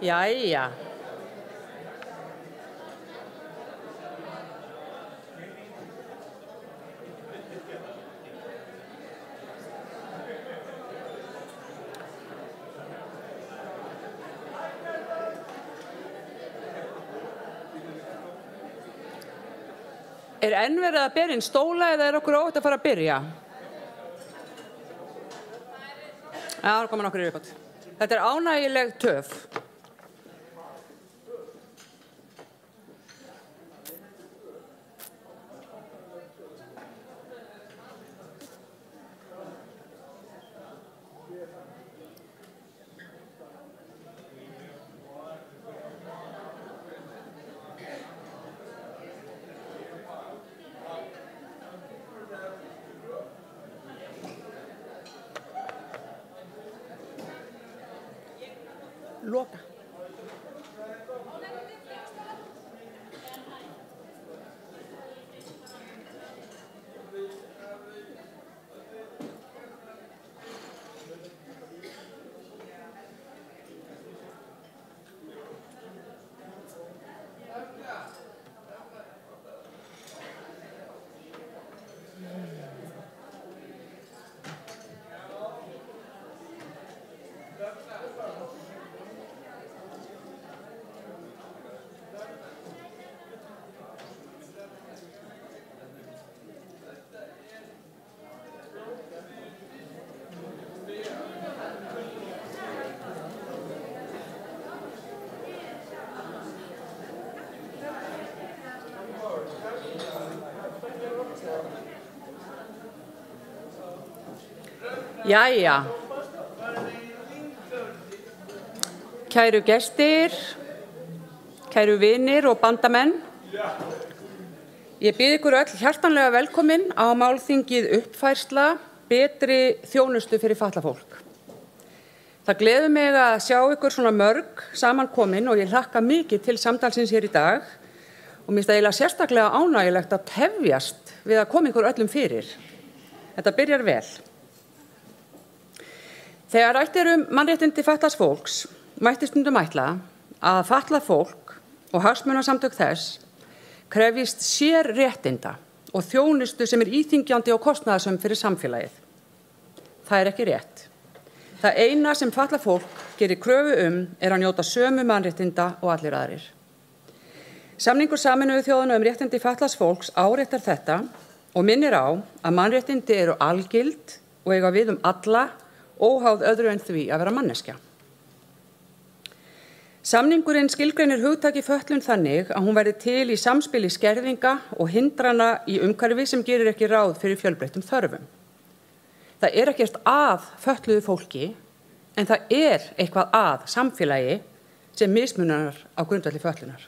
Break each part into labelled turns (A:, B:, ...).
A: Jæja. Enn verið að bera inn stóla eða okkur óvægt að fara að byrja? Já, það koma nokkur í viðbót. Þetta ánægjuleg töf. Loka. Jæja. Kæru gestir, kæru vinir og bandamenn. Ég býð ykkur öll hjartanlega velkomin á málþingið uppfærsla betri þjónustu fyrir fatlað fólk. Það gleður mig að sjá ykkur svona mörg samankomin og ég hlakka mikið til samtalsins hér í dag og mér finnst það eiginlega sérstaklega ánægjulegt að tefjast við að koma ykkur öllum fyrir. Þetta byrjar vel. Þegar rætt mannréttindi fatlaðs fólks, mætti stundum ætla að fatlað fólk og hagsmunasamtök þess krefjist sérréttinda og þjónustu sem íþyngjandi og kostnaðarsöm fyrir samfélagið. Það ekki rétt. Það eina sem fatlað fólk gerir kröfu að njóta sömu mannréttinda og allir aðrir. Samningur Sameinuðu þjóðanna réttindi fatlaðs fólks áréttar þetta og minnir á að mannréttindi eru algild og eiga við alla óháð öðru en því að vera manneskja. Samningurinn skilgreinir hugtakið fötlun þannig að hún verði til í samspili skerðinga og hindrana í umhverfi sem gerir ekki ráð fyrir fjölbreyttum þörfum. Það ekkert að fötluðu fólki, en það eitthvað að samfélagi sem mismunar á grundvelli fötlunar.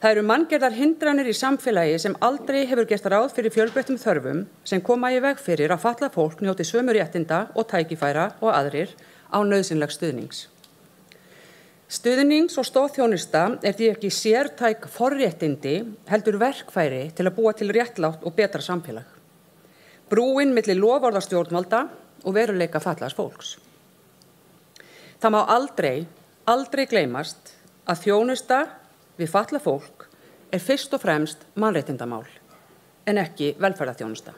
A: Það eru manngerðar hindranir í samfélagi sem aldrei hefur gert ráð fyrir fjölbreyttum þörfum sem koma í veg fyrir að fatlað fólk njóti sömu réttinda og tækifæra og aðrir á nauðsynlegs stuðnings. Stuðnings- og stoðþjónusta því ekki sértæk forréttindi heldur verkfæri til að búa til réttlátt og betra samfélag. Brúin milli loforða stjórnvalda og veruleika fatlaðs fólks. Það má aldrei gleymast að þjónusta við fatlað fólk fyrst og fremst mannréttindamál, en ekki velferðarþjónusta.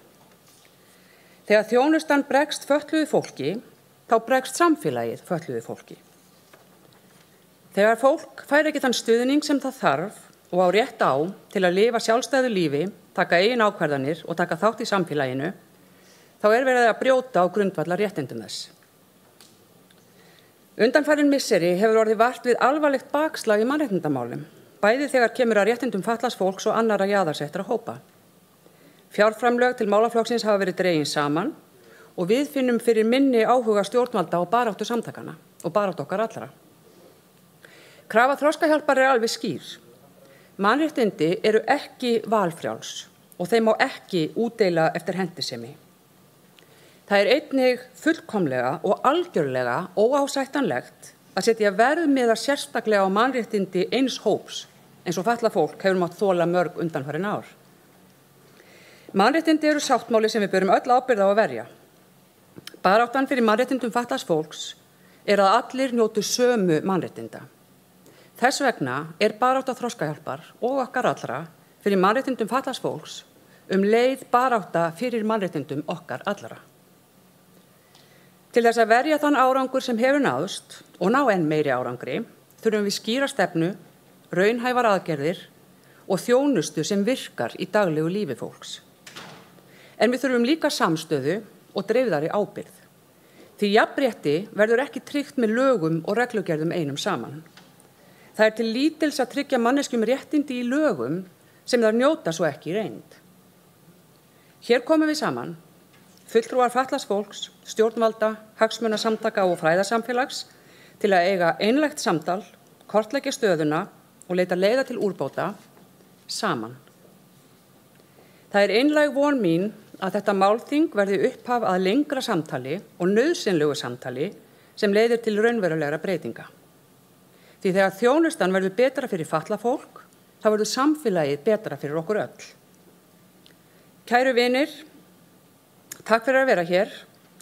A: Þegar þjónustan bregst fötluðu fólki, þá bregst samfélagið fötluðu fólki. Þegar fólk fær ekki þann stuðning sem það þarf og á rétt á til að lifa sjálfstæðu lífi, taka eigin ákvarðanir og taka þátt í samfélaginu, þá verið að brjóta á grundvallar réttindum þess. Undanfarin misseri hefur orðið vart við alvarlegt bakslag í mannréttindamálum, bæði þegar kemur að réttindum fatlaðs fólks og annarra jaðarsettra hópa. Fjárframlög til málaflokksins hafa verið dregin saman og við finnum fyrir minni áhuga stjórnvalda og baráttu samtakana og baráttu okkar allra. Krafa Þroskahjálpar alveg skýr. Mannréttindi eru ekki valfrjáls og þeim má ekki útdeila eftir hentisemi. Það einnig fullkomlega og algjörlega óásættanlegt að setja verðmiða sérstaklega á mannréttindi eins hóps eins og fatlað fólk hefur mátt þola mörg undanfarin ár. Mannréttindi eru sáttmáli sem við berum öll ábyrgð á að verja Baráttan fyrir mannréttindum fatlaðs fólks að allir njóti sömu mannréttinda. Þess vegna barátta Þroskahjálpar og okkar allra fyrir mannréttindum fatlaðs fólks leið barátta fyrir mannréttindum okkar allra. Til þess að verja þann árangur sem hefur náðst og ná enn meiri árangri þurfum við skýra stefnu, raunhæfar aðgerðir og þjónustu sem virkar í daglegu lífi fólks. En við þurfum líka samstöðu og dreifðari ábyrgð. Því jafnrétti verður ekki tryggt með lögum og reglugerðum einum saman. Það til lítils að tryggja manneskjum réttindi í lögum sem þær njóta svo ekki í reynd. Hér komum við saman, fulltrúar fatlaðs fólks, stjórnvalda, hagsmunasamtaka og fræðasamfélags til að eiga einlægt samtal, kortleggja stöðuna og leita leiða til úrbóta saman. Það einlæg von mín að þetta málþing verði upphaf að lengra samtali og nauðsynlegu samtali sem leiðir til raunverulegra breytinga. Því þegar þjónustan verður betra fyrir fatlað fólk, þá verður samfélagið betra fyrir okkur öll. Kæru vinir, takk fyrir að vera hér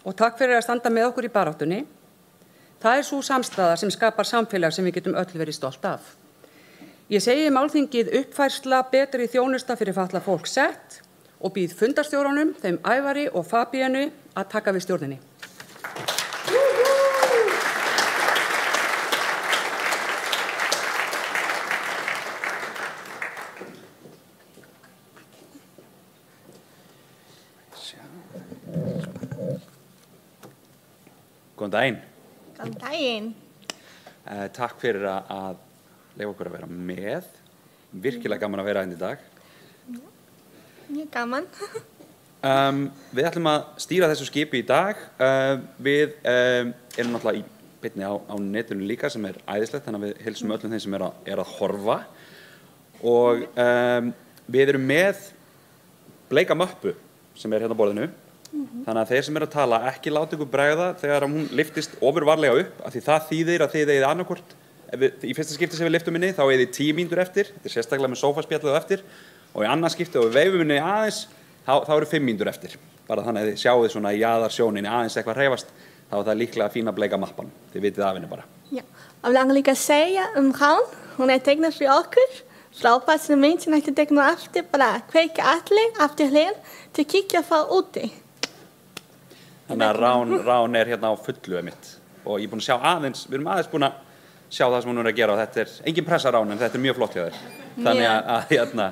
A: og takk fyrir að standa með okkur í baráttunni. Það sú samstaða sem skapar samfélag sem við getum öll verið stolt af. Ég segi málþingið uppfærsla betri þjónusta fyrir fatlað fólk sett og býð fundarstjórunum, þeim Ævari og Fabíönu að taka við stjórninni.
B: Góðan daginn.
C: Góðan daginn.
B: Takk fyrir að leyfa okkur að vera með. Virkilega gaman að vera hérna í dag.
C: Mjög gaman.
B: Við ætlum að stýra þessu skipi í dag. Við erum náttúrulega í beinni á netinu líka sem æðislegt, þannig að við heilsum öllum þeim sem að horfa. Og við erum með bleika möppu sem hérna á borðinu. Þannig að þeir sem að tala ekki láta ykkur bregða þegar hún lyftist ofurvarlega upp, af því það þýðir að þið eigið annarkvort. Í fyrsta skipti sem við lyftum henni, þá eigið þið 10 mínútur eftir, þetta sérstaklega með sófaspjallið eftir, og í annað skipti og við veifum henni aðeins, þá eru 5 mínútur eftir. Bara þannig að þið sjáuð svona í jaðarsjóninni aðeins eitthvað hreyfast, þá það líklega fína bleika mappan. Þið vitið af henni bara.
C: Ja, og langar líka að segja Rán, hún teiknað fyrir okkur. Frábært sem mynd sem hægt teikna aftur, bara kveikja allir aftur hlið til að kíkja frá úti.
B: Þannig að Rán hérna á fullu mitt og ég búin að sjá aðeins, við erum aðeins búin að sjá það sem hún að gera og þetta engin pressa Rán en þetta mjög flott hjá þér. Þannig að hérna,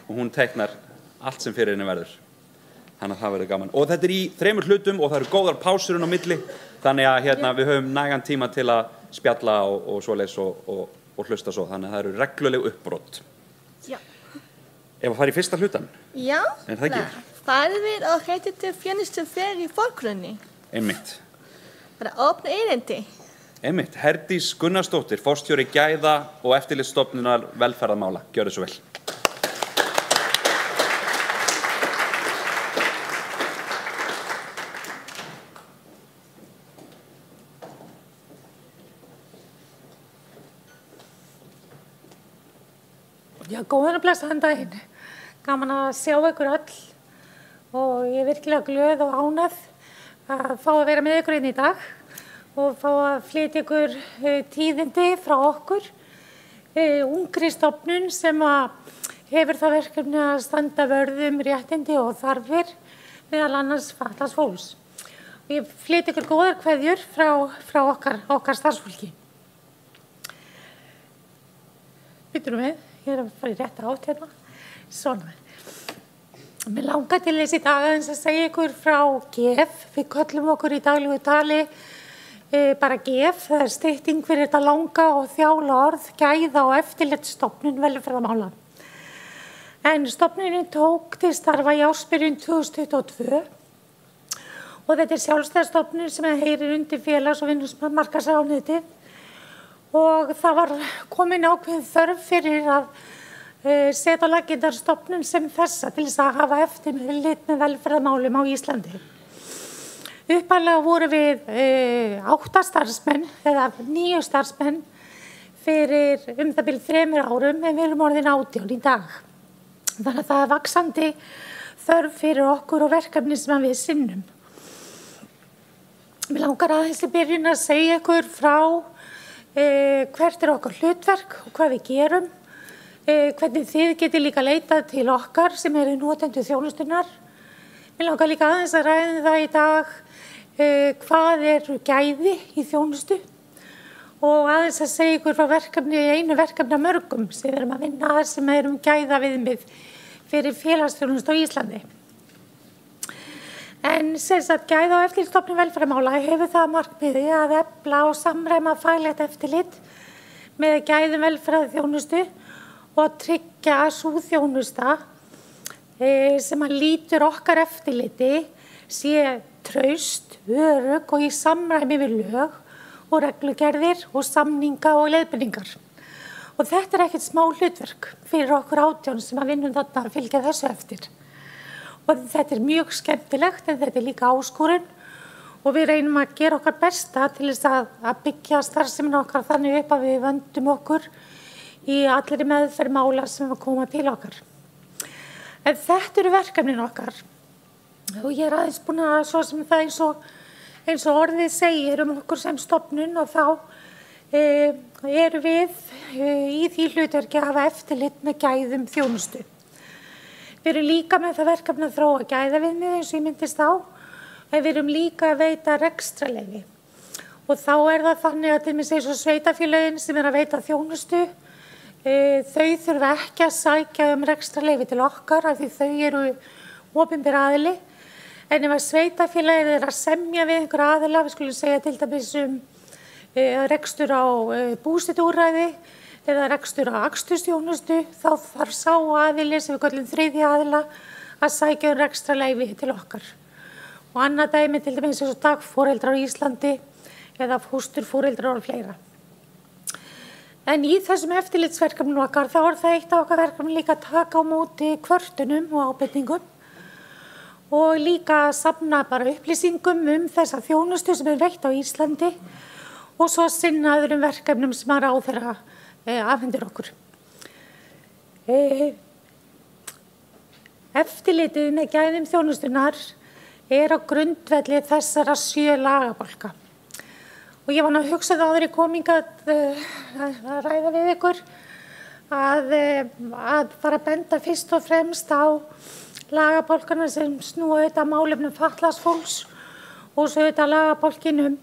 B: hún teiknar allt sem fyrir henni verður. Þannig að það verður gaman. Og þetta í 3 hlutum og það eru góðar pásur á milli, þannig að hérna, við höfum nægan tíma til að spjalla og svoleiðis og hlusta svo. Þannig að það eru regluleg uppbrot.
C: Já.
B: Ef að fara í fyrsta hlutan?
C: Já,
B: það ekki?
C: Farið við og hætti til þjónustu fyrir í forgrunni.
B: Einmitt.
C: Bara opna erindi.
B: Einmitt. Herdís Gunnarsdóttir, forstjóri gæða og eftirlitsstofnunar velferðarmála. Gjörðu svo vel.
D: Já, góðan og blessaðan daginn. Gaman að sjá ykkur öll og ég virkilega glöð og ánægð að fá að vera með ykkur inn í dag og fá að flytja ykkur tíðindi frá okkur, ungri stofnun sem hefur það verkefni að standa vörð réttindi og þarfir meðal annars fatlaðs fólks. Ég flytja ykkur góðar kveðjur frá okkar starfsfólki. Býtum við, ég að fara í rétta átt hérna. Svona. Mér langar til þess í dag aðeins að segja ykkur frá GEF. Við köllum okkur í daglegu tali bara GEF. Það stytting fyrir þetta langa og þjála orð, gæða og eftirlitsstofnun velferðarmála. En stofnunin tók til starfa í ársbyrjun 2022 og þetta sjálfstæðisstofnun sem heyrir undir félags- og vinnumarkaðsráðuneytið og það var komin ákveðin þörf fyrir að setja á laggirnar stofnun sem þessa til þess að hafa eftirlit með velferðarmálum á Íslandi. Upphaflega voru við 8 starfsmenn eða 9 starfsmenn fyrir það bil 3 árum en við erum orðin 18 í dag. Þannig að það vaxandi þörf fyrir okkur og verkefni sem við sinnum. Mér langar aðeins í byrjun að segja ykkur frá hvert okkar hlutverk og hvað við gerum, hvernig þið getið líka leitað til okkar sem eru notendur þjónustunnar. Mér langar líka aðeins að ræða það í dag hvað eru gæði í þjónustu og aðeins að segja ykkur frá einu verkefni af mörgum sem við erum að vinna að sem erum gæða viðmið fyrir félagsþjónustu á Íslandi. En sem sagt, Gæða- og eftirlitsstofnun velferðarmála hefur það markmiði að efla og samræma faglegt eftirlit með gæðum velferðarþjónustu og að tryggja að sú þjónusta sem að lýtur okkar eftirliti sé traust, örugg og í samræmi við lög og reglugerðir og samninga og leiðbeiningar. Og þetta ekkert smá hlutverk fyrir okkur 18 sem að vinnum þarna að fylgja þessu eftir. Og þetta mjög skemmtilegt en þetta líka áskorun og við reynum að gera okkar besta til þess að byggja starfsemin okkar þannig upp að við vöndum okkur í allri meðferð mála sem koma til okkar. En þetta eru verkefnin okkar og ég aðeins búin að svo sem það eins og orðið segir okkur sem stofnun og þá eru við í því hlutverki að hafa eftirlit með gæðum þjónustu. Við erum líka með það verkefni að þróa gæðaviðmið eins og ég myndist á, en við erum líka að veita rekstrarleyfi. Og þá það þannig að til dæmis eins og sveitarfélögin sem að veita þjónustu, þau þurfa ekki að sækja rekstrarleyfi til okkar af því þau eru opinber aðili. En ef að sveitarfélagið að semja við einhver aðila, við skulum segja til dæmis rekstur á búsetuúrræði, eða rekstur á akstursþjónustu, þá þarf sá aðili sem við köllum þriðja aðila að sækja rekstrarleyfi til okkar. Og annað dæmi til dæmis eins og dagforeldrar á Íslandi eða fósturforeldrar og fleira. En í þessum eftirlitsverkefnum okkar þá það eitt af okkar verkefnum líka að taka á móti kvörtunum og ábendingum og líka að safna bara upplýsingum þessa þjónustu sem veitt á Íslandi og svo að sinna öðrum verkefnum sem að ráðherra afhendir okkur. Eftirlitið með gæðum þjónustunnar á grundvelli þessara 7 lagabálka. Og ég var að hugsa það áður í kominga að ræða við ykkur að fara að benda fyrst og fremst á lagabálkana sem snúa auðvitað málefnum fatlaðs fólks og svo auðvitað lagabálkinum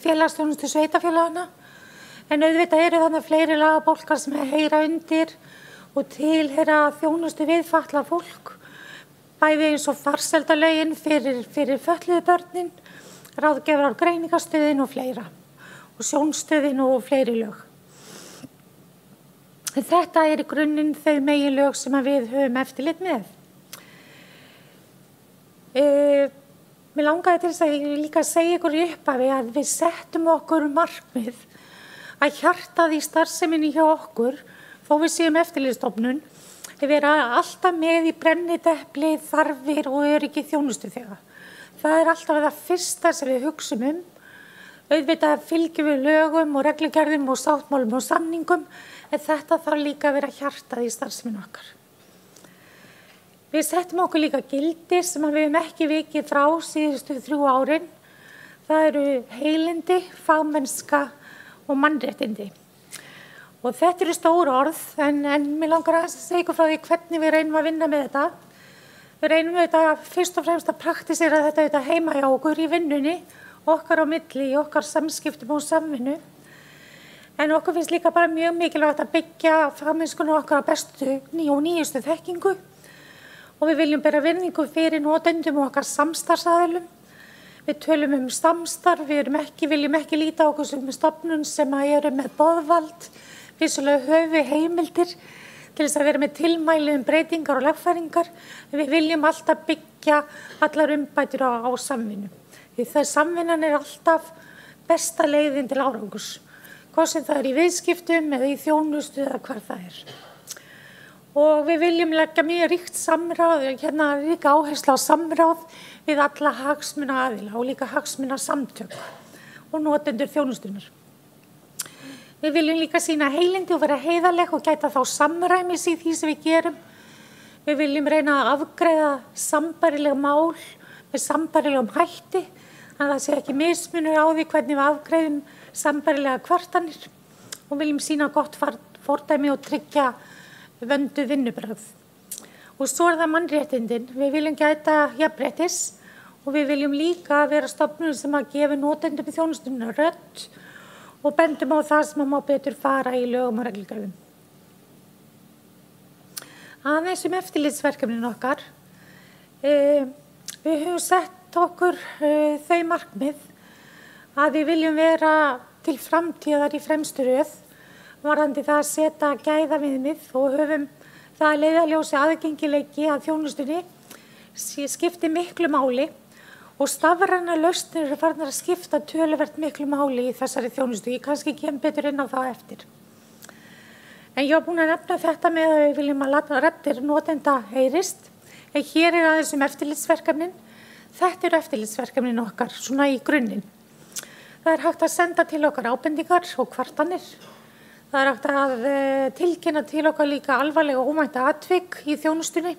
D: félagsþjónustu sveitarfélagana. En auðvitað eru þannig fleiri lagabálkar sem heyra undir og tilheyra þjónustu við fatlað fólk, bæði eins og farsældarlögin fyrir fötluðu börnin, ráðgjafar greiningarstöðin og fleira, og sjónstöðin og fleiri lög. En þetta í grunninn þau meginlög sem við höfum eftirlit með. Mér langaði til þess að líka segja ykkur í upphafi að við settum okkur markmið að hjartað í starfseminni hjá okkur, þó við séum eftirlitsstofnun, vera alltaf með í brennidepli, þarfir og öryggi þjónustuþega. Það alltaf það fyrsta sem við hugsum Auðvitað fylgjum við lögum og reglugerðum og sáttmálum og samningum, en þetta þarf líka að vera hjartað í starfseminni okkar. Við settum okkur líka gildi sem við höfum ekki vikið frá síðustu 3 árin. Það eru heilindi, fagmennska og mannréttindi. Og þetta eru stór orð, en mér langar að segja ykkur frá því hvernig við reynum að vinna með þetta. Við reynum auðvitað fyrst og fremst að praktisera þetta heima hjá okkur í vinnunni, okkar á milli, í okkar samskiptum og samvinnu. En okkur finnst líka bara mjög mikilvægt að byggja fagmennskunni okkar á bestu og nýjustu þekkingu. Og við viljum bera virðingu fyrir notendum og okkar samstarfsaðilum. Við tölum samstarf, viljum ekki líta á okkur sem stofnun sem eru með boðvald. Vissulega höfum við heimildir til þess að vera með tilmæli breytingar og lagfæringar. Við viljum alltaf byggja allar umbætur á samvinnu. Því það samvinnan alltaf besta leiðin til árangurs. Hvort sem það í viðskiptum eða í þjónustu eða hvar það Og við viljum leggja mjög ríkt samráð, líka áherslu á samráð við alla hagsmunaaðila og líka hagsmunasamtök og notendur þjónustunnar. Við viljum líka sýna heilindi og vera heiðarleg og gæta þá samræmis í því sem við gerum. Við viljum reyna að afgreiða sambærileg mál með sambærilegum hætti, að það sé ekki mismunur á því hvernig við afgreiðum sambærilega kvartanir og viljum sýna gott fordæmi og tryggja vönduð vinnubrögð. Og svo það mannréttindin. Við viljum gæta jafnréttis og við viljum líka vera stofnun sem að gefa notendum í þjónustunni rödd og bendum á það sem að má betur fara í lögum og reglugerðum. Aðeins eftirlitsverkefnin okkar. Við höfum sett okkur þau markmið að við viljum vera til framtíðar í fremstu röð varðandi það að setja gæðaviðmið og höfum það að leiðarljósi aðgengileiki að þjónustunni skipti miklu máli og stafrænar lausnir eru farnar að skipta töluvert miklu máli í þessari þjónustu. Ég kannski kem betur inn á það eftir. En ég var búin að nefna þetta með að við viljum að raddir notenda heyrist. En hér aðeins eftirlitsverkefnin. Þetta eftirlitsverkefnin okkar, svona í grunninn. Það hægt að senda til okkar ábendingar og kvartanir. Það hægt að tilkynna til okkar líka alvarlega ómænta atvik í þjónustunni.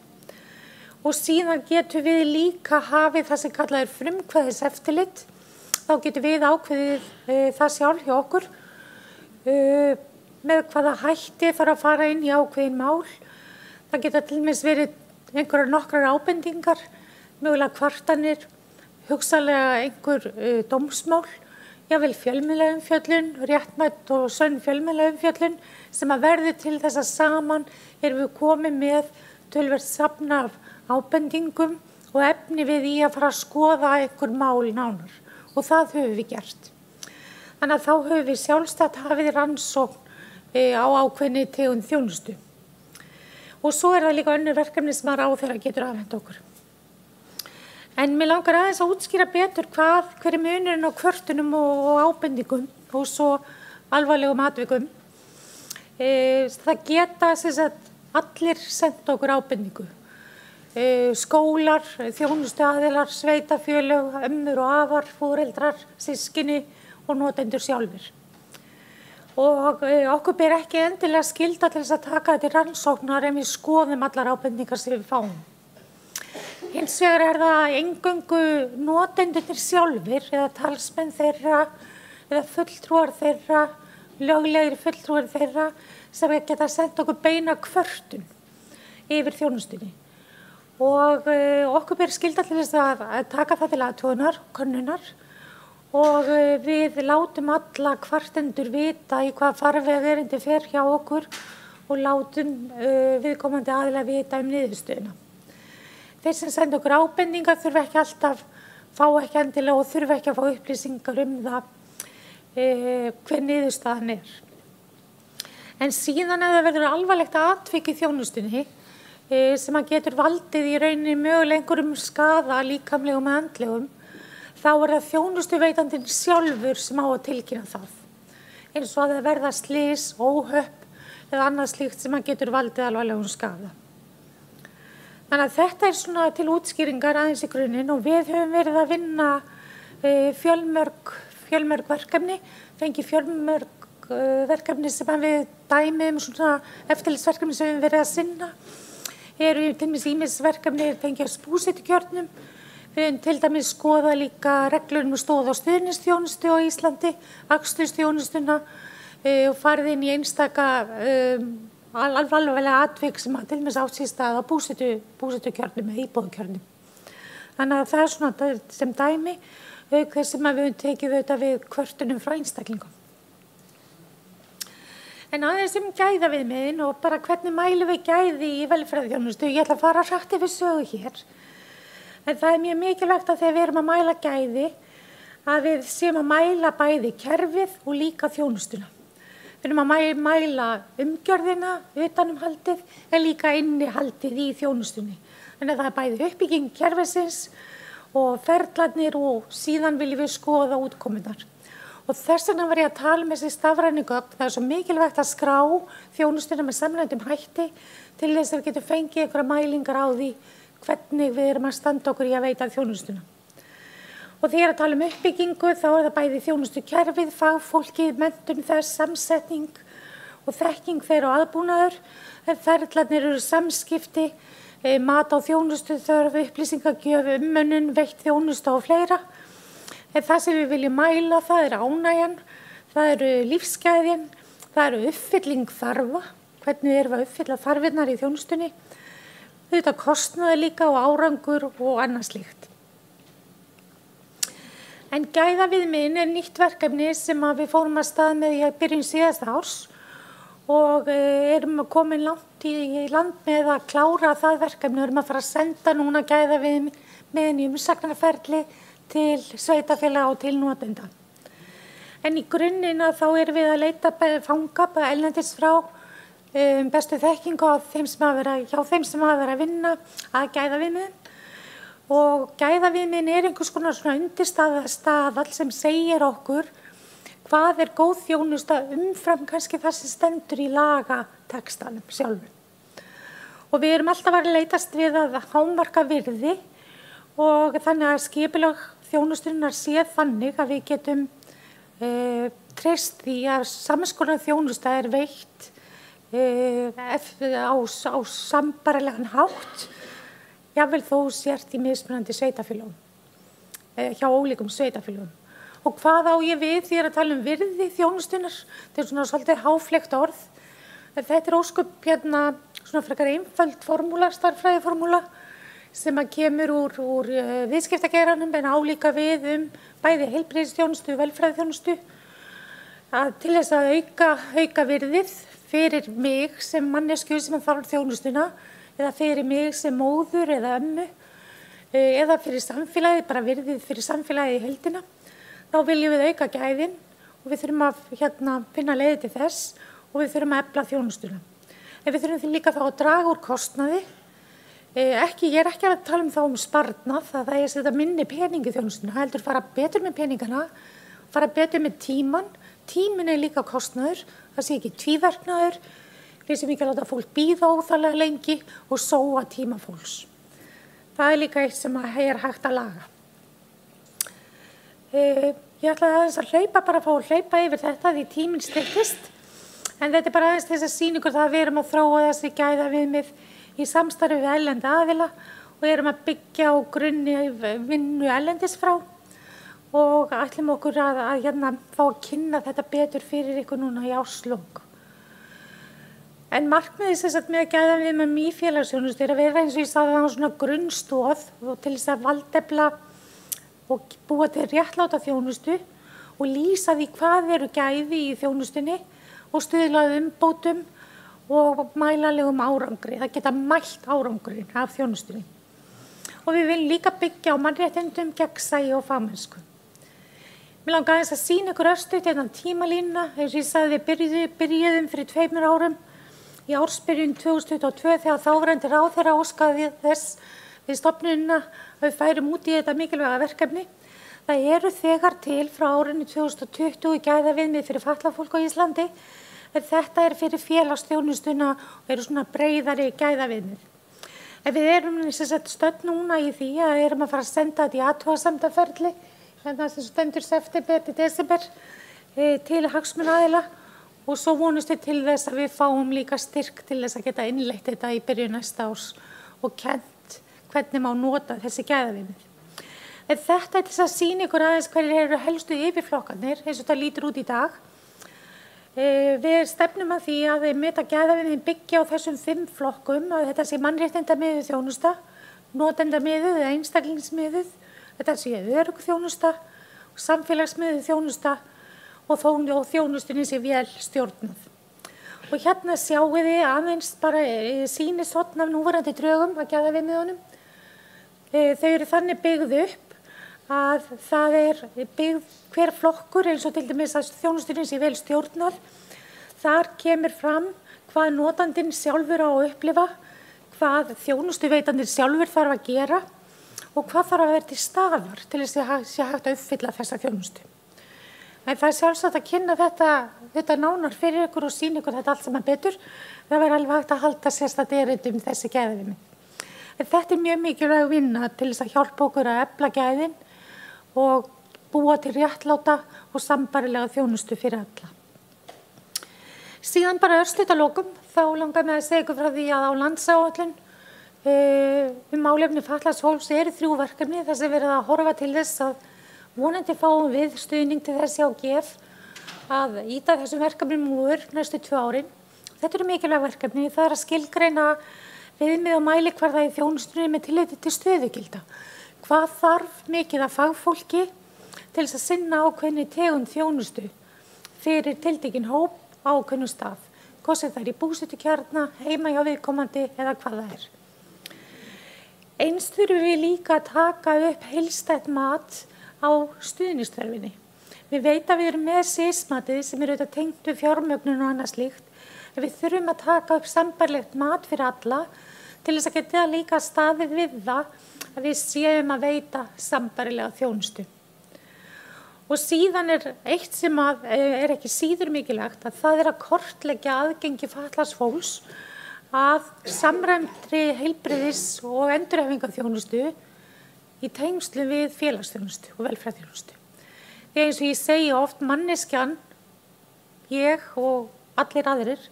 D: Og síðan getum við líka hafið það sem kallað frumkvæðis eftirlit. Þá getum við ákveðið það sjálf hjá okkur með hvaða hætti þarf að fara inn í ákveðin mál. Það geta til dæmis verið einhverjar nokkrar ábendingar, mögulega kvartanir, hugsanlega einhver dómsmál, jafnvel fjölmiðlaumfjöllun, réttmætt og sönn fjölmiðlaumfjöllun sem að verði til þess að saman erum við komið með töluvert safn af ábendingum og efni við í að fara að skoða einhver mál nánar og það höfum við gert. Þannig að þá höfum við sjálfstætt hafið rannsókn á ákveðinni tegund þjónustu. Og svo það líka önnur verkefni sem að ráðherra getur afhent okkur. En mér langar aðeins að útskýra betur hver munurinn á kvörtunum og ábendingum og svo alvarlegum atvikum. Það geta allir senda okkur ábendingu. Skólar, þjónustuaðilar, sveitafélög, ömmur og afar, foreldrar, systkini og notendur sjálfir. Og okkur ber ekki endilega skylda til þess að taka þetta rannsóknar en við skoðum allar ábendingar sem við fáum. Hins vegar það eingöngu notendurnir sjálfir eða talsmenn þeirra eða fulltrúar þeirra, löglegir fulltrúar þeirra sem geta sendt okkur beina kvörtun yfir þjónustunni. Og okkur ber skylda til þess að taka það til athugunar, könnunar og við látum alla kvartendur vita í hvað farveg erindi fer hjá okkur og látum viðkomandi aðila vita niðurstöðuna. Þeir sem senda okkur ábendingar þurfa ekki alltaf, fá ekki endilega og þurfa ekki að fá upplýsingar það hver niðurstaðan er. En síðan ef það verður alvarlegt atvik í þjónustunni sem að getur valdið í rauninni mögulega einhverjum skaða líkamlegum og andlegum, þá það þjónustuveitandinn sjálfur sem á að tilkynna það. Eins og að það verða slys, óhöpp eða annað slíkt sem að getur valdið alvarlegum skaða. Þannig að þetta svona til útskýringar aðeins í grunninn og við höfum verið að vinna fjölmörg verkefni, fengið fjölmörg verkefni sem við dæmum svona eftirlitsverkefni sem við höfum verið að sinna. Eru til dæmis ýmis verkefni fengið á búsetukjörnum. Við höfum til dæmis skoðað líka reglur stóð á stuðningsþjónustu á Íslandi, akstursþjónustuna og farið inn í einstaka alvarlega atvik sem til dæmis átt sér stað á búsetukjörnum eða íbúðakjörnum. Þannig að það svona sem dæmi auk þess sem við höfum tekið auðvitað við kvörtunum frá einstaklingum. En aðeins gæðaviðmiðin og bara hvernig mælum við gæði í velferðarþjónustu. Ég ætla að fara hratt yfir sögu hér. En það mjög mikilvægt að þegar við erum að mæla gæði að við séum að mæla bæði kerfið og líka þjónustuna. Við erum að mæla umgjörðina, utanumhaldið, en líka innihaldið í þjónustunni. Þannig að það bæði uppbygging kerfisins og ferlarnir og síðan viljum við skoða útkomunar. Og þess vegna var ég að tala með þessi stafrænu gögn. Það svo mikilvægt að skrá þjónustuna með samræmdum hætti til þess að við getum fengið einhverja mælingar á því hvernig við erum að standa okkur í að veita þjónustuna. Og þegar að tala uppbyggingu þá það bæði þjónustukerfið, fagfólkið, menntun þess, samsetning og þekking þeirra og aðbúnaður. Ferlarnir eru samskipti, mat á þjónustuþörf, upplýsingagjöf, umönnun, veitt þjónustu og fleira. En það sem við viljum mæla, það ánægjan, það eru lífsgæðin, það eru uppfylling þarfa, hvernig erum við að uppfylla þarfinnar í þjónustunni, þetta kostnaði líka og árangur og annað slíkt. En gæðaviðmiðin nýtt verkefni sem við fórum að stað með í byrjun síðasta árs og erum komin langt í land með að klára það verkefni. Erum að fara að senda núna gæðaviðmiðin í umsagnarferli til sveitarfélaga og til notenda. En í grunninn þá erum við að leita fanga erlendis frá bestu þekkingu á þeim sem hafa verið að vinna að gæðaviðmiðum. Og gæðaviðmiðin einhvers konar svona undirstaðall sem segir okkur hvað góð þjónusta umfram kannski það sem stendur í lagatextanum sjálfum. Og við erum alltaf að leitast við að hámarka virði og þannig að skipulag þjónustunnar sé þannig að við getum treyst því að sams konar þjónusta veitt á sambærilegan hátt. Jafnvel þó sért í mismunandi sveitarfélögum, hjá ólíkum sveitarfélögum. Og hvað á ég við því að tala virði þjónustunnar? Þetta svona svolítið háfleygt orð. Þetta ósköp svona frekar einföld formúla, stærðfræðiformúla, sem kemur úr viðskiptageiranum en álíka við bæði heilbrigðisþjónustu og velferðarþjónustu. Til þess að auka virðið fyrir mig sem manneskju sem þarf þjónustuna, eða fyrir mig sem móður eða ömmu, eða fyrir samfélagið, bara virðið fyrir samfélagið í heildina, þá viljum við auka gæðin og við þurfum að finna leiði til þess og við þurfum að efla þjónustuna. En við þurfum líka þá að draga úr kostnaði. Ég er ekki að tala þá sparnað, það að setja minni pening í þjónustuna, heldur fara betur með peningana, fara betur með tíman. Tíminn líka kostnaður, það sé ekki tvíverknaður, við sem ekki að láta fólk bíða óþarlega lengi og sóa tíma fólks. Það líka eitt sem hægt að laga. Ég ætla aðeins að hlaupa yfir þetta því tíminn styttist, en þetta bara aðeins þess að sýna ykkur það að við erum að þróa þessi gæðaviðmið í samstarfi við erlenda aðila og erum að byggja á grunni vinnu erlendis frá og ætlum okkur að fá að kynna þetta betur fyrir ykkur núna í árslok. En markmiðið með gæðaviðmið í félagsþjónustu að vera eins og ég sagði á svona grunnstoð og til þess að valdefla og búa til réttláta þjónustu og lýsa því hvað eru gæði í þjónustunni og stuðla að umbótum og mælanlegum árangri. Það geta mælt árangurinn af þjónustunni. Og við viljum líka byggja á mannréttindum, gegnsæi og fagmennsku. Mér langar aðeins að sýna ykkur örstutt tímalínuna, eins og ég sagði við byrjuðum fyrir 2 árum í ársbyrjun 2022 þegar þáverandi ráðherra óskaði þess við stofnunina að við færum út í þetta mikilvæga verkefni. Það eru þegar til frá árinu 2020 gæðaviðmið fyrir fatlað fólk á Íslandi, en þetta fyrir félagsþjónustuna og eru svona breiðari gæðaviðmið. En við erum stödd núna í því að erum að fara að senda þetta í athugasemdaferli, það sem stendur september til desember til hagsmunaaðila og svo vonumst við til þess að við fáum líka styrk til þess að geta innleitt þetta í byrjun næsta árs og kennt hvernig má nota þessi gæðaviðmið. En þetta til þess að sýna ykkur aðeins hverjir eru helstu yfirflokkarnir eins og þetta lítur út í dag. Við stefnum að því að gæðaviðmið byggja á þessum 5 flokkum, að þetta sé mannréttindamiðuð þjónusta, notendamiðuð eða einstaklingsmiðuð, þetta sé örugg þjónusta, samfélagsmiðuð þjónusta og þjónustunni sé vel stjórnað. Og hérna sjáum við aðeins bara sýnishorn af núverandi drögum að gæðaviðmiðunum. Þau eru þannig byggð upp að það byggð hver flokkur eins og til dæmis að þjónustunni sé vel stjórnað. Þar kemur fram hvað notandinn sjálfur á að upplifa, hvað þjónustuveitandinn sjálfur þarf að gera og hvað þarf að vera til staðar til þess að sé hægt að uppfylla þessa þjónustu. En það sjálfsagt að kynna þetta nánar fyrir ykkur og sýna ykkur þetta allt saman betur. Það verður alveg hægt að halda sérstakt erindi þessi gæðaviðmið. En þetta mjög mikilvæg vinna til þess að hjálpa okkur að efla gæðin og búa til réttláta og sambærilega þjónustu fyrir alla. Síðan bara örstutt að lokum, þá langar mig að segja ykkur frá því að á landsáætlun málefni fatlaðs fólks eru 3 verkefni þar sem verið að horfa til þess að Vonandi fáum við stuðning til þess hjá GEF að ýta þessum verkefnum úr næstu 2 árin. Þetta eru mikilvæg verkefni, það að skilgreina viðmið og mælikvarða í þjónustunni með tilliti til stöðugilda. Hvað þarf mikið af fagfólki til þess að sinna ákveðinni tegund þjónustu fyrir tiltekinn hóp á ákveðnum stað, hvort sem það í búsetukjarna, heima hjá viðkomandi eða hvað það Eins þurfum við líka að taka upp heildstætt mat á stuðningsþörfinni. Við veit að við erum með SIS-matið sem auðvitað tengt við fjármögnun og annað slíkt, en við þurfum að taka upp sambærilegt mat fyrir alla til þess að geta líka staðið við það að við séum að veita sambærilega þjónustu. Og síðan eitt sem ekki síður mikilvægt að það að kortleggja aðgengi fatlaðs fólks að samræmdri heilbrigðis- og endurhæfingarþjónustu í tengslu við félagsþjónustu og velferðarþjónustu. Því eins og ég segi oft manneskjan, ég og allir aðrir,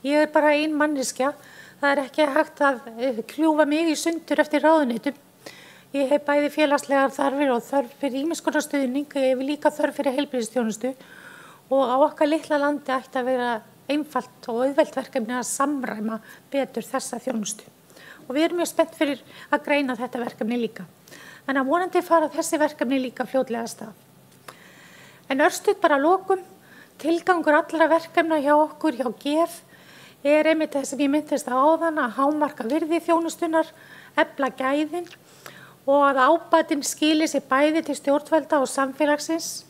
D: ég bara ein manneskja, það ekki hægt að kljúfa mig í sundur eftir ráðuneytum. Ég hef bæði félagslegar þarfir og þörf fyrir ýmiss konar stuðning, ég hef líka þörf fyrir heilbrigðisþjónustu og á okkar litla landi ætti að vera einfalt og auðvelt verkefni að samræma betur þessa þjónustu. Og við erum mjög spennt fyrir að greina þetta verkefni líka. Þannig að vonandi fara þessi verkefni líka fljótlega af stað. En örstuð bara að lokum, tilgangur allra verkefna hjá okkur, hjá GEF, einmitt þess að ég myndist á áðan að hámarka virði þjónustunar, efla gæðin og að ábatinn skili sér bæði til stjórnvalda og samfélagsins,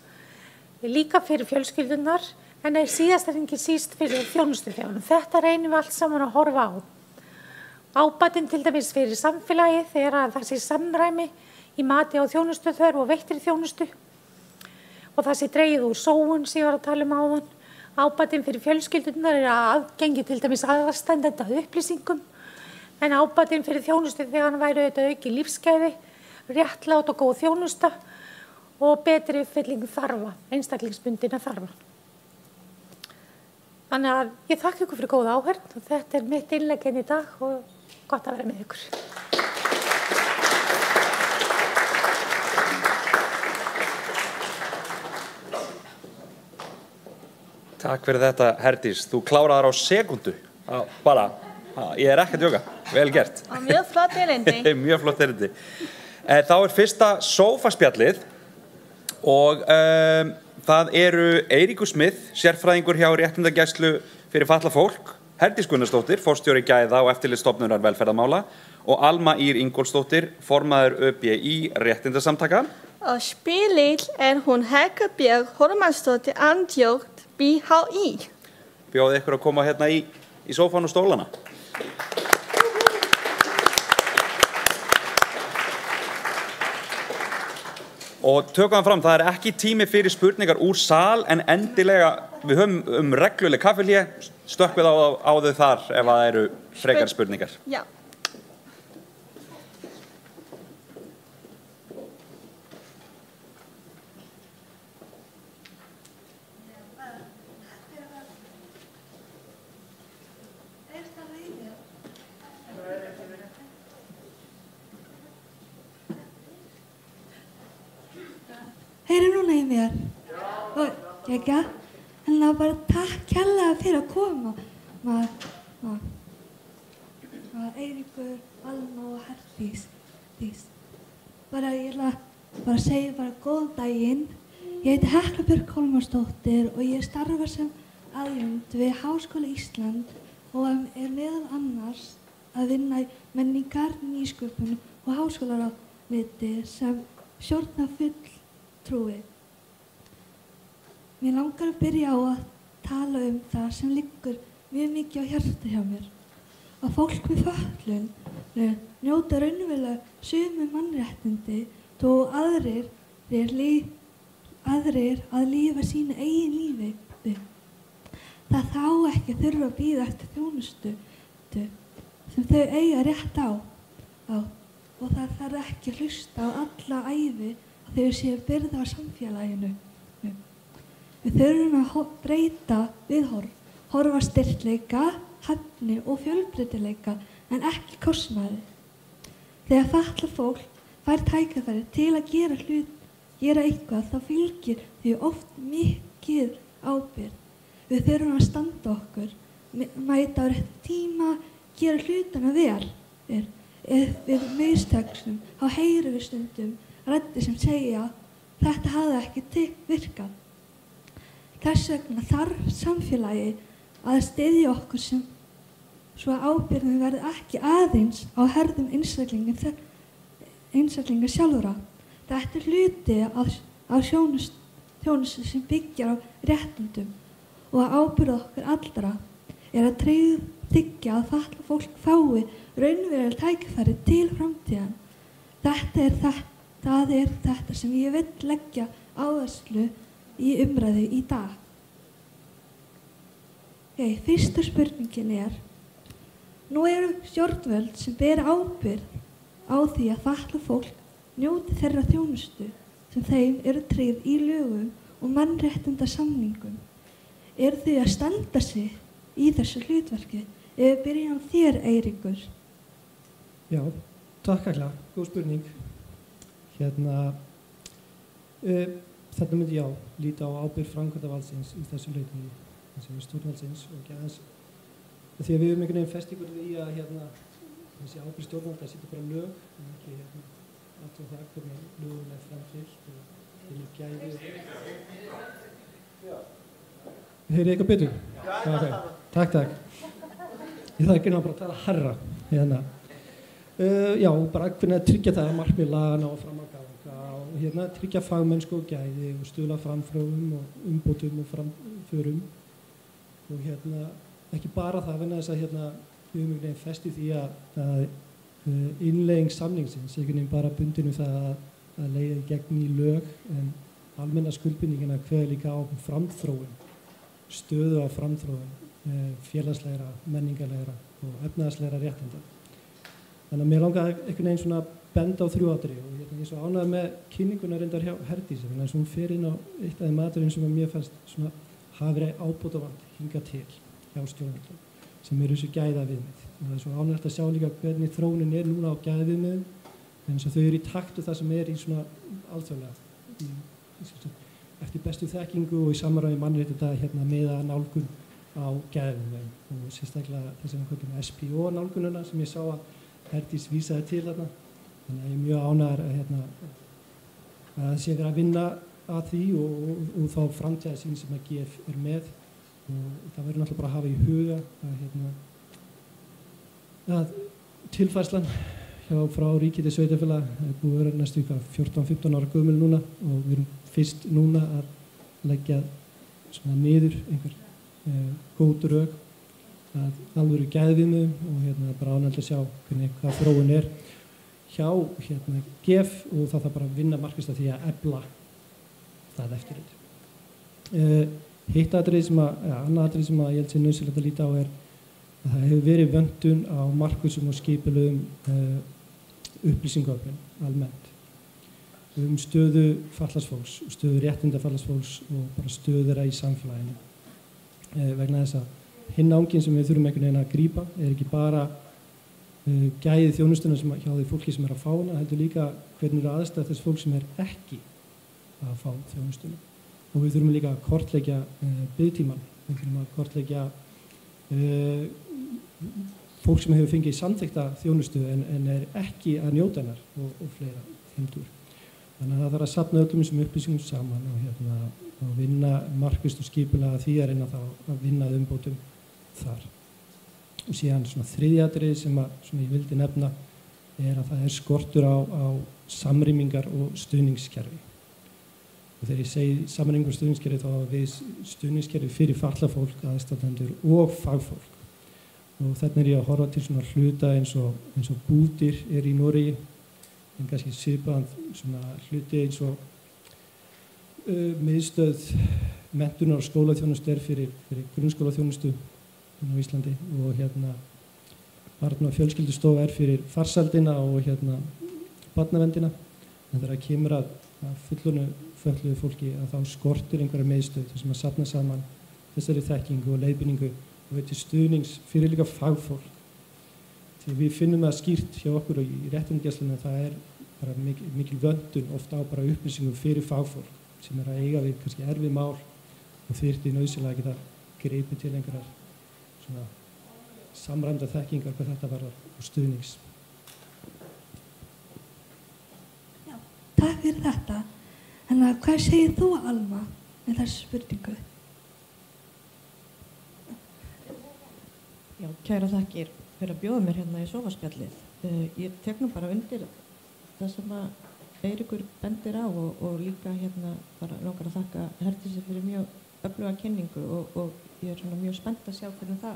D: líka fyrir fjölskyldunar, en síðast ekki síst fyrir þjónustuþjónum. Þetta reynum við allt saman að horfa á. Ábatinn til dæmis fyrir samfélagið þegar það sé samræmi í mati á þjónustuþörf og veittri þjónustu og það sé dregið úr sóun sem ég var að tala áðan. Ábatinn fyrir fjölskyldunar að aðgengi til dæmis aðstandenda upplýsingum, en ábatinn fyrir þjónustu þegar hann væri auðvitað aukin lífsgæði, réttlát og góð þjónusta og betri uppfylling þarfa, einstaklingsbundinna þarfa. Þannig að ég þakka ykkur fyrir góða áheyrn og þetta mitt innlegg í dag og gott að vera með ykkur.
B: Takk fyrir þetta, Herdís. Þú kláraðar á sekúndu. Bara, ég ekki að djóka. Vel gert.
C: Mjög flott erindi.
B: Mjög flott erindi. Þá fyrsta sófaspjallið og það eru Eiríkur Smith, sérfræðingur hjá réttindagæslu fyrir fatlað fólk, Herdís Gunnarsdóttir, forstjóri gæða og eftirlitsstofnunar velferðarmála og Alma Ýr Ingólfsdóttir, formaður ÖBÍ réttindasamtaka.
C: Og spyrill hún Helga Björg Hólmarsdóttir, andjókt BHI.
B: Bjóðið ykkur að koma hérna í sófan og stólana. Og tökum það fram, það ekki tími fyrir spurningar úr sal, en endilega, við höfum regluleg kaffihlé, stökkvið á þau þar ef það eru frekar spurningar.
C: Já.
E: Heyri núna í mér? Og ekki, en það bara takk kærlega fyrir að koma. Eiríkur, Alma og Herdís. Bara ég ætla að segja bara góðan daginn. Ég heiti Hekla Björg Hólmarsdóttir og ég starfa sem aðjúnkt við Háskóla Ísland og meðal annars að vinna í menningar, nýsköpun og háskólaráðuneyti sem stjórnarfulltrúi. Mér langar að byrja á að tala það sem liggur mjög mikið á hjarta hjá mér. Að fólk með fötlun njóta raunverulega sömu mannréttindi þó aðrir að lifa sínu eigin lífi. Það þá ekki þurfa að bíða eftir þjónustu sem þau eiga rétt á og það þarf ekki að hlusta á alla ævi að þau séu byrða á samfélaginu. Við þurfum að breyta viðhorf, horfa styrkleika, hæfni og fjölbreytileika en ekki kostnaði. Þegar fatlað fólk fær tækifæri til að gera eitthvað þá fylgir því oft mikið ábyrgð. Við þurfum að standa okkur, mæta á rétt tíma, gera hlutina vel. Ef við mistöksum, þá heyrum við stundum raddir sem segja þetta hafði ekki virkað. Þess vegna þarf samfélagi að styðja okkur svo að ábyrgðin verði ekki aðeins á herðum einstaklinga sjálfra. Þetta hluti af þjónustu sem byggjar á réttindum og að ábyrgð okkar allra að tryggja að fatlað fólk fái raunveruleg tækifæri til framtíðar. Það er þetta sem ég vil leggja áherslu í umræðu í dag. Fyrsta spurningin nú eru stjórnvöld sem bera ábyrgð á því að fatlað fólk njóti þeirra þjónustu sem þeim eru tryggð í lögum og mannréttindasamningum. Eru þau að standa sig í þessu hlutverki? Ef við byrjum á þér, Eiríkur.
F: Já, takk Agla, góð spurning. Þarna myndi ég líta á ábyrgð framkvæmdarvaldsins í þessu leyti, þessi stjórnvaldsins og ekki aðeins. Því að við einhvern veginn fest ykkur í að þessi ábyrgð stjórnvalda sýtur bara lög, en ekki allt og það hvernig lögum framfylgt og hvernig gæði. Heyrið eitthvað betur? Já, ok. Takk. Ég þarf ekki bara að tala hærra. Já, bara hvernig að tryggja það að markmið lagana og fram að ganga og tryggja fagmennsku og gæði og stuðla framþróun og umbótum og framförum og ekki bara það vegna þess að við höfum einhvern veginn fest í því að innleiðing samningsins einhvern veginn bara bundin það að leiða í gegn í lög en almenna skuldbindingina kveður líka á framþróun, stöðu á framþróun, félagslegra, menningarlegra og efnahagslegra réttinda. Þannig að mér langaði einhvern veginn svona benda á 3 atriði og ég er svo ánægður með kynninguna reyndar hjá Herdísi þannig að hún fer inn á eitt af þeim atriðum sem mér fannst svona hafi verið ábótavant hingað til hjá stjórnvöldum sem eru þessu gæðaviðmið. Og það er svo ánægilegt að sjá líka hvernig þróunin núna á gæðaviðmiðum en þau eru í takt við það sem í svona alþjóðlega eftir bestu þekkingu og í samræmi mannréttinda miða nálgun á gæðaviðmiðum og sérstaklega þess að við köllum SPO nálgununa sem ég sá að Herdís vísaði til þarna. Þannig að ég er mjög ánægður að það sé verið að vinna að því og þá framtíðarsýn sem að GF er með og það verður náttúrulega bara að hafa í huga að tilfærslan frá ríki til sveitarfélaga er búið að vera næstu 14-15 ára gömul núna og við erum fyrst núna að leggja svona niður einhver góð rök að alvöru gæðaviðmiðum og bara ánægilegt að sjá hvað þróun er hjá GF og það þarf bara að vinna markvisst að því að efla það eftirlit. Hitt atriði annað atriði sem ég held sé nauðsynlegt að líta á er að það hefur verið vöntun á markvissum og skipulegum upplýsingaöflun almennt stöðu fatlaðs fólks, stöðu réttinda fatlaðs fólks og bara stöðu þeirra í samfélaginu vegna þess að hinn ánginn sem við þurfum einhvern veginn að grípa er ekki bara gæði þjónustuna hjá því fólki sem er að fá hana, heldur líka hvernig er aðstæða þess fólk sem er ekki að fá þjónustuna. Og við þurfum líka að kortleggja biðtímann, við þurfum að kortleggja fólk sem hefur fengið samþykkta þjónustu en er ekki að njóta hennar og fleira þeimdur. Þannig að það þarf að safna öllum þessum upplýsingum saman og vinna markvisst og skipulega því að reyna þá að vinna umbótum þar. Og síðan svona þriðja atriði sem ég vildi nefna er að það er skortur á samrýmingar og stuðningskerfi. Og þegar ég segi samrýmingar og stuðningskerfi þá við stuðningskerfi fyrir fatlað fólk, aðstandendur og fagfólk. Og þarna er ég að horfa til svona hluta eins og Bútir er í Noregi, en kannski svipaðan svona hluti eins og miðstöð menntunar og skólaþjónustu er fyrir grunnskólaþjónustu á Íslandi og barna- og fjölskyldustofa er fyrir farsældina og barnaverndina. En þegar kemur að fötluðu fólki að þá skortir einhverja miðstöð þar sem að safna saman þessari þekkingu og leiðbeiningu og veitir stuðnings fyrir líka fagfólk. Því við finnum það skýrt hjá okkur og í réttindagæslunni að það er bara mikil vöntun ofta á bara upplýsingum fyrir fagfólk sem að eiga við kannski erfið mál og þyrfti nauðsynlega að geta gripið til einhverjar svona samræmda þekkingar hvað þetta varðar og stuðnings.
E: Já, takk fyrir þetta. En hvað segir þú, Alma, með þessu spurningu?
G: Já, kæra þakkir fyrir að bjóða mér hérna í sofaspjallið. Ég tek nú bara undir það sem að Eiríkur bendir á og líka hérna bara langar að þakka Herdísi fyrir mjög öfluga kynningu og ég er svona mjög spennt að sjá hvernig það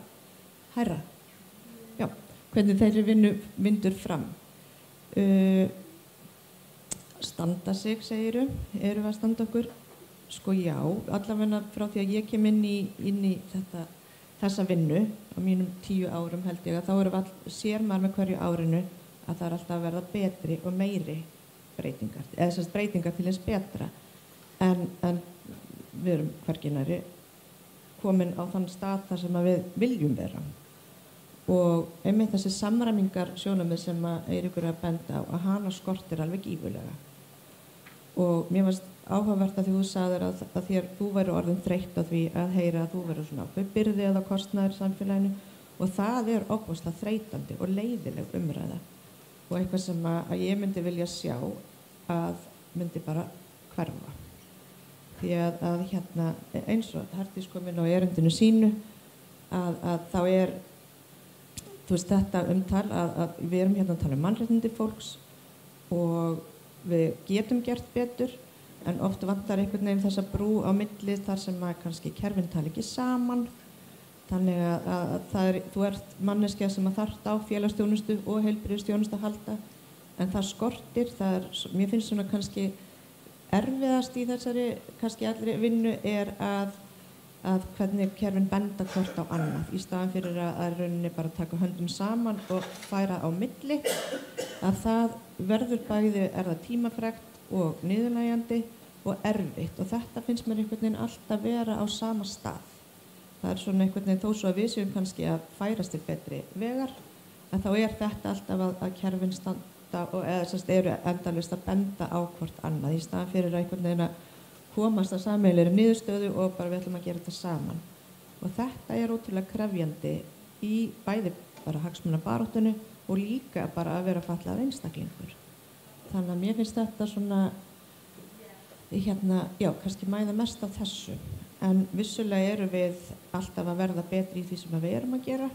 G: hærra. Já, hvernig þeirri vindur fram. Standa sig, segiru, erum við að standa okkur? Sko já, allavega frá því að ég kem inn í þessa vinnu á mínum 10 árum held ég að þá erum við sér maður með hverju árinu að það er alltaf að verða betri og meiri breytingar, eða þess að breytingar til eins betra en við erum hvergi nærri komin á þann stað þar sem að við viljum vera og einmitt þessi samræmingar sjónarmið sem að Eiríkur er að benda á að hana skortir alveg gífurlega og mér varst áhugavert að því þú sagðir að þú væri orðin þreytt á því að heyra að þú verður svona ákveð byrði eða kostnaður samfélaginu og það er ofboðslega þreytandi og leiðileg umræða og eitthvað sem að ég myndi vilja sjá að myndi bara hverfa. Því að hérna eins og Herdís kom inn á erindinu sínu að þá er þú veist þetta umtal að við erum hérna að tala um mannréttindi fólks og við getum gert betur en oft vantar einhvern veginn þessa brú á milli þar sem að kannski kerfin tala ekki saman þannig að þú ert manneskja sem að þarft á félagsþjónustu og heilbrigðisþjónustu að halda en það skortir, mér finnst svona kannski erfiðast í þessari kannski allri vinnu er að hvernig kerfin benda hvort á annað í staðan fyrir að rauninni bara taka höndum saman og færa á milli að það verður bæði er það tímafrekt og niðurlægjandi og erfitt og þetta finnst mér einhvern veginn alltaf vera á sama stað. Það er svona einhvern veginn þó svo að við séum kannski að færast til betri vegar en þá er þetta alltaf að kerfin standa og eða sérst eru endalaust að benda á hvort annað í staðan fyrir að einhvern veginn að komast að sameiginlegri niðurstöðu og bara við ætlum að gera þetta saman. Og þetta er ótrúlega krefjandi í bæði bara hagsmunabaráttunni og líka bara að vera fatlað einstaklingur. Þannig að mér finnst þetta svona hérna, já, kannski mæða mest á þessu. En vissulega eru við alltaf að verða betri í því sem við erum að gera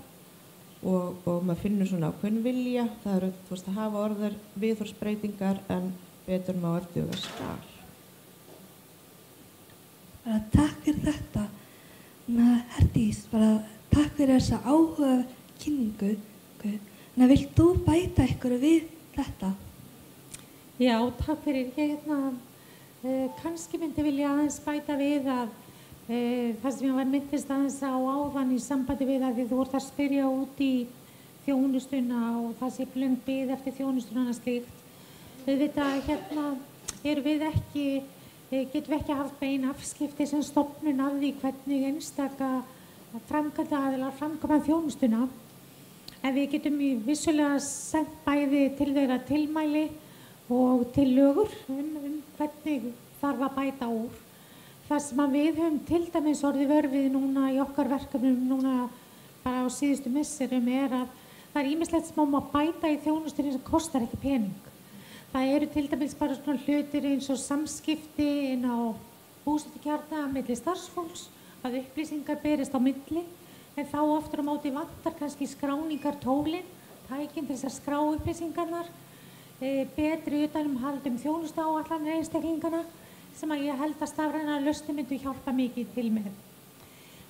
G: og maður finnur svona ákveðin vilja. Það eru, þú veist, að hafa orður viðhorfsbreytingar en betur má eftir duga skal.
E: Bara takk fyrir þetta. Herdís, bara takk fyrir þessa áhuga kynningu. Vilt þú bæta ykkur við þetta?
D: Já, takk fyrir. Ég kannski myndi vilja aðeins bæta við að það sem ég var myndist aðeins á áðan í sambandi við að því þú ert að spyrja út í þjónustuna og það sé löng bið eftir þjónustuna og slíkt. Auðvitað getum við ekki haft bein afskipti sem stofnun af því hvernig einstaka framkvæmdaaðilar framkvæma þjónustuna. En við getum vissulega sent bæði til þeirra tilmæli og tillögur hvernig þarf að bæta úr. Það sem að við höfum til dæmis orðið vörfið núna í okkar verkefnum núna bara á síðustu misserum er að það er ýmislegt sem má bæta í þjónustunni sem kostar ekki pening. Það eru til dæmis bara svona hlutir eins og samskipti inn á búsetukjarna milli starfsfólks, að upplýsingar berist á milli, en þá aftur á móti vantar kannski skráningartólin, tækin til þess að skrá upplýsingarnar, betri utanumhald þjónustuáætlanir einstaklingana, sem að ég held að stafrænar lausnir myndu hjálpa mikið til með.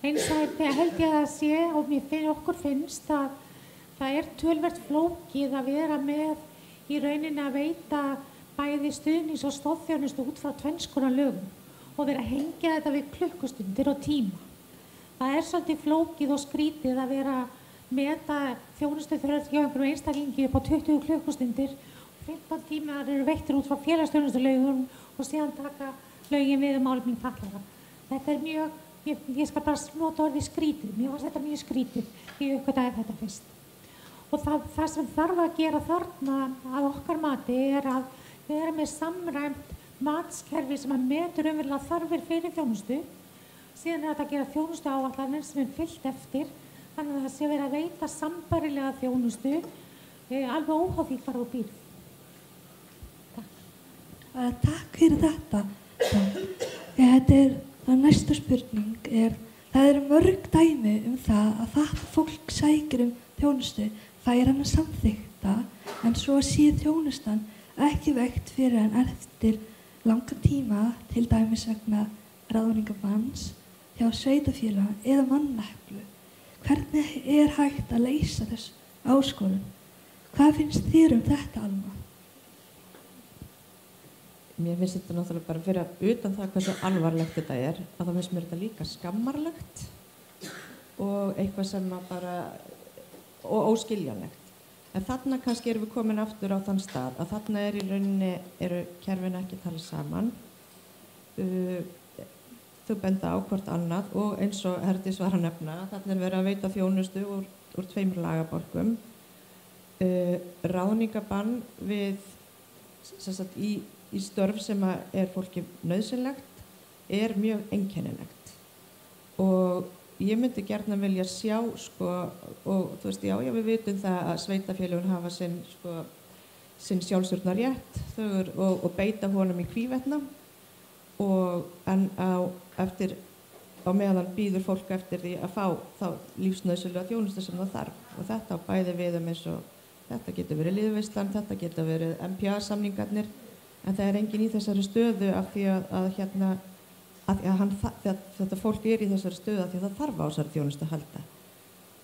D: Eins og held ég að sé og okkur finnst að það er töluvert flókið að vera með í rauninni að veita bæði stuðnings- og stoðþjónustu út frá tvenns konar lögum og vera að hengja þetta við klukkustundir og tíma. Það er svolítið flókið og skrítið að vera að meta þjónustu þörf hjá einhverjum einstaklingi upp á 20 klukkustundir og 15 tímar eru veittir út frá félagsþjónustulögum og síðan taka lögin við málefni fatlaðra. Þetta er mjög, ég skal bara nota orðið skrítið, mér fannst þetta mjög skrítið, ég uppgötaði þetta fyrst. Og það sem þarf að gera þarna að okkar mati er að vera með samræmt matskerfi sem að metur umverulega þarfir fyrir þjónustu. Síðan er þetta að gera þjónustu áætlanir sem er fylgt eftir, þannig að það sé verið að veita sambærilega þjónustu alveg óháð því hvar þú býrð.
E: Takk fyrir þetta. Þetta það næsta spurning það eru mörg dæmi það að það fólk sækir þjónustu fær hana samþykkta en svo sé þjónustan ekki veitt fyrir en eftir langan tíma, til dæmis vegna ráðningabanns hjá sveitarfélaga eða manneklu. Hvernig er hægt að leysa þessu áskorun? Hvað finnst þér þetta, Alma?
G: Mér finnst þetta náttúrulega bara fyrir utan það hversu alvarlegt þetta að þá finnst mér þetta líka skammarlegt og eitthvað sem bara og óskiljanlegt. En þarna kannski erum við komin aftur á þann stað að þarna í rauninni eru kerfin ekki að tala saman. Þau benda á hvort annað og eins og Herdís var að nefna, þarna verið að veita þjónustu úr 2 lagabálkum. Ráðningabann við í störf sem er fólki nauðsynlegt mjög einkennilegt og ég myndi gjarnan vilja sjá og þú veist, já við vitum það að sveitarfélögin hafa sinn sjálfstjórnarrétt og beita honum í hvívetna en á meðan býður fólk eftir því að fá þá lífsnauðsynlega þjónustu sem það þarf og þetta á bæði við eins og þetta getur verið liðveislan, þetta getur verið MPA-samningarnir en það enginn í þessari stöðu af því að þetta fólk í þessari stöðu af því að það þarf á þessari þjónustu að halda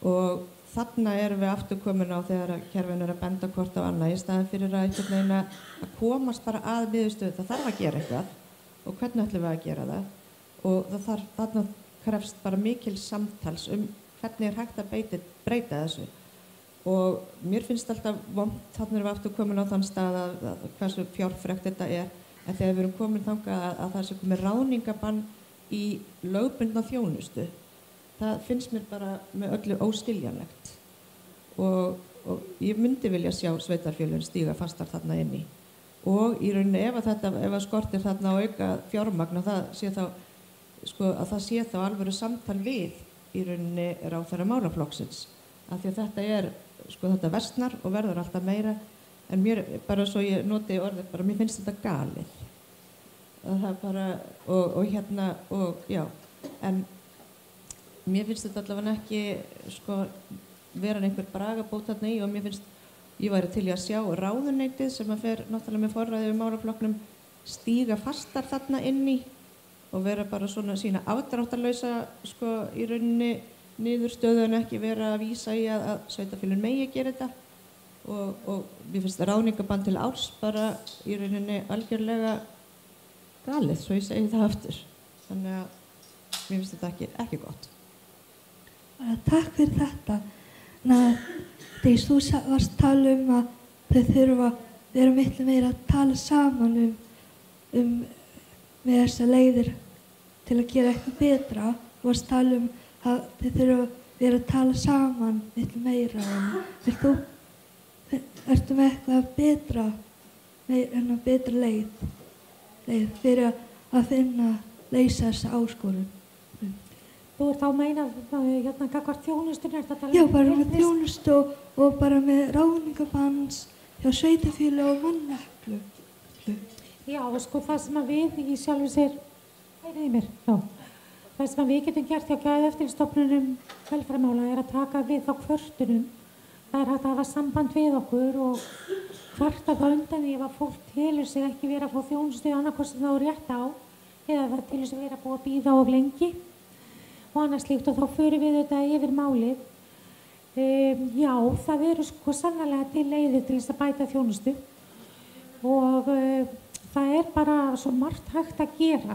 G: og þarna erum við aftur komin á þegar kerfin að benda hvort á annað í staðan fyrir að komast bara að niðurstöðu, það þarf að gera eitthvað og hvernig ætlum við að gera það og þarna krefst bara mikil samtals hvernig hægt að breyta þessu og mér finnst alltaf vont, þarna erum við aftur komin á þann stað að hversu fjárfrekt þetta en þegar við erum komin þangað að það sé komið ráðningabann í lögbundna þjónustu, það finnst mér bara með öllu óskiljanlegt og ég myndi vilja sjá sveitarfélögin stíga fastar þarna inni og í rauninni ef að skortir þarna á auka fjármagn að það sé þá alvöru samtal við í rauninni ráðherra málaflokksins af því að þetta versnar og verður alltaf meira en mér, bara svo ég noti orðið bara, mér finnst þetta galið það bara og já, en mér finnst þetta allavega ekki vera einhver bragabót þarna í og mér finnst, ég væri til í að sjá ráðuneytið sem að fer náttúrulega með forræði við málaflokknum stíga fastar þarna inn í og vera bara svona sína afdráttarlausa í rauninni niðurstöðu en ekki vera að vísa í að sveitarfélögin megi gera þetta og mér finnst ráðningabann til árs bara í rauninni algjörlega galið, svo ég segi það aftur þannig að mér finnst þetta ekki gott.
E: Takk fyrir þetta. Þegar þú varst að tala að þau þurfa að vera miklu meira að tala saman með þessar leiðir til að gera eitthvað betra, þú varst að tala að þau þurfa að vera að tala saman miklu meira ertu með eitthvað betra leið fyrir að leysa þessa áskorun?
D: Þú ert þá að meina gagnvart þjónustunni?
E: Já, bara með þjónustu og bara með ráðningabanns hjá sveitarfélög og manneklu.
D: Já, það sem að við í sjálfu sér það sem að við getum gert hjá Gæðaeftirlitsstofnunum velferðarmála að taka við þá kvörtunum. Það hægt að hafa samband við okkur og kvarta þá undan því ef fólk telur sig ekki vera að fá þjónustu annarkvort sem þá er rétt á eða það telur sig vera að búa að bíða of lengi og annað slíkt og þá förum við þetta yfir málið. Já, það eru sannarlega til leiðir til þess að bæta þjónustu og það bara svo margt hægt að gera.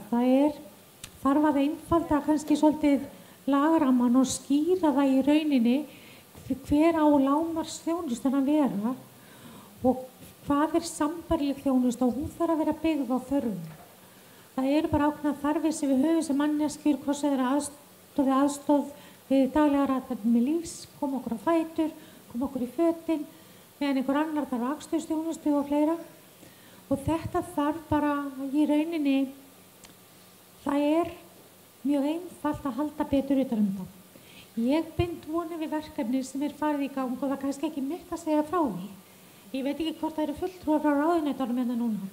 D: Þarf að einfalda kannski svolítið lagaramman og skýra það í rauninni hver á lágmarksþjónustan að vera og hvað sambærileg þjónusta og hún þarf að vera byggð á þörfum. Það eru bara ákveðnar þarfir sem við höfum sem manneskjur, hvort sem er aðstoð við daglegar athafnir með lífs, koma okkur á fætur, koma okkur í fötin, meðan einhver annar þarf akstursþjónustu og fleira. og þetta þarf bara í rauninni, það mjög einfalt að halda betur utan það. Ég bind vonir við verkefni sem farið í gang og það kannski ekki mitt að segja frá því. Ég veit ekki hvort það eru fulltrúar frá ráðuneytunum núna.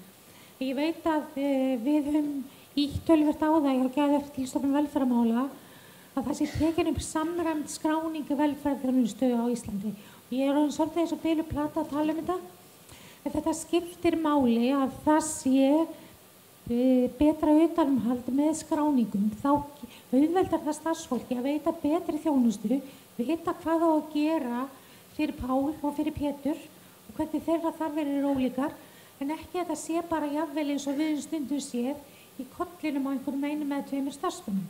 D: Ég veit að við höfum ítt töluvert á það hjá Geðeftirlitsstofnun velferðarmála að það sé tekin upp samræmd skráningu velferðarþjónustu á Íslandi. Ég orðin svolítið eins og bilu plata að tala þetta. En þetta skiptir máli að það sé betra utanumhald með skráningum. Þá auðveldar það starfsfólki að veita betri þjónustu, vita hvað á að gera fyrir Pál og fyrir Pétur og hvernig þeirra þarfir eru ólíkar, en ekki að það sé bara jafnvel eins og við stundum séð í kollinum á einhverjum einum eða tveimur starfsmönnum.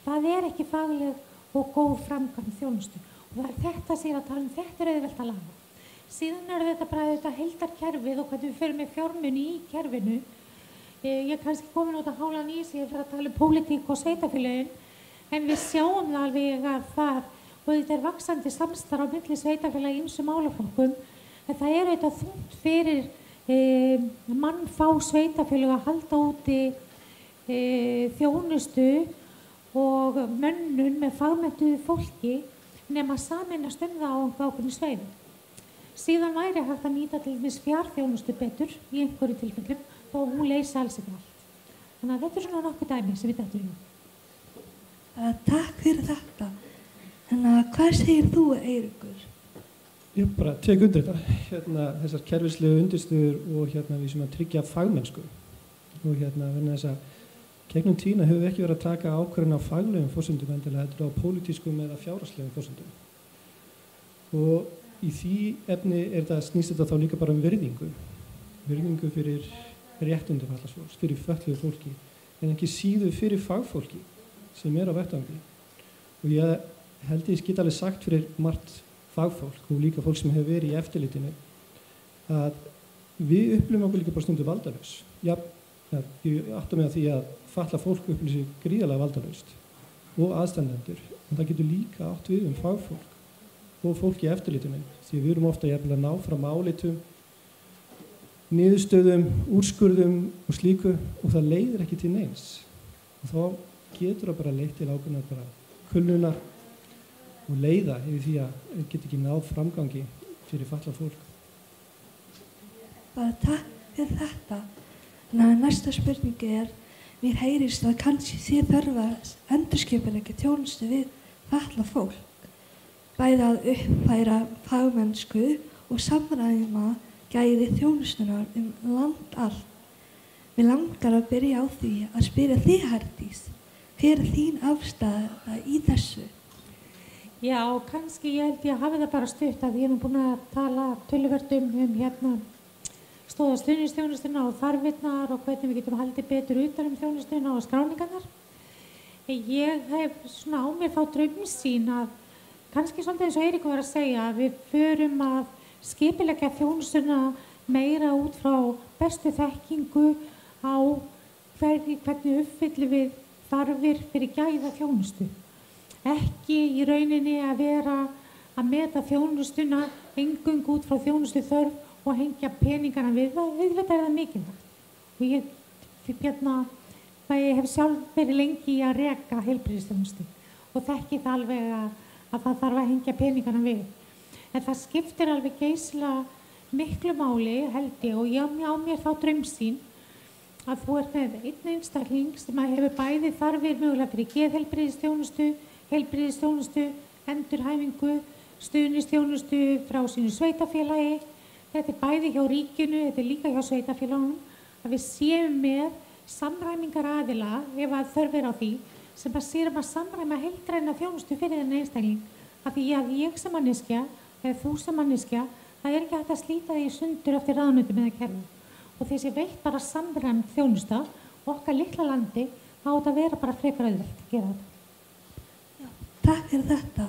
D: Það ekki fagleg og góð framkvæmd þjónustu og það þetta sér að tala þetta auðvelt að laga. Síðan þetta bara þetta heildarkerfið og hvernig við förum með fjármuni í kerfinu. Ég kannski komin út að hálan í sig fyrir að tala pólitík og sveitafélögin, en við sjáum það alveg að það, og þetta vaxandi samstarf á milli sveitafélaga í ýmsum málaflokkum, en það þetta þungt fyrir mannfá sveitafélög að halda úti þjónustu og mönnun með fagmenntuðu fólki nema sameinast það á ákveðnum svæðum. Síðan væri hægt að nýta til dæmis fjarþjónustu betur í einhverju tilfellum þó hún leysi alls ekki allt. Þannig að þetta svona nokkuð dæmi sem við dettum í.
E: Takk fyrir þetta. En hvað segir þú, Eiríkur?
F: Ég bara tek undir þetta. Þessar kerfislegu undirstöður og við sem að tryggja fagmennsku. Og vegna þess að gegnum tíðina höfum við ekki verið að taka ákvörðun á faglegum forsendum endilega, þetta á pólitískum eða fjárhagslegum forsendum. Og í því efni snýst þetta þá líka bara virðingu fyrir réttindum fatlaðs fólks, fyrir fötluðu fólki, en ekki síður fyrir fagfólki sem á vettvangi. Og ég held ég get alveg sagt fyrir margt fagfólk og líka fólk sem hefur verið í eftirlitinu að við upplifum okkur líka bara stundu valdalaus. Ég átta mig á því að fatlað fólk upplifir sig gríðarlega valdalaust og aðstandendur, en það getur líka átt við fagfólk og fólk í eftirlitinu, því við erum ofta að ná fram álitum, niðurstöðum, úrskurðum og slíku og það leiðir ekki til neins. Og þá getur það bara leitt til ákveðnar bara kulnunar og leiða yfir því að geta ekki náð framgangi fyrir fatlað fólk.
E: Bara takk fyrir þetta. Næsta spurningi mér heyrist að kannski sé þörf að endurskipuleggja þjónustu við fatlað fólk. Bæði að uppfæra fagmennsku og samræma gæði þjónustunar land allt. Mig langar að byrja á því að spyrja þig, Herdís, hver þín afstaða í þessu?
D: Já, kannski ég held ég að hafi það bara stutt að ég búin að tala töluvert stóða stuðningsþjónustuna og þarfirnar og hvernig við getum haldið betur utan þjónustuna og skráningarnar. Ég hef svona á mér þá draumsýn að kannski svolítið eins og Eiríkur var að segja að við förum að skipuleggja þjónustuna meira út frá bestu þekkingu á hvernig uppfyllum við þarfir fyrir gæða þjónustu. Ekki í rauninni að vera að meta þjónustuna eingöngu út frá þjónustu þörf og hengja peningana við það, auðvitað það mikilvægt. Og ég hef sjálf verið lengi í að reka heilbrigðisþjónustu og þekki það alveg að það þarf að hengja peningana við. En það skiptir alveg geysilega miklu máli, held ég, og ég á mér þá draumsýn að þú ert með einn einstakling sem hefur bæði þarfir mögulega fyrir geðheilbrigðisþjónustu, heilbrigðisþjónustu, endurhæfingu, stuðningsþjónustu frá sínu sveitafélagi. Þetta bæði hjá ríkinu, þetta líka hjá sveitafélagunum, að við séum með samræmingar aðila ef að þörf á því sem að séum að samræma heildræna þjónustu fyrir þennan einstakling. Af því að ég sem manneskja, eða þú sem manneskja, það ekki hægt að slíta því sundur eftir ráðuneytum eða kerfi. Og þessi veitt bara samræmd þjónusta og okkar litla landi á þetta að vera bara frekar auðvelt að gera þetta.
E: Já, takk fyrir þetta.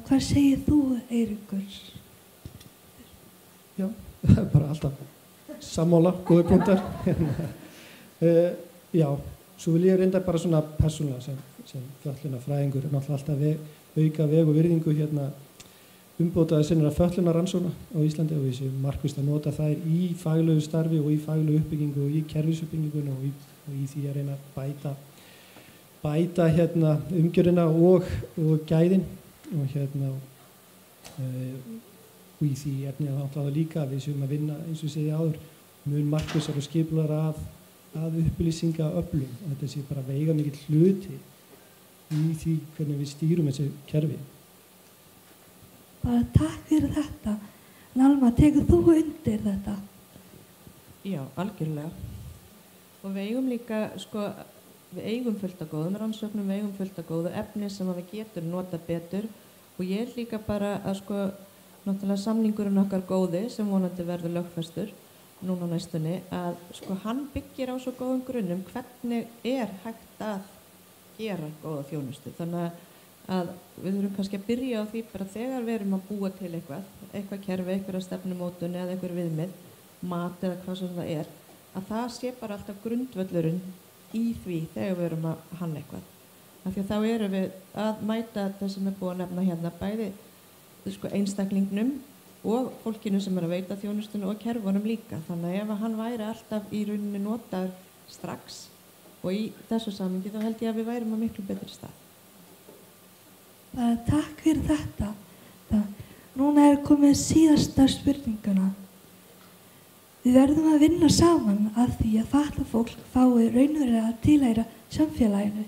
E: Hvað segir þú, Eiríkur?
F: Já, það bara alltaf sammála, góði punktar. Já, svo vil ég reynda bara svona persónulega sem fötlunarfræðingur náttúrulega alltaf auka veg og virðingu umbótaða sinnra fötlunarrannsókna á Íslandi og við séum markvisst að nota þær í faglegu starfi og í faglegu uppbyggingu og í kerfisuppbyggingunni og í því að reyna að bæta umgjörina og gæðin og og í því efni að það líka að við séum að vinna eins og segja áður mun markvissar og skipular að upplýsingaöflun og þetta sé bara veigamikill hluti í því hvernig við stýrum þessu kerfi.
E: Bara takk fyrir þetta. En Alma, tekur þú undir þetta?
G: Já, algjörlega. Og við eigum líka, við eigum fullt af góðum rannsóknum, við eigum fullt af góðu efni sem við getum nota betur og ég er líka bara að náttúrulega samningurinn okkar góði sem vonandi verður lögfestur núna næstunni að hann byggir á svo góðum grunnum hvernig er hægt að gera góða þjónustu. Þannig að við þurfum kannski að byrja á því bara þegar við erum að búa til eitthvað kerfi, eitthvað stefnumótun eða eitthvað viðmið, mat eða hvað sem það er, að það sé bara alltaf grundvöllurinn í því þegar við erum að hanna eitthvað. Af því að þá erum við að mæta það sem búið að nefna hérna bæði einstaklingnum og fólkinu sem að veita þjónustuna og kerfunum líka. Þannig að ef hann væri alltaf í rauninni notaður strax og í þessu samhengi þá held ég að við værum á miklu betri stað.
E: Bara takk fyrir þetta. Núna komið síðasta spurninguna. Við verðum að vinna saman að því að fatlað fólk fái raunverulega að tilheyra samfélaginu.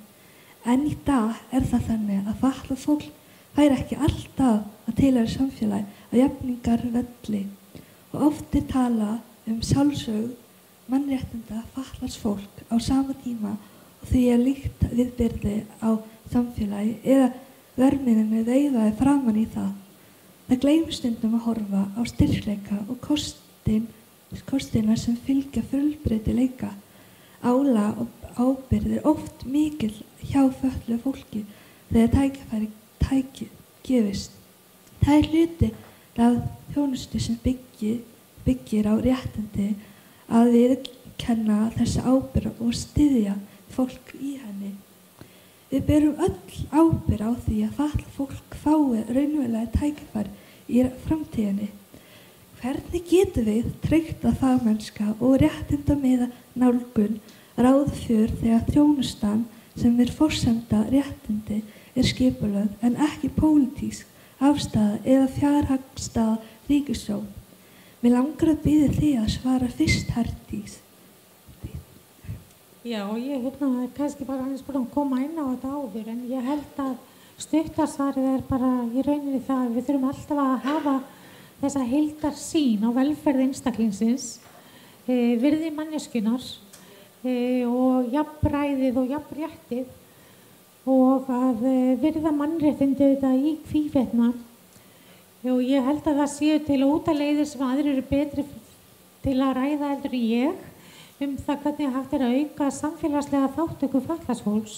E: En í dag það þannig að fatlað fólk fær ekki alltaf að tilheyra samfélagi á jafningarvelli og oft talað sjálfsögð mannréttinda fatlaðs fólk á sama tíma og því líkt viðbyrði á samfélagi eða vermiðinu veifaði framan í það. Það gleymir stundum að horfa á styrkleika og kostina sem fylgja fjölbreytileika. Álag og ábyrgð oft mikil hjá fötluðu fólki þegar tækifæri gefist. Það hluti af þjónustu sem byggir á réttindi að viðurkenna þessa ábyrgð og styðja fólk í henni. Við berum öll ábyrgð á því að fatlað fólk fái raunverulega tækifæri í framtíðinni. Hvernig getum við tryggt að fagmennska og réttindamiða nálgun ráðför þegar þjónustan sem forsenda réttindi skipulögð en ekki pólitísk afstaða eða fjárhagsstaða ríkissjóðs? Mig langar að biðja þig að svara fyrst, Herdís.
D: Já, ég kannski bara aðeins búin að koma inn á þetta áður en ég held að stuttasvarið bara í rauninni það að við þurfum alltaf að hafa þessa heildarsýn á velferð einstaklingsins, virði manneskjunnar og jafnræðið og jafnréttið og að virða mannréttindi þetta í hvívetna. Og ég held að það séu til ótaleiðir sem aðrir eru betri til að ræða heldur en ég það hvernig hægt að auka samfélagslega þátttöku fatlaðs fólks.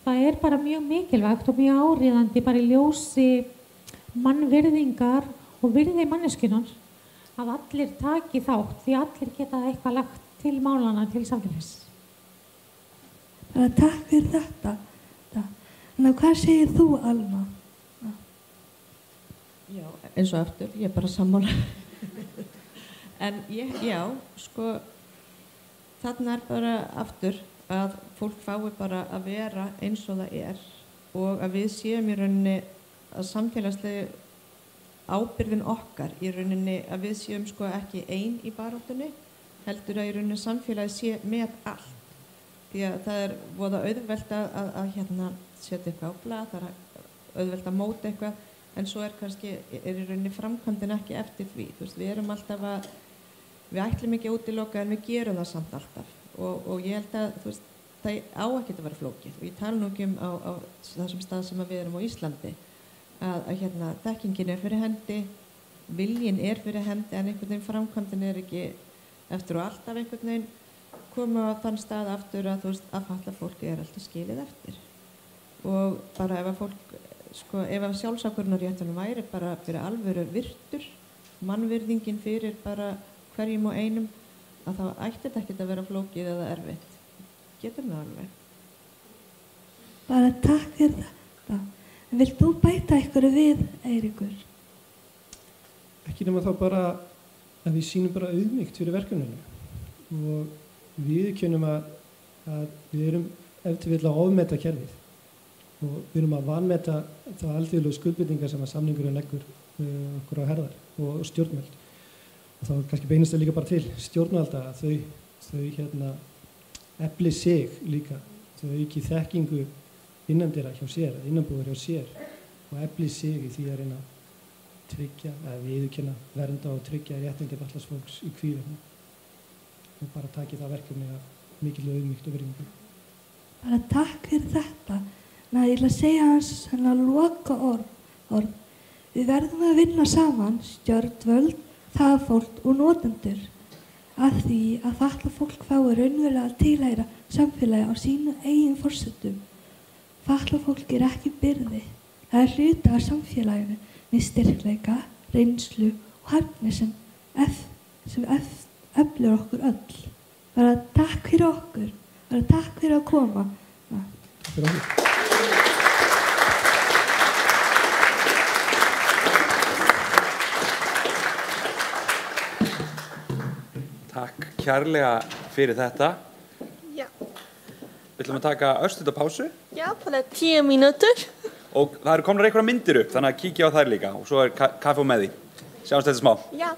D: Það bara mjög mikilvægt og mjög áríðandi bara í ljósi mannvirðingar og virði manneskjunnar að allir taki þátt því allir geta eitthvað lagt til málana til samfélags.
E: Takk fyrir þetta. En hvað segir þú, Alma?
G: Já, eins og aftur, ég bara sammála. En þarna bara aftur að fólk fái bara að vera eins og það og að við séum í rauninni að samfélagslega ábyrgðin okkar í rauninni að við séum ekki ein í baráttunni, heldur að í rauninni samfélagi sé með allt. Því að það voða auðvelt að setja eitthvað á blað, það auðvelt að móta eitthvað, en svo kannski í rauninni framkvæmdin ekki eftir því. Við erum alltaf við ætlum ekki að útiloka en við gerum það samt alltaf og ég held að það á ekki að vera flókið og ég tala nú ekki á þessum stað sem við erum á Íslandi að þekkingin fyrir hendi, viljin fyrir hendi en einhvern veginn framkvæmdin ekki eftir og alltaf einhvern veginn koma á þann stað aftur að fatlað fólk alltaf skilið eftir og bara ef að fólk ef að sjálfsákvörðunarrétturinn væri bara fyrir alvöru virtur, mannvirðingin fyrir bara hverjum og einum að þá ætti þetta ekkert að vera flókið eða erfitt. Getum það alveg.
E: Bara takk fyrir þetta. En vilt þú bæta einhverju við, Eiríkur?
F: ekki nema þá bara að við sýnum bara auðmýkt fyrir verkefninu og viðurkennum að við erum ef til vill að ofmeta kerfið og við erum að vanmeta þá alþjóðlegu skuldbindingar sem að samningurinn leggur okkur á herðar og stjórnvöld. Og þá kannski beinast það líka bara til stjórnvalda að þau efli sig líka, þau auki þekkingu innandyra hjá sér, innanbúðar hjá sér og efli sig í því að reyna að tryggja, að viðurkenna, vernda og tryggja réttindi fatlaðs fólks í hvívetna og bara taki það verkefni af mikil auðmýkt og virðingu.
E: Bara takk fyrir þetta. Ég ætla að segja hans loka orð. Við verðum að vinna saman, stjórnvöld, fagfólk og notendur að því að fatlað fólk fái raunverulega að tilheyra samfélagi á sínu eigin forsendum. Fatlað fólk ekki byrði. Það hluti af samfélaginu með styrkleika, reynslu og hæfni sem eflir okkur öll. Bara takk fyrir okkur. Bara takk fyrir að koma.
F: Takk fyrir okkur.
B: Takk kærlega fyrir þetta.
C: Já.
B: Við ætlum að taka örstutta pásu.
C: Já, bara 10 mínútur.
B: Og það eru komnar einhverja myndir upp, þannig að kíkja á þær líka og svo kaffi og með því. Sjáumst þetta smá.
C: Já.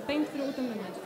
H: beint fyrir út um munninn.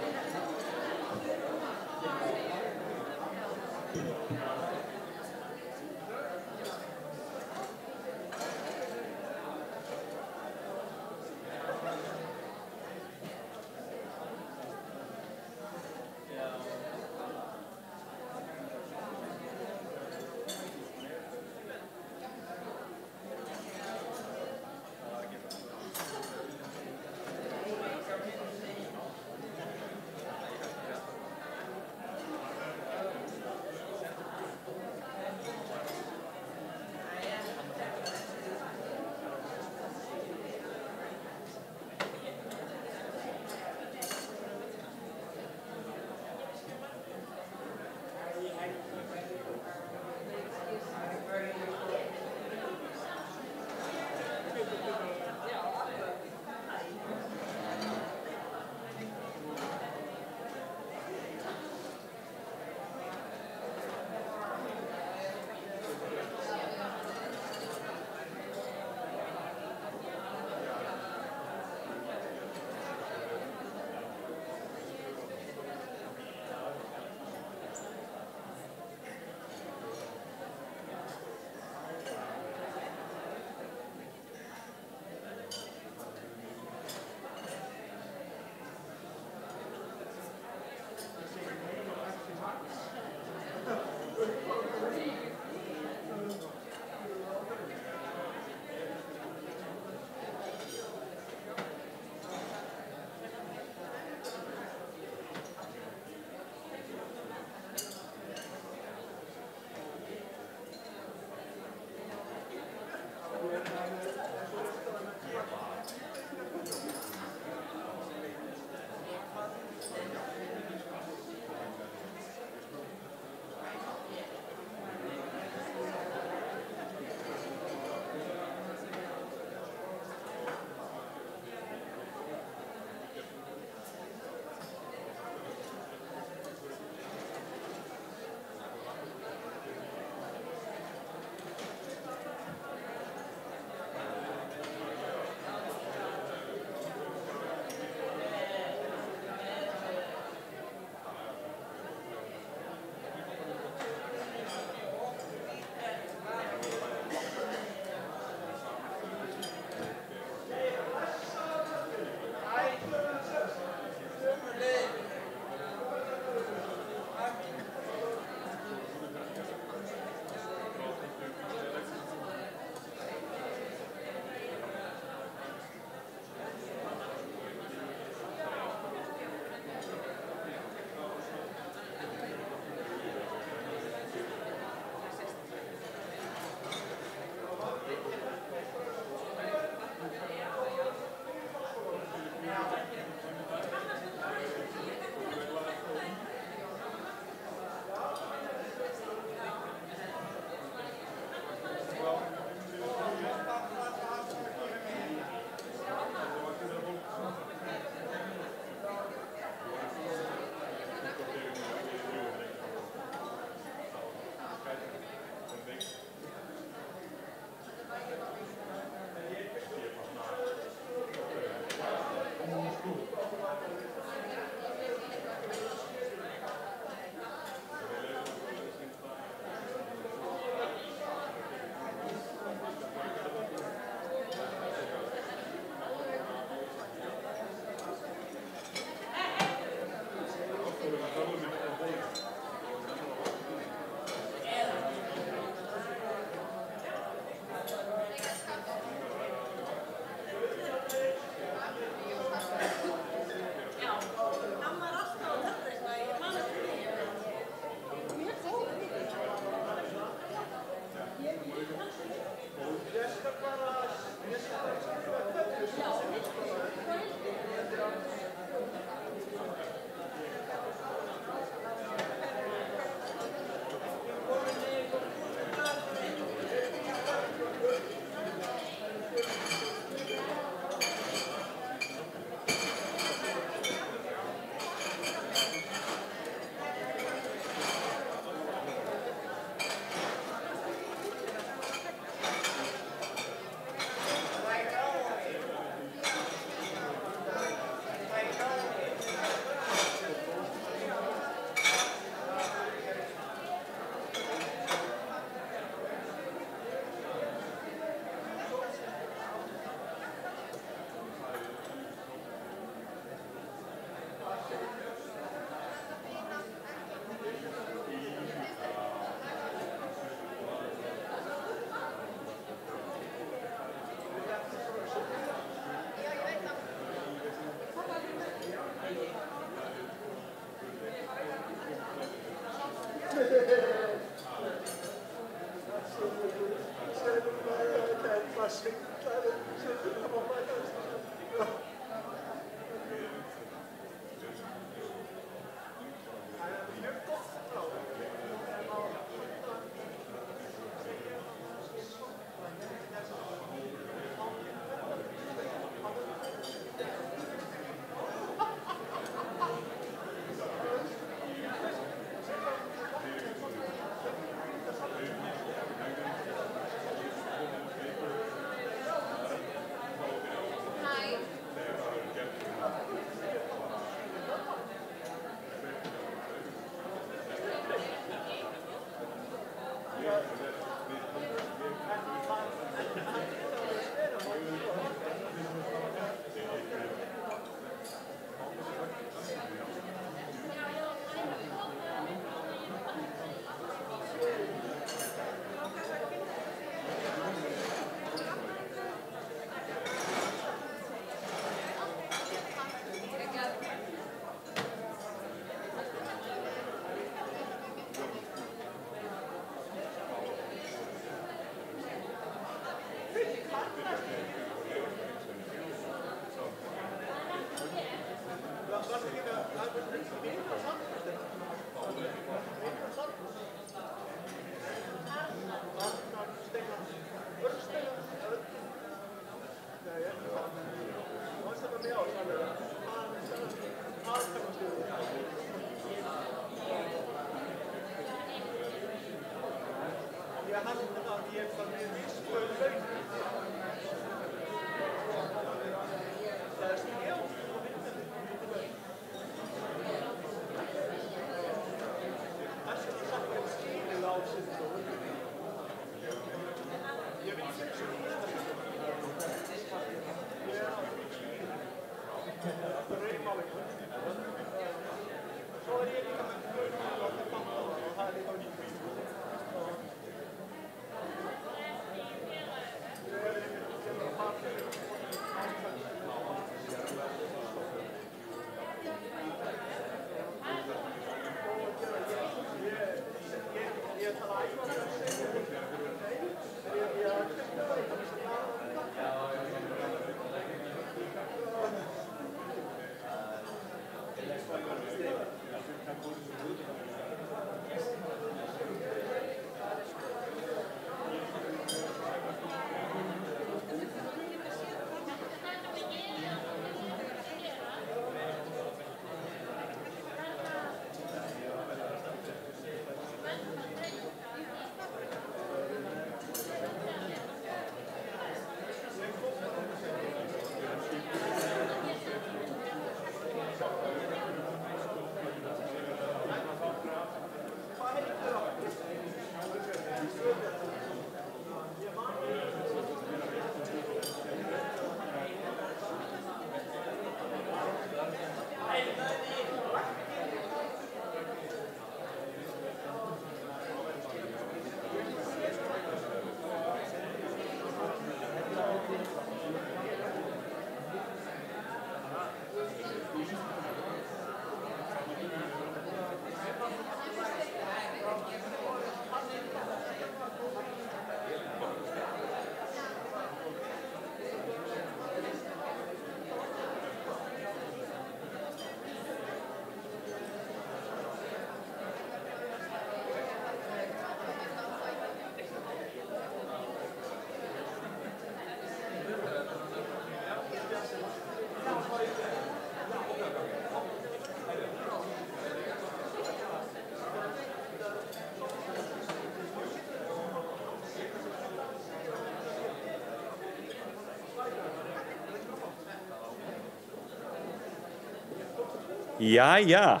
B: Jæja,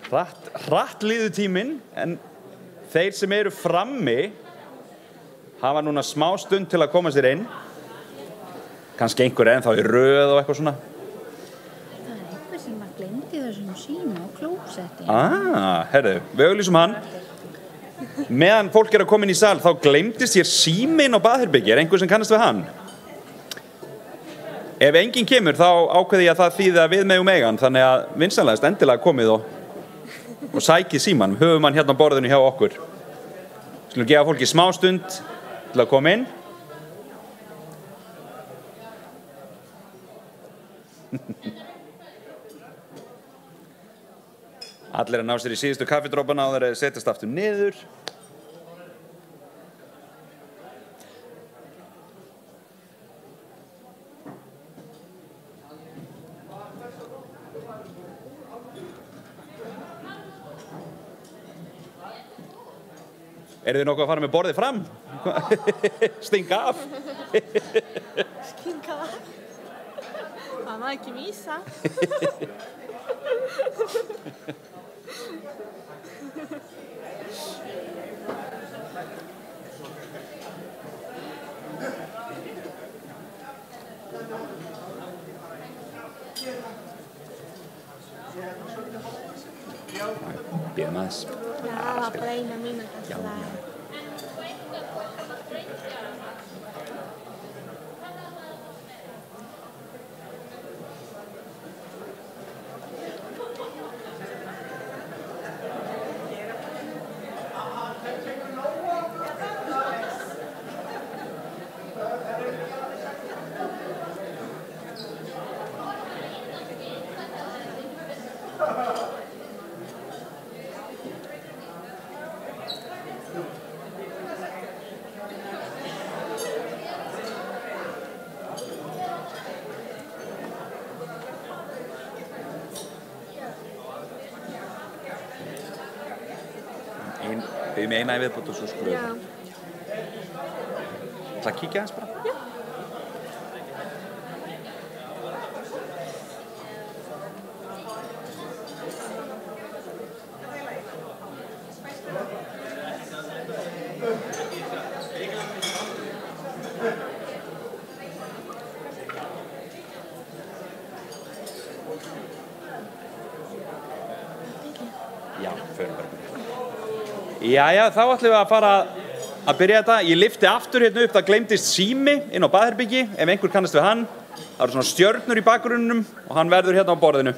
B: hratt líður tíminn, en þeir sem eru frammi hafa núna smá stund til að koma sér inn. Kannski einhver ennþá í röð og eitthvað svona.
H: Það er einhver sem að gleymdi þessum síma á klósetti.
B: Herðu, við auglýsum hann. Meðan fólk er að koma inn í sal, þá gleymdist hér síminn á baðherbergi. Er einhver sem kannast við hann? Ef enginn kemur, þá ákveði ég að það þýði að við megum eigan, þannig að vinsamlegast endilega komið og og sækið símann. Við höfum hann hérna á borðinu hjá okkur. Skulum gefa fólki smá stund til að koma inn. Allir að ná sér í síðustu kaffidrópana og þeir setjast aftur niður. Eru þið nokkuð að fara með borðið fram? Stinga af?
C: Stinga af? Það var ekki missa.
B: Bíðum aðeins.
C: Já, bara eina mínúta.
B: Já. Við með eina í viðbót og svo skulum við það. Það að kíkja aðeins bara?
C: Já.
B: Já, förum bara. Jæja, þá ætlum við að fara að byrja þetta. Ég lyfti aftur hérna upp, það gleymdist sími inn á baðherbyggi, ef einhver kannast við hann. Það eru svona stjörnur í bakgrunnum og hann verður hérna á borðinu.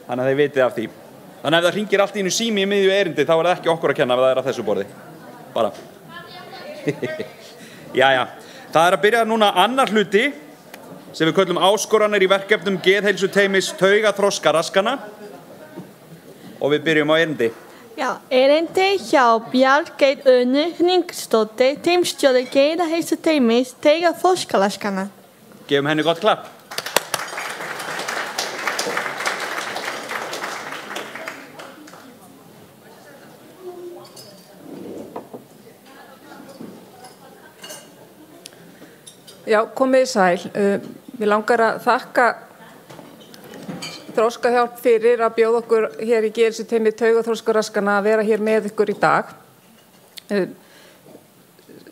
B: Þannig að þið vitið af því. Þannig að ef það hringir allt í einu sími í miðju erindi, þá er það ekki okkur að kenna ef það er á þessu borði. Bara. Jæja, það er að byrja núna annar hluti sem við köllum áskoranir í verkefnum geðheilsuteymis taugaþroskaraskana og við byrjum á erindi.
C: Já, erindi hjá Bjarkey Önnu Hringsdóttir, teimstjóri geðheilsuteymis taugaþroskaraskana.
B: Gefum henni gott klapp.
I: Já, komið í sæl. Mér langar að þakka Þroskahjálp fyrir að bjóða okkur hér í geðheilsuteymi taugaþroskaraskana að vera hér með ykkur í dag.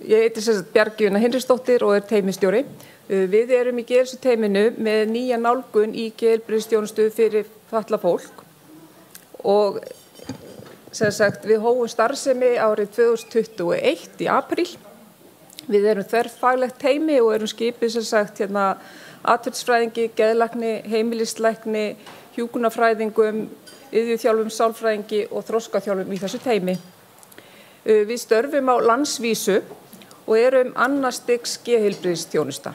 I: Ég heiti sem sagt Bjarkey Una Hinriksdóttir og er teymistjóri. Við erum í geðheilsuteyminu með nýja nálgun í geðheilbrigðisþjónustu fyrir fatlað fólk og sem sagt við hófum starfsemi árið 2021 í apríl. Við erum þverfaglegt teymi og erum skipuð sem sagt hérna atferlisfræðingi, geðlækni, heimilislækni, hjúkrunarfræðingum, iðjuþjálfum, sálfræðingi og þroskaþjálfum í þessu teymi. Við störfum á landsvísu og erum annars stigs geðheilbrigðisþjónusta.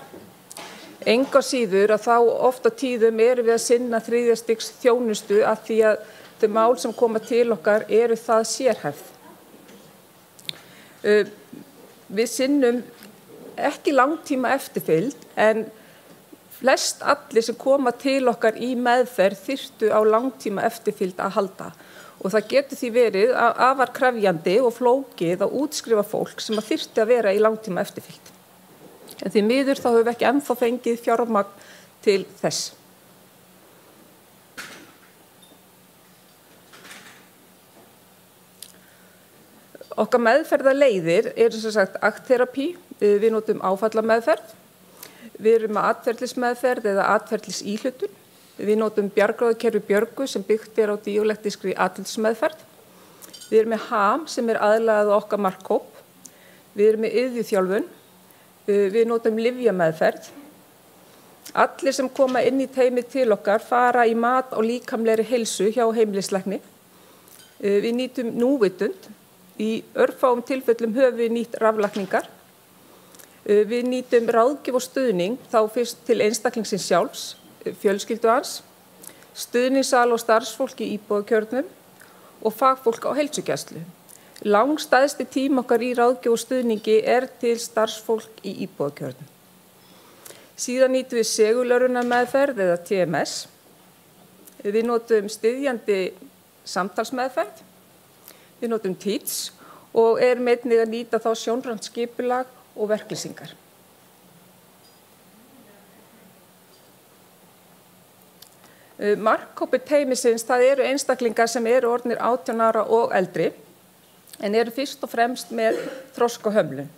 I: Engu að síður að þá oft á tíðum erum við að sinna þriðja stigs þjónustu af því að þau mál sem koma til okkar eru það sérhæfð. Við sinnum ekki langtíma eftirfylgd en flest allir sem koma til okkar í meðferð þyrftu á langtíma eftirfylgd að halda og það getur því verið afar krefjandi og flókið að útskrifa fólk sem að þyrfti að vera í langtíma eftirfylgd. En því miður þá höfum við ekki ennþá fengið fjármagn til þess. Okkar meðferðarleiðir eru sem sagt aktterapi, við notum áfallameðferð, við erum með atferlismeðferð eða atferlisíhlutun, við notum bjargráðakerfi Björgu sem byggt er á díalektískri atferlismeðferð, við erum með HAM sem er aðlagað á okkar markhóp, við erum með iðjuþjálfun, við notum lyfjameðferð. Allir sem koma inn í teymið til okkar fara í mat á líkamlegri heilsu hjá heimilislækni. Við nýtum núvitund. Í örfáum tilfellum höfum við nýtt raflagningar. Við nýtum ráðgjöf og stuðning þá fyrst til einstaklingsins sjálfs, fjölskyldu hans, stuðningssal og starfsfólk í íbúðakjörnum og fagfólk á heilsugæslu. Langstæðsti tíma okkar í ráðgjöf og stuðningi til starfsfólk í íbúðakjörnum. Síðan nýtum við segulörunarmeðferð eða TMS. Við notum styðjandi samtalsmeðferð. Við notum TEACH og erum einnig að nýta þá sjónrænt skipulag og verklýsingar. Markhópur teymisins, það eru einstaklingar sem eru orðnir 18 ára og eldri en eru fyrst og fremst með þroskahömlun.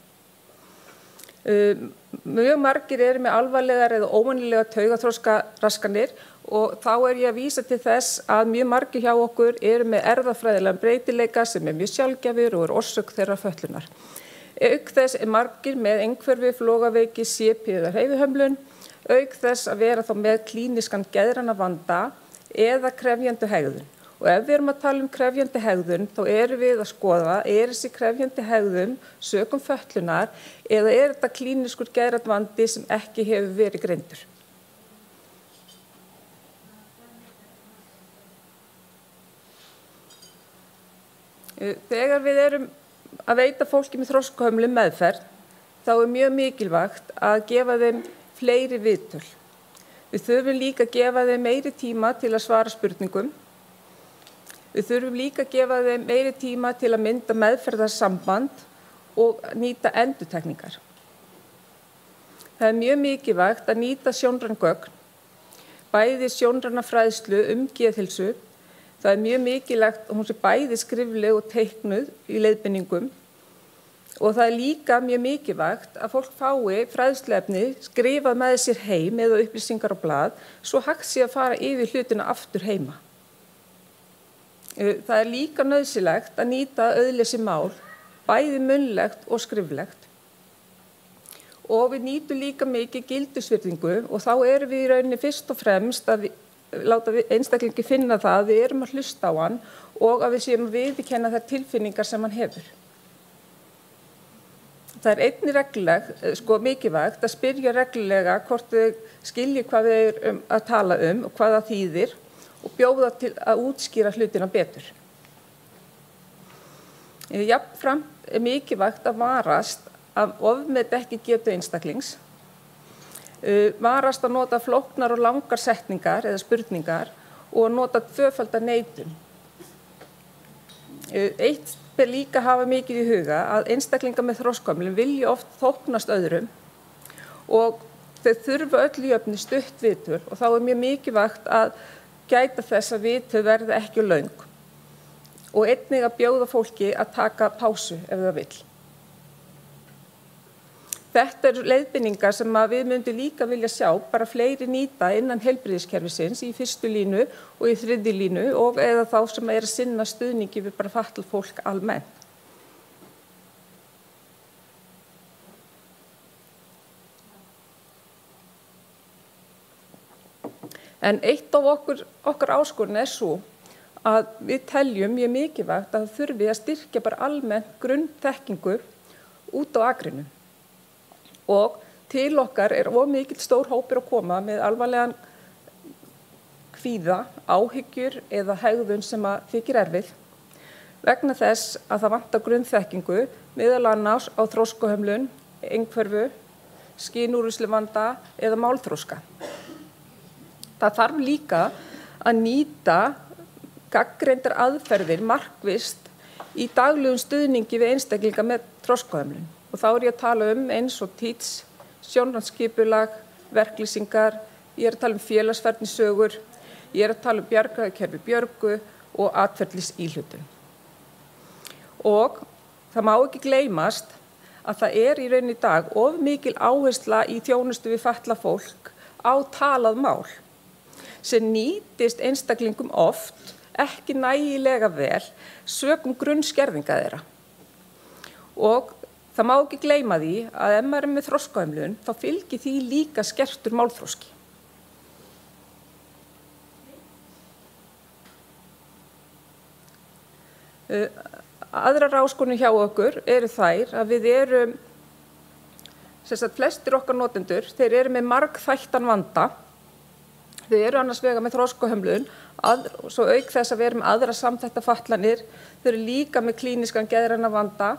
I: Mjög margir eru með alvarlegar eða óvenjulegar taugaþroskaraskanir og þá er ég að vísa til þess að mjög margir hjá okkur eru með erfðafræðilegan breytileika sem er mjög sjaldgæfur og er orsök þeirra fötlunar. Auk þess er margir með einhverfu, flogaveiki, CP eða hreyfihömlun, auk þess að vera þá með klíniskan geðræna vanda eða krefjandi hegðun. Og ef við erum að tala krefjandi hegðun, þá erum við að skoða, þessi krefjandi hegðun sökum fötlunar eða þetta klíniskur geðrænn vandi sem ekki hefur verið greindur. Þegar við erum að veita fólki með þroskahömlun meðferð, þá er mjög mikilvægt að gefa þeim fleiri viðtöl. Við þurfum líka að gefa þeim meiri tíma til að svara spurningum. Við þurfum líka að gefa þeim meiri tíma til að mynda meðferðarsamband og nýta endurtekningar. Það er mjög mikilvægt að nýta sjónræn gögn, bæði sjónræna fræðslu geðheilsu. Það er mjög mikilvægt að hún sé bæði skrifleg og teiknuð í leiðbeiningum og það er líka mjög mikilvægt að fólk fái fræðsluefni skrifað með sér heim eða upplýsingar á blað svo hægt sé að fara yfir hlutina aftur heima. Það er líka nauðsynlegt að nýta auðleysi mál, bæði munnlegt og skriflegt. Og við nýtum líka mikið gildisvirðingu og þá erum við í rauninni fyrst og fremst að láta einstaklingi finna það að við erum að hlusta á hann og að við séum að viðurkenna þær tilfinningar sem hann hefur. Það er einnig mikilvægt að spyrja reglulega hvort þau skilji hvað við erum að tala og hvað það þýðir og bjóða til að útskýra hlutina betur. Jafnframt er mikilvægt að varast að ofmeta ekki getu einstaklings, varast að nota flóknar og langar setningar eða spurningar og nota tvöfalda neitun. Eitt ber líka að hafa mikið í huga að einstaklingar með þroskahömlun vilja oft þóknast öðrum og þau þurfa öll í jöfnu stutt viðtöl og þá er mjög mikilvægt að gæta þess að viðtöl verði ekki löng og einnig að bjóða fólki að taka pásu ef það vill. Þetta eru leiðbeiningar sem við myndum líka vilja sjá bara fleiri nýta innan heilbrigðiskerfisins í fyrstu línu og í þriðju línu og eða þá sem að sinna stuðningi við bara fatlað fólk almennt. En eitt af okkar áskorun svo að við teljum mjög mikilvægt að það þurfi að styrkja bara almennt grunnþekkingu út á akrinu. Og til okkar er of mikill stór hópur að koma með alvarlegan kvíða, áhyggjur eða hegðun sem þykir erfið vegna þess að það vantar grunnþekkingu meðal annars á þroskahömlun, einhverfu, skynúrvísluvanda eða málþroska. Það þarf líka að nýta gagnreyndar aðferðir markvisst í daglegum stuðningi við einstaklinga með þroskahömlun. Og þá er ég að tala eins og TEACH, sjónrænt skipulag, verklýsingar, ég er að tala félagsfærnisögur, ég er að tala bjargræðakerfi Björgu og atferlisíhlutun. Og það má ekki gleymast að það er í raun í dag of mikil áhersla í þjónustu við fatlað fólk á talað mál sem nýtist einstaklingum oft ekki nægilega vel sökum grunnskerðinga þeirra. Og það má ekki gleyma því að ef maður er með þroskahömlun þá fylgir því líka skertur málþroski. Aðrar áskorunir hjá okkur eru þær að við erum, flestir okkar notendur, þeir eru með margþættan vanda. Þau eru annars vegar með þroskahömlun, svo auk þess að við erum með aðra samþætta fatlanir, þau eru líka með klíniskan geðræna vanda.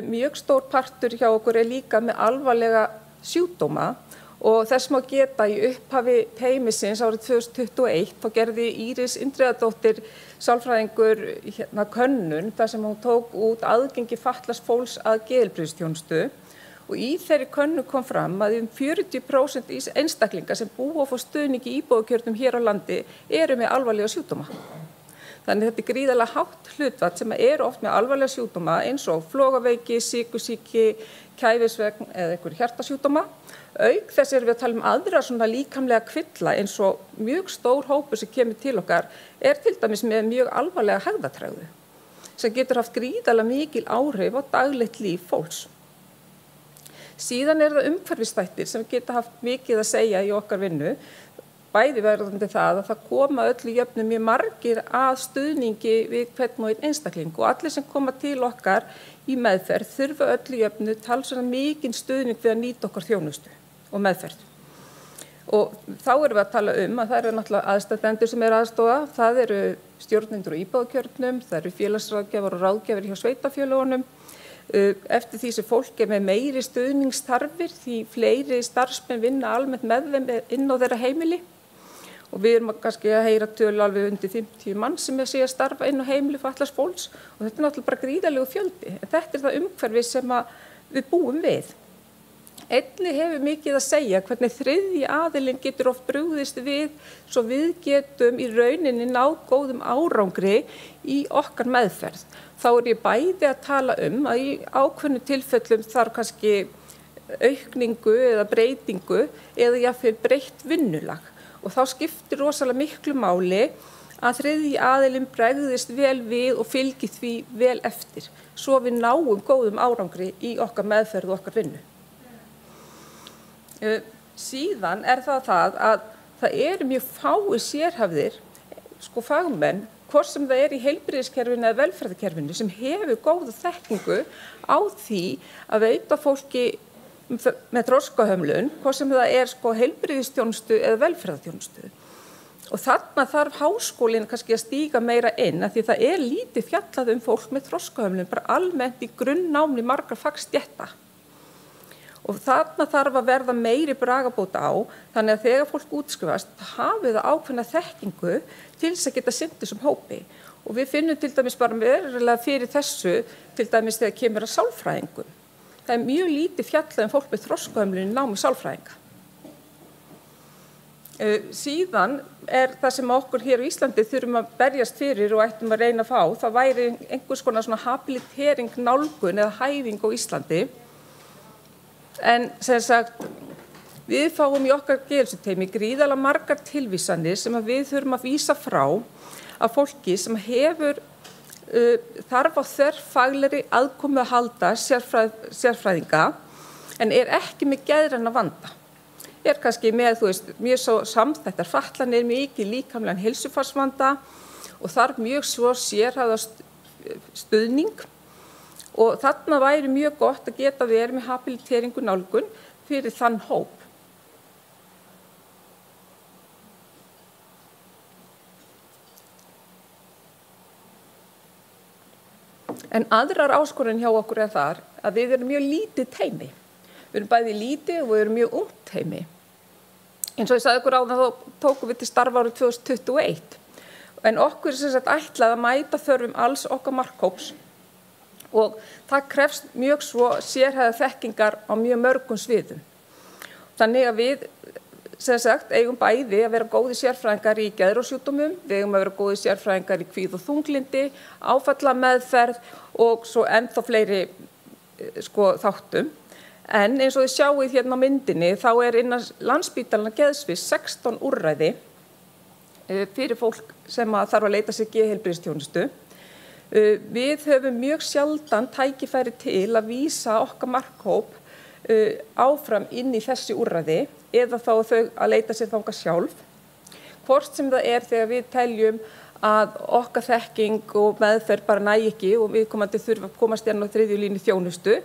I: Mjög stór partur hjá okkur er líka með alvarlega sjúkdóma og þess má geta í upphafi teymisins árið 2021 þá gerði Íris Indriðadóttir sálfræðingur könnun þar sem hún tók út aðgengi fatlaðs fólks að geðheilbrigðisþjónustu og í þeirri könnun kom fram að 40% einstaklinga sem búa og fá stuðning í íbúðakjörnum hér á landi eru með alvarlega sjúkdóma. Þannig þetta er gríðarlega hátt hlutfall sem eru oft með alvarlega sjúkdóma eins og flogaveiki, sykursýki, kæfisvegn eða einhver hjartasjúkdóma. Auk þess erum við að tala aðra svona líkamlega kvilla eins og mjög stór hópur sem kemur til okkar er til dæmis með mjög alvarlega hegðatregðu sem getur haft gríðarlega mikil áhrif á daglegt líf fólks. Síðan það umhverfisþættir sem geta haft mikið að segja í okkar vinnu, bæði verðandi það að það koma öllu jöfnum mjög margir að stuðningi við hvern og einn einstakling og allir sem koma til okkar í meðferð þurfa öllu jöfnu talsvert mikinn stuðning við að nýta okkar þjónustu og meðferð. Og þá erum við að tala að það eru náttúrulega aðstandendur sem eru aðstoða, það eru stjórnendur og íbúðakjörnum, það eru félagsráðgjafar og ráðgjafar hjá sveitarfélögunum. Eftir því sem fólk er með meiri stuðningstarfir því fleiri starfsmenn vinna almennt með þeim inn á þeirra heimili og við erum kannski að heyra tölu alveg undir 50 mann sem sé að starfa inn á heimili fatlaðs fólks og þetta er náttúrulega bara gríðarlegur fjöldi. En þetta það umhverfi sem við búum við. Einnig hefur mikið að segja hvernig þriðji aðilinn getur oft brugðist við svo við getum í rauninni náð góðum árangri í okkar meðferð. Þá ég bæði að tala að í ákveðnu tilfellum þarf kannski aukningu eða breytingu eða jafnvel breytt vinnulag og þá skiptir rosalega miklu máli að þriðji aðilinn bregðist vel við og fylgi því vel eftir svo við náum góðum árangri í okkar meðferð og okkar vinnu. Síðan það að það eru mjög fáir sérhæfðir fagmenn, hvort sem það í heilbrigðiskerfinu eða velferðarkerfinu sem hefur góða þekkingu á því að veita fólki með þroskahömlun, hvort sem það heilbrigðisþjónustu eða velferðarþjónustu. Og þarna þarf háskólinn kannski að stíga meira inn af því það lítið fjallað fólk með þroskahömlun bara almennt í grunnnámi margra fagstétta. Og þarna þarf að verða meiri bragarbóta á, þannig að þegar fólk útskrifast hafi það ákveðna þekkingu til þess að geta sinnt þessum hópi. Og við finnum til dæmis bara verulega fyrir þessu, til dæmis þegar kemur að sálfræðingum. Það mjög lítið fjallað fólk með þroskahömlun í námi sálfræðinga. Síðan það sem okkur hér á Íslandi þurfum að berjast fyrir og ættum að reyna að fá, það væri einhvers konar svona habilitering nálgun eða hæfing á Íslandi. En sem sagt, við fáum í okkar geðheilsuteymi gríðarlega margar tilvísanir sem við þurfum að vísa frá af fólki sem hefur þarf á þverfaglegri aðkomu að halda sérfræðinga en ekki með geðræna vanda. Kannski með, mjög svo samþættar fatlanir, mikið líkamlegan heilsufarsvanda og þarf mjög svo sérhæfða stuðning. Og þarna væri mjög gott að geta verið með habiliteringu nálgun fyrir þann hóp. En aðrar áskoranir hjá okkur þar að við erum mjög lítið teymi. Við erum bæði lítið og við erum mjög ungt teymi. Eins og ég sagði ykkur áðan þá tókum við til starfa árið 2021. En okkur ætlað að mæta þörfum alls okkar markhóps. Og það krefst mjög svo sérhæfðar þekkingar á mjög mörgum sviðum. Þannig að við eigum bæði að vera góðir sérfræðingar í geðrasjúkdómum, við eigum að vera góðir sérfræðingar í kvíða og þunglindi, áfallameðferð og svo ennþá fleiri þáttum. En eins og þið sjáið hérna á myndinni þá innan Landspítalana geðsviðs 16 úrræði fyrir fólk sem þarf að leita sér geðheilbrigðisþjónustu. Við höfum mjög sjaldan tækifæri til að vísa okkar markhóp áfram inn í þessi úrræði eða þá þau að leita sér þangað sjálf. Hvort sem það þegar við teljum að okkar þekking og meðferð bara nægi ekki og viðkomandi þurfa að komast inn á þriðju línu þjónustu,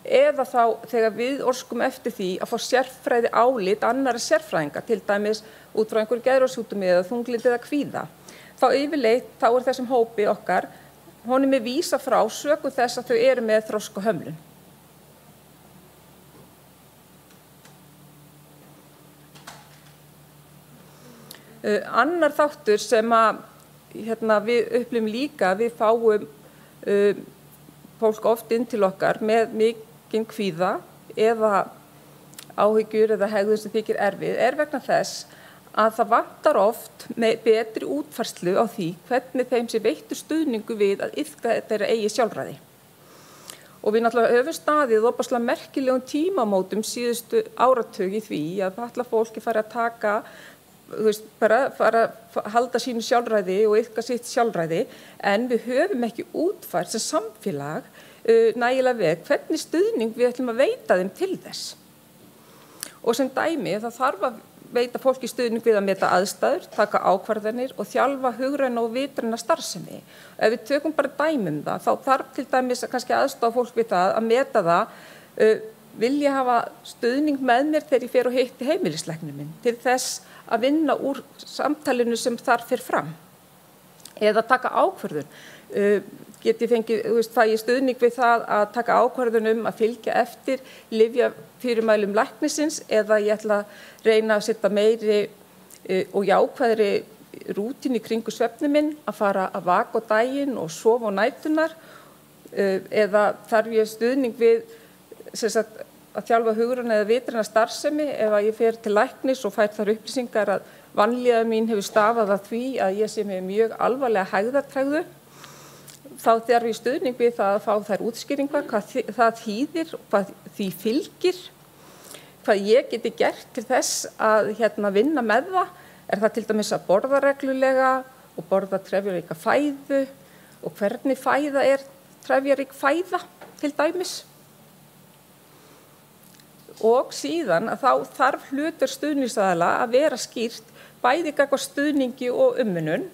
I: eða þá þegar við óskum eftir því að fá sérfræði álit annarra sérfræðinga, til dæmis út frá einhverju geðrasjúkdómi eða þunglyndi eða kvíða. Þá yfirleitt þá þessum hópi okkar, honum vísað frá sökum þess að þau eru með þroskahömlun. Annar þáttur sem við upplifum líka, við fáum fólk oft inn til okkar með mikinn kvíða eða áhyggjur eða hegðun sem þykir erfið, vegna þess að það vantar oft með betri útfærslu á því hvernig þeim sé veittur stuðningu við að iðka þeirra eigi sjálfræði. Og við náttúrulega höfum staðið opaslega merkilegum tímamótum síðustu áratug í því að fatlað fólki fari að taka bara fara að halda sínu sjálfræði og iðka sitt sjálfræði, en við höfum ekki útfært sem samfélag nægilega vel hvernig stuðning við ætlum að veita þeim til þess. Og sem dæmi það þarf að veita fólki stuðning við að meta aðstæður, taka ákvarðanir og þjálfa hugræna og vitræna starfsemi. Ef við tökum bara dæmum það, þá þarf til dæmis kannski aðstoða fólk við það að meta það, vil ég hafa stuðning með mér þegar ég fer og hitti heimilislækninn minn til þess að vinna úr samtalinu sem þar fer fram, eða taka ákvörðun. Get ég fengið, fæ ég stuðning við það að taka ákvörðun að fylgja eftir lyfjafyrirmælum læknisins, eða ég ætla að reyna að setja meiri og jákvæðri rútínu í kringu svefninn minn, að fara að vaka á daginn og sofa á næturnar, eða þarf ég stuðning við að þjálfa hugræna eða vitræna starfsemi ef að ég fer til læknis og fær þar upplýsingar að vanlíðan mín hefur stafað að því að ég sé með mjög alvarlega hægðatregðu. Þá þarf ég stuðning við það að fá þær útskýringar, hvað það þýðir, hvað því fylgir, hvað ég geti gert til þess að vinna með það. Það til dæmis að borða reglulega og borða trefjaríka fæðu, og hvernig fæða trefjarík fæða til dæmis. Og síðan að þá þarf hlutur stuðningsaðila að vera skýrt bæði gagnvart stuðningi og umönnun,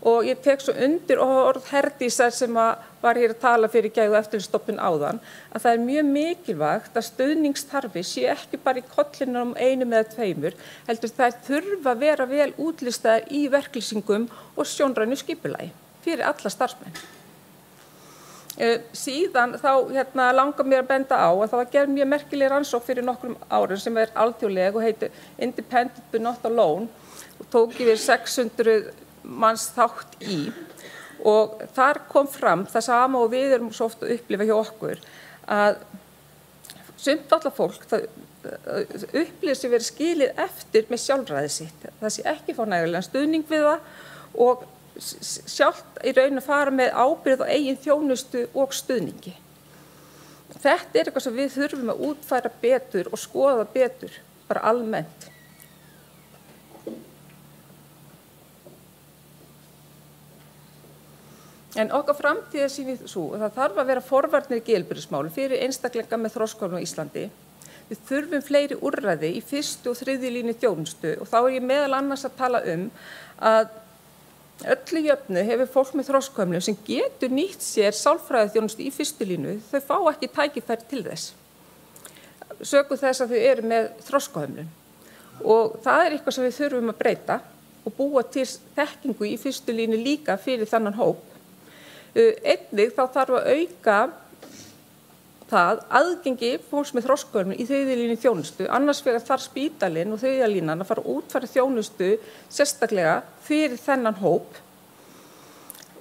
I: og ég tek svo undir orð Herdísar sem var hér að tala fyrir Gæða- og eftirlitsstofnun áðan, að það mjög mikilvægt að stuðningsþarfi sé ekki bara í kollinum einum eða tveimur, heldur það þurfa að vera vel útlistaðar í verklýsingum og sjónrænu skipulagi fyrir alla starfsmenn. Síðan þá langar mér að benda á að það var gerð mjög merkileg rannsókn fyrir nokkrum árum sem alþjóðleg og heitir Independent but not alone, og tók yfir 600 manns þátt í, og þar kom fram það sama og við erum svo oft að upplifa hjá okkur, að sumt alltaf fólk upplifir sig verið skilið eftir með sjálfræði sitt, það sé ekki fá nægilegan stuðning við það, og sjálft í raun að fara með ábyrgð á eigin þjónustu og stuðningi. Þetta eitthvað sem við þurfum að útfæra betur og skoða betur, bara almennt. En okkar framtíðarsýn er sú að það þarf að vera forvarnir í geðheilbrigðismálum fyrir einstaklinga með þroskahömlun á Íslandi. Við þurfum fleiri úrræði í fyrstu og þriðju línu þjónustu, og þá ég meðal annars að tala að öllu jöfnu hefur fólk með þroskahömlun sem getur nýtt sér sálfræðiþjónustu í fyrstu línu, þau fá ekki tækifæri til þess. Sökum þess að þau eru með þroskahömlun. Og það eitthvað sem við þurfum að breyta og búa til þekkingu í fyrstu línu líka fyrir þannan hóp. Einnig þá þarf að auka það aðgengi fólks með þroskahömlun í þriðju línu þjónustu, annars vegar þarf spítalinn og þriðja línan að fara að útfæra þjónustu sérstaklega fyrir þennan hóp.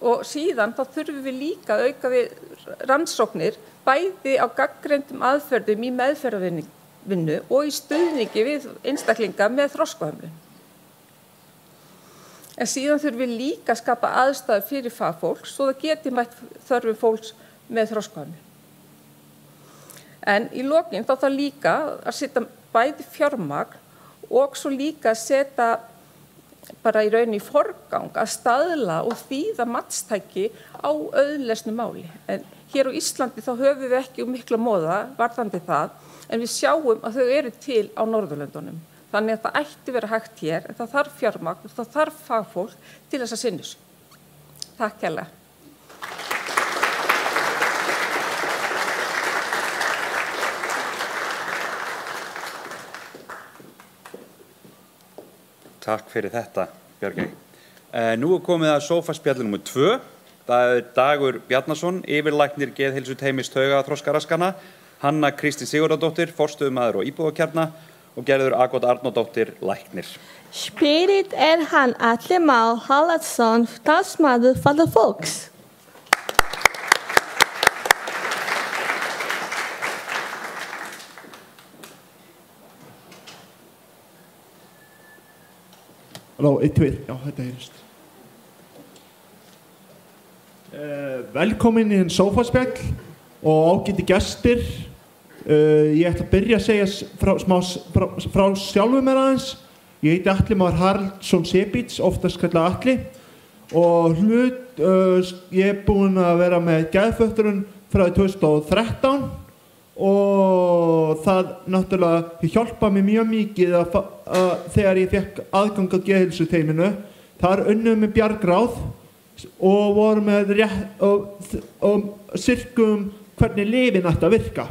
I: Og síðan þá þurfum við líka að auka við rannsóknir bæði á gagnreyndum aðferðum í meðferðarvinnu og í stuðningi við einstaklinga með þroskahömlun. En síðan þurfum við líka að skapa aðstæður fyrir fagfólks svo það geti mætt þörfum fólks með þroskahömlun. En í lokin þá þarf líka að setja bæði fjármagn og svo líka að setja bara í rauninni í forgang að staðla og þýða matstæki á auðlesnu máli. En hér á Íslandi þá höfum við ekki mikla móða varðandi það, en við sjáum að þau eru til á Norðurlöndunum. Þannig að það ætti vera hægt hér, en það þarf fjármagn, það þarf fagfólk til þess að sinna þessu. Takk hérlega.
B: Takk fyrir þetta, Björgey. Nú komið að sófaspjalli nr. 2. Það Dagur Bjarnason, yfirlæknir geðheilsuteymis taugaþroskaraskana, Hanna Kristín Sigurðardóttir, forstöðumaður og íbúðakjarna og Gerður Agot Arnórdóttir, læknir.
C: Spirit hann Atli Már Haraldsson, starfsmaður Fatlaðs fólks.
J: Halló, 1, 2, já, þetta heyrist. Velkomin í þinn sófaspjall og ágæti gestir. Ég ætla að byrja að segja frá sjálfum mér aðeins. Ég heiti Atli Már Haraldsson Sebits, oftast kallað Atli, og ég búinn að vera með geðfötlun frá 2013 og það náttúrulega hjálpaði mér mjög mikið þegar ég fekk aðgang að geðheilsuteyminu. Þar unnum við bjargráð og vorum með og sirkum hvernig lyfin ætti að virka.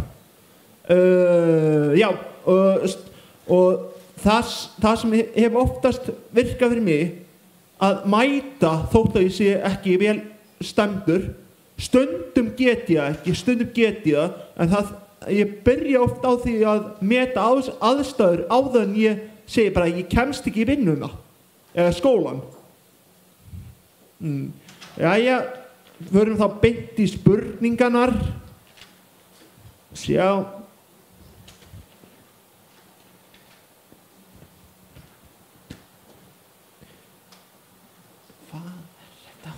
J: Og það sem hefur oftast virkað fyrir mig að mæta þótt að ég sé ekki vel stemdur. Stundum get ég ekki, stundum get ég það, en ég byrja oft á því að meta aðstæður áður en ég segi bara að ég kemst ekki í vinnuna eða skólan. Jæja, förum þá beint í spurningarnar. Sjá. Hvað þetta?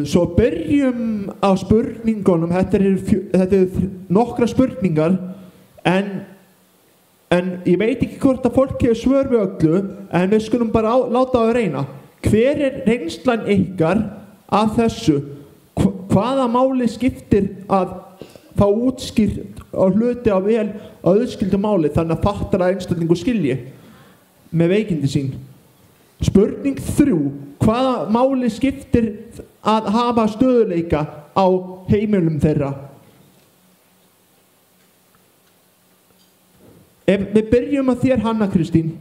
J: Svo byrjum á spurningunum. Þetta eru nokkra spurningar en ég veit ekki hvort að fólk hefur svör við öllu, en við skulum bara láta á að reyna. Hver reynslan ykkar af þessu? Hvaða máli skiptir að fá útskýrt á hluti á vel auðskildu máli þannig að fattara einstaklingu skilji með veikindi sín? Spurning 3. Hvaða máli skiptir að hafa stöðuleika á heimilum þeirra? Ef við byrjum að þér, Hanna Kristín.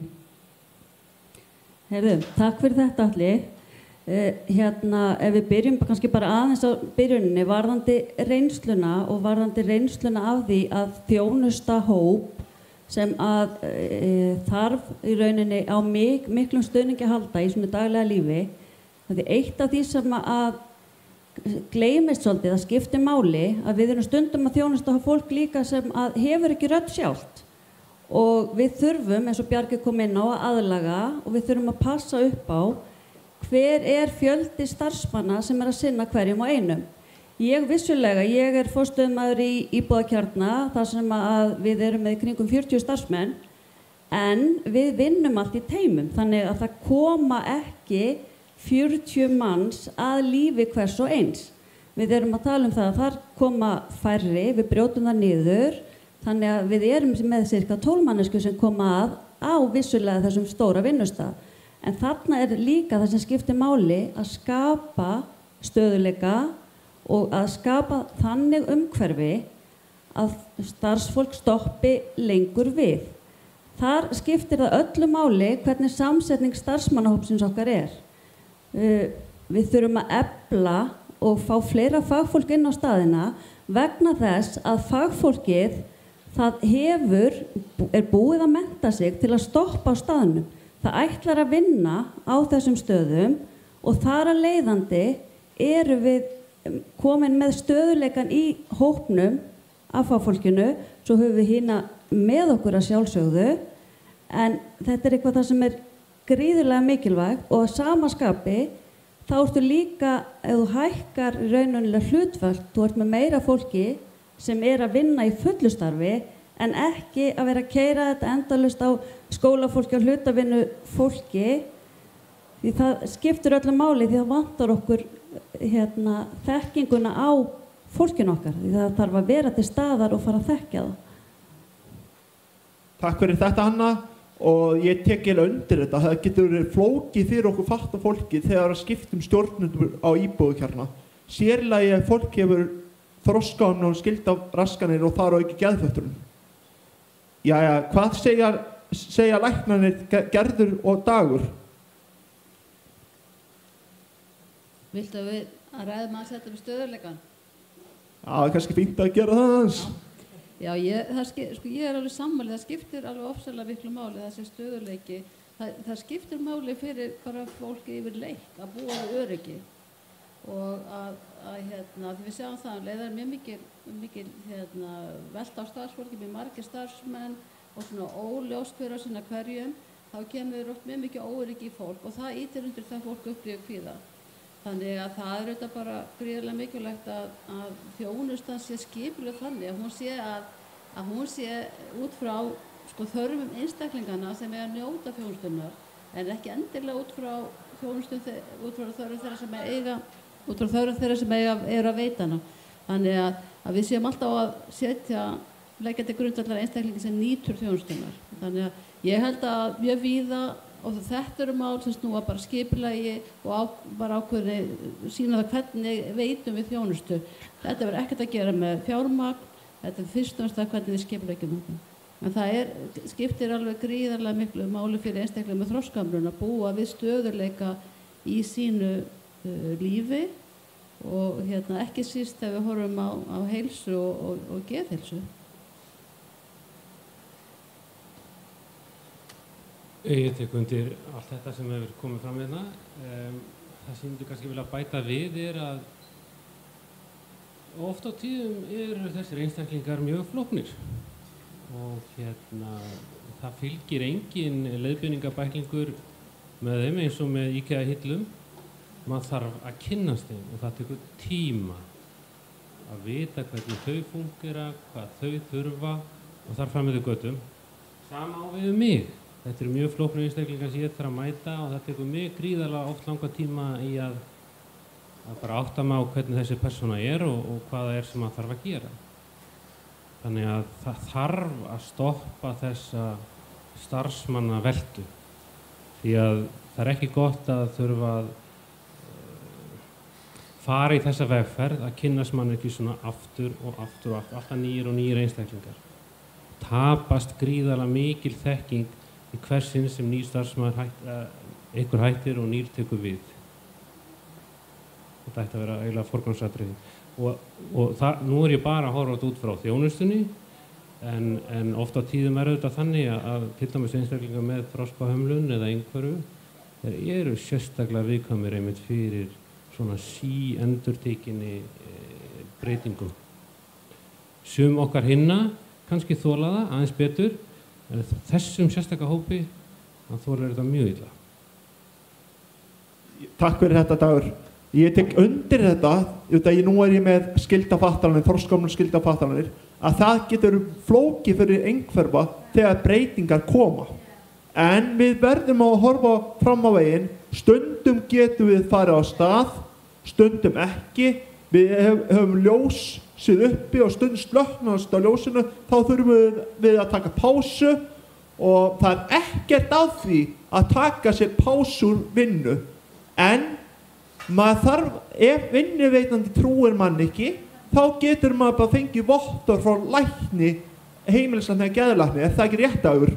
K: Takk fyrir þetta, Atli. Ef við byrjum kannski bara aðeins á byrjuninni varðandi reynsluna og varðandi reynsluna af því að þjónusta hóp sem að þarf í rauninni á miklum stuðningi að halda í svona daglega lífi. Það eitt af því sem að gleymist svolítið, að skipti máli, að við erum stundum að þjónusta fólk líka sem að hefur ekki rödd sjálft. Og við þurfum, eins og Bjargi kom inn á, að aðlaga og við þurfum að passa upp á hver fjöldi starfsmanna sem að sinna hverjum og einum. Ég forstöðumaður í íbúðakjarna, þar sem að við erum með kringum 40 starfsmenn, en við vinnum allt í teymum, þannig að það koma ekki 40 manns að lífi hvers og eins. Við erum að tala um það að þar koma færri, við brjótum það niður, þannig að við erum með cirka 12 mannesku sem koma að á vissulega þessum stóra vinnustað. En þarna líka það sem skiptir máli að skapa stöðuleika og að skapa þannig umhverfi að starfsfólk stoppi lengur við. Þar skiptir það öllu máli hvernig samsetning starfsmannahópsins okkar er. Við þurfum að efla og fá fleira fagfólk inn á staðina vegna þess að fagfólkið það er búið að mennta sig til að stoppa á staðnum. Það ætlar að vinna á þessum stöðum og þar að leiðandi eru við komin með stöðuleikan í hópnum af fagfólkinu, svo höfum við hina með okkur að sjálfsögðu, en þetta er eitthvað það sem er gríðarlega mikilvægt og að sama skapi þá ertu líka, ef þú hækkar raunverulega hlutfall, þú ert með meira fólki sem er að vinna í fullu starfi en ekki að vera að keyra þetta endalaust á skólafólki og hlutavinnu fólki Því það skiptir öllu máli því það vantar okkur þekkinguna á fólkinu okkar. Því það þarf að vera til staðar og fara að þekkja það.
J: Takk fyrir þetta, Hanna, og ég tek undir þetta. Það getur verið flókið fyrir okkur fatta fólki þegar að skiptum stjórnendur á íbúðakjarna. Sérlega ef fólk hefur þroskahömlun og skildáraskanir og þar á ekki geðfötlun. Jæja, hvað segja læknarnir Gerður og Dagur?
L: Viltu við að ræðum að þetta með stöðurleikan?
J: Já, það kannski fínt að gera það aðeins.
L: Já, ég alveg sammálið, það skiptir alveg ofsalega miklu máli, þessi stöðurleiki. Það skiptir máli fyrir bara fólki yfir leik að búa við öryggi. Og því við sjáum það, það er mjög mikil velta á starfsfólki, mjög margir starfsmenn og svona óljóst hver á sinna hverjum, þá kemur oft mjög mikið óöryggi í fólk og það ýtir undir það fólk upplifir kvíða. Þannig að það er auðvitað bara gríðarlega mikilvægt að þjónustan sé skipuleg þannig að hún sé út frá þörfum einstaklingana sem eiga að njóta þjónustunnar en ekki endilega út frá þörfum þeirra sem eiga að veita hana. Þannig að við séum alltaf að leggja til grundvallar einstaklingi sem nýtur þjónustunnar. Þannig að ég held að mjög víða og þetta eru mál sem snúa bara skipulagi og bara ákveðni sína það hvernig veitum við þjónustu. Þetta verður ekkert að gera með fjármagn, þetta fyrst og fremst hvernig við skipulegjum þetta. En það skiptir alveg gríðarlega miklu máli fyrir einstaklega með þroskahömlun að búa við stöðurleika í sínu lífi og ekki síst ef við horfum á heilsu og geðheilsu.
M: Ég tek undir allt þetta sem hefur komið fram hérna. Það sem ég kannski vilja bæta við að oft á tíðum eru þessir einstaklingar mjög flóknir og það fylgir engin leiðbeiningabæklingur með þeim eins og með IKEA-hillum. Maður þarf að kynnast þeim og það tekur tíma að vita hvernig þau fúnkera, hvað þau þurfa og þar fram með þau götum. Sama á við mig. Þetta eru mjög flóknir einstaklingar sem ég þarf að mæta og það tekur mig gríðarlega oft langa tíma í að bara átta mig á hvernig þessi persóna og hvað það sem maður þarf að gera. Þannig að það þarf að stoppa þessa starfsmannaveltu því að það ekki gott að þurfa að fara í þessa vegferð að kynnast mann ekki svona aftur og aftur og aftur, alltaf nýjir og nýjir einstaklingar. Tapast gríðarlega mikil þekking í hversinn sem nýr starfsmaður einhver hættir og nýr tekur við. Þetta ætti að vera eiginlega forgangsatriði. Og nú ég bara að horfa út frá þjónustunni en oft á tíðum þetta þannig að til dæmis einstaklingar með þroskahömlun eða einhverju þeir eru sérstaklega viðkvæmir einmitt fyrir svona síendurtekinni breytingum. Sum okkar hinna kannski þola það aðeins betur en þessum sérstaka hópi þolar þetta mjög illa.
J: Takk fyrir þetta, Dagur. Ég tek undir þetta, nú ég með skyldafattanir, þroskahömlun skyldafattanir, að það getur flókið fyrir einhverfa þegar breytingar koma. En við verðum að horfa fram á veginn, stundum getum við farið á stað, stundum ekki, við höfum ljósið uppi og stundum slöknast á ljósinu, þá þurfum við að taka pásu og það ekkert að því að taka sér pásu úr vinnu. En maður þarf, ef vinnuveitandi trúir mann ekki, þá getur maður bara fengið vottor frá lækni, heimilislækni eða geðlækni, er það ekki rétt, Dagur?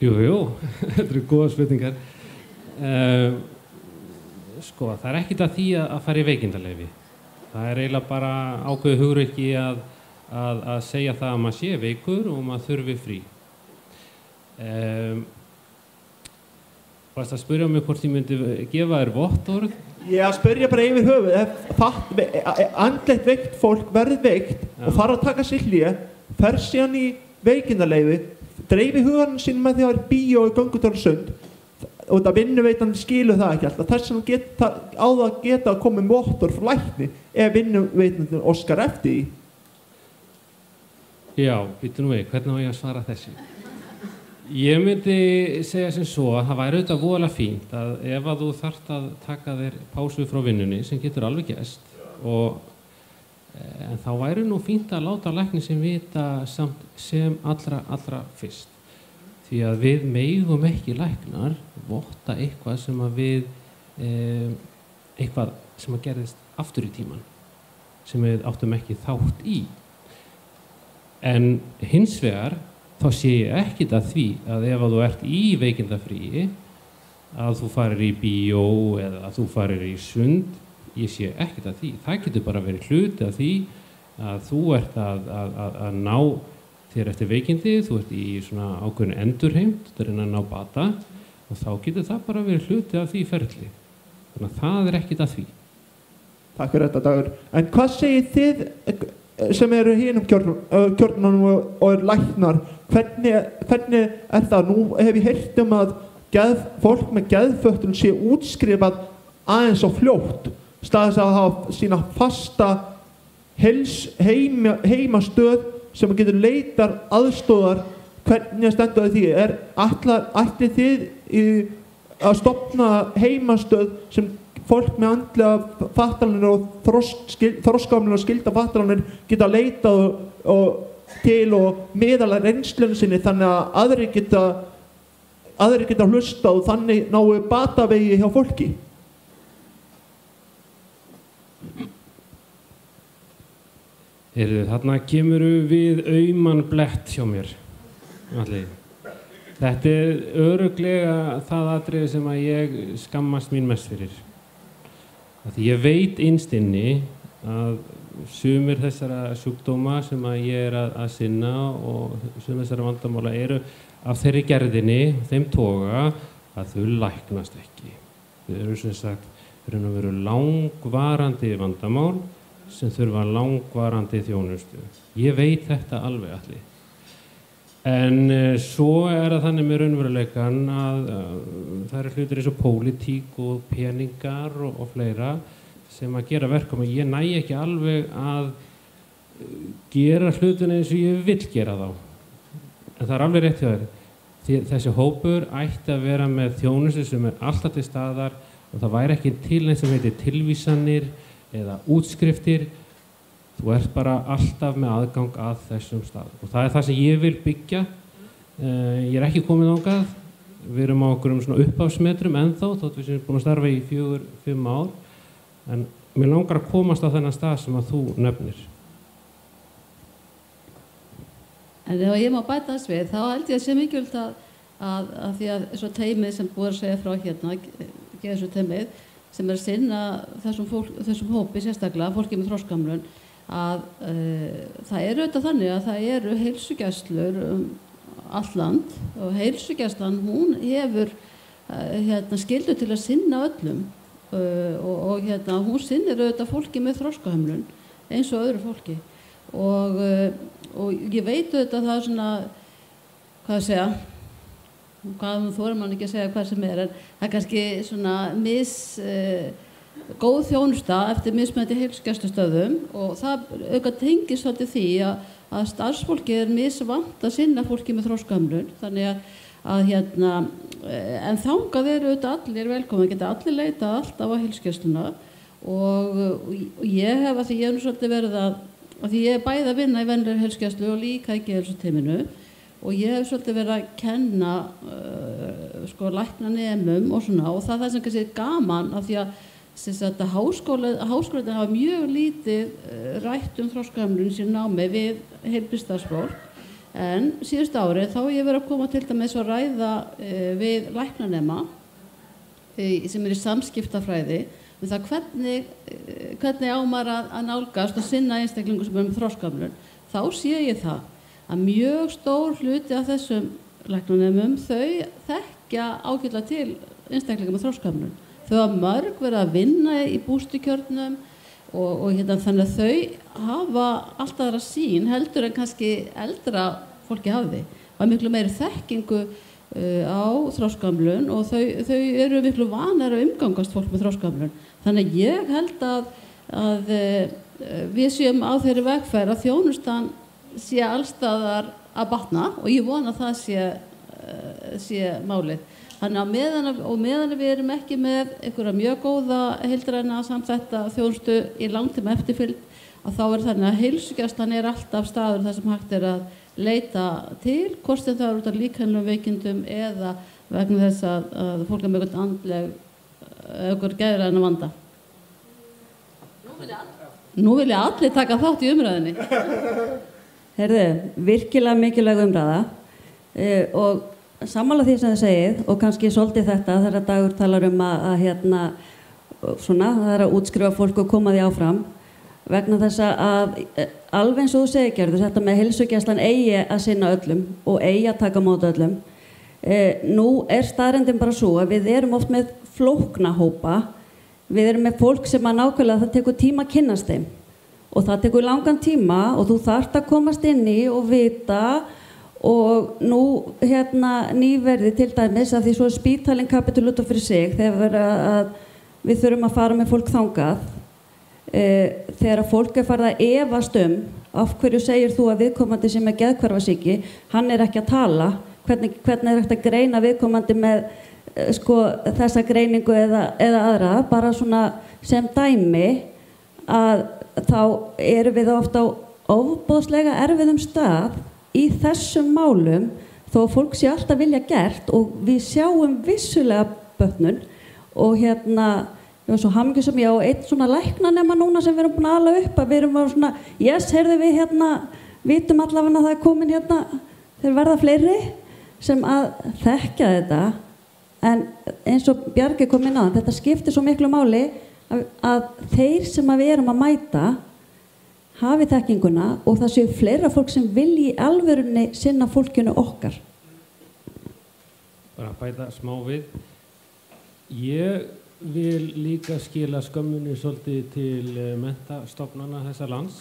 M: Jú, þetta eru góða spurningar. Það ekkert að því að fara í veikindaleyfi. Það eiginlega bara ákveðið hugrekki að segja það að maður sé veikur og maður þurfi frí. Varst að spyrja mig hvort ég myndi gefa þér vottorð?
J: Ég að spyrja bara yfir höfuð, ef andlegt veikt fólk verður veikt og fara að taka sér hlé, fer síðan í veikindaleyfi, dreifi huganum sín með því að vera í bíó og göngutúrsund og það vinnuveitandi skilur það ekki alltaf. Þess að geta að koma með vottorð frá lækni ef vinnuveitandi óskar eftir því.
M: Já, býttu nú við, hvernig á ég að svara þessu? Ég myndi segja sem svo að það væri auðvitað voðalega fínt að ef að þú þarft að taka þér pásu frá vinnunni sem getur alveg gerst en þá væri nú fínt að láta lækni sem vita samt sem allra fyrst. Því að við megum ekki læknar votta eitthvað sem að við eitthvað sem að gerðist aftur í tíman sem við áttum ekki þátt í. En hins vegar þá sé ég ekkert að því að ef að þú ert í veikindafríi að þú farir í bíó eða að þú farir í sund, ég sé ekkert að því. Það getur bara verið hluti af því að þú ert að ná þér eftir veikindi, þú ert í svona ákveðin endurheimt, þú ert að ná bata og þá getur það bara verið hluti af því ferli. Þannig að það ekkert að því.
J: Takk fyrir þetta, Dagur. En hvað segir þið sem eru hinum kjörnunum og læknar, hvernig það? Nú hef ég heyrt að fólk með geðfötlun sé útskrifað aðeins á fljótt, staðis að hafa sína fasta heimastöð sem getur leitar aðstóðar. Hvernig stendur því? Ætlið þið að stofna heimastöð sem fólk með andlega fatlanir og þroskahamlanir og skylda fatlanir geta leitað til og meðala reynslunum sinni þannig að aðrir geta hlustað og þannig náu batavegi hjá fólki?
M: Þarna kemur við auman blett hjá mér. Allir. Þetta örugglega það atriði sem að ég skammast mín mest fyrir. Því ég veit innst inni að sumir þessara sjúkdóma sem að ég að sinna og sumir þessara vandamála eru af þeirri gerðinni, þeim toga að þau læknast ekki. Þau eru sem sagt veru langvarandi vandamál sem þurfa langvarandi þjónustu. Ég veit þetta alveg allir. En svo það þannig með raunveruleikann að það eru hlutir eins og pólitík og peningar og fleira sem að gera verkum og ég næ ekki alveg að gera hlutina eins og ég vill gera þá. En það alveg rétt hjá þér. Þessi hópur ætti að vera með þjónustu sem alltaf til staðar og það væri ekki til eins sem heitir tilvísanir eða útskriftir. Þú ert bara alltaf með aðgang að þessum stað og það það sem ég vil byggja. Ég ekki komið þangað. Við erum á okkurum svona upphafsmetrum ennþá þótt við sem búin að starfa í 4-5 ár en mér langar að komast á þennan stað sem að þú nefnir.
L: En ef ég má bæta þess við þá held ég að sé mikilvægt að því að svo teymið sem búið að segja frá hérna, geðsvið teymið sem að sinna þessum hópi sérstaklega, fólki með þroskahamlun að það auðvitað þannig að það eru heilsugæslur allt land og heilsugæslan hún hefur skyldu til að sinna öllum og hún sinnir auðvitað fólki með þroskahamlun eins og öðru fólki og ég veit auðvitað það svona hvað þorir mann ekki að segja hvað sem en það kannski svona góð þjónusta eftir mismunandi heilsugæslustöðvum og það auðvitað tengist svolítið því að starfsfólki misvant að sinna fólki með þroskahamlun þannig að en þangað eru auðvitað allir velkomin, geta allir leitað alltaf á heilsugæsluna og ég hef að því ég svolítið verið að því ég bæði að vinna í venjulegri heilsugæslu og líka í geðheilsuteyminu og ég hef svolítið verið að kenna læknanemum og svona og það sem kannski gaman af því að háskólarnir hafa mjög lítið rætt þroskahamlun sín námi við heilbrigðisstarfsfólk en síðust árið þá ég verið að koma til dæmis og ræða við læknanema sem í samskiptafræði það hvernig á maður að nálgast og sinna einstaklingum sem með þroskahamlun þá sé ég það að mjög stór hluti af þessum læknanemum þau þekkja ágætlega til einstaklingum með þroskahamlun. Þau hafa mörg verið að vinna í bústukjörnum og þannig að þau hafa alltaf aðra sýn heldur en kannski eldra fólki hafði. Það er miklu meiri þekkingu á þroskahamlun og þau eru miklu vanari að umgangast fólk með þroskahamlun. Þannig að ég held að við séum á þeirri vegferð að þjónustan sé allstaðar að batna og ég vona að það sé sé málið. Þannig að meðan við erum ekki með einhverja mjög góða heildræna samþætta þjónustu í langtíma eftirfylgd, að þá þannig að heilsugæslan alltaf staður þar sem hægt að leita til, hvort sem það út af líkamlegum veikindum eða vegna þess að fólk með einhvern andleg einhver geðræna vanda. Nú vilja allir taka þátt í umræðinni.
K: Heyrðu, virkilega mikilvæg umræða og sammála því sem þið segið og kannski svolítið þetta þegar Dagur talar að svona, það að útskrifa fólk og koma því áfram vegna þess að alveg eins og þú segir Gerður, þetta með heilsugæslan eigi að sinna öllum og eigi að taka móti öllum. Nú staðreyndin bara svo að við erum oft með flókna hópa, við erum með fólk sem að nákvæmlega það tekur tíma að kynnast þeim og það tekur langan tíma og þú þarft að komast inn í og vita. Og nú nýverði til dæmis að því svo spítalinn kapítuli út af fyrir sig þegar við þurfum að fara með fólk þangað þegar fólk farið að efast af hverju segir þú að viðkomandi sem geðhvarfasýki, hann ekki að tala, hvernig hægt að greina viðkomandi með þessa greiningu eða aðra, bara svona sem dæmi að þá erum við ofta á ofboðslega erfiðum stað í þessum málum þó að fólk sé alltaf vilja gert og við sjáum vissulega börnun og ég var svo hamingjusam ég á einn svona læknanema núna sem við erum búin að ala upp að við erum bara svona heyrðu við vitum allavega að það komin þeir verða fleiri sem að þekkja þetta en eins og Bjargi kom inn á þetta skiptir svo miklu máli að þeir sem að við erum að mæta hafi þekkinguna og það séu fleira fólk sem vilji í alvörunni sinna fólkinu okkar.
M: Bara að bæta smá við. Ég vil líka skila skömmunni svolítið til menntastofnana þessa lands.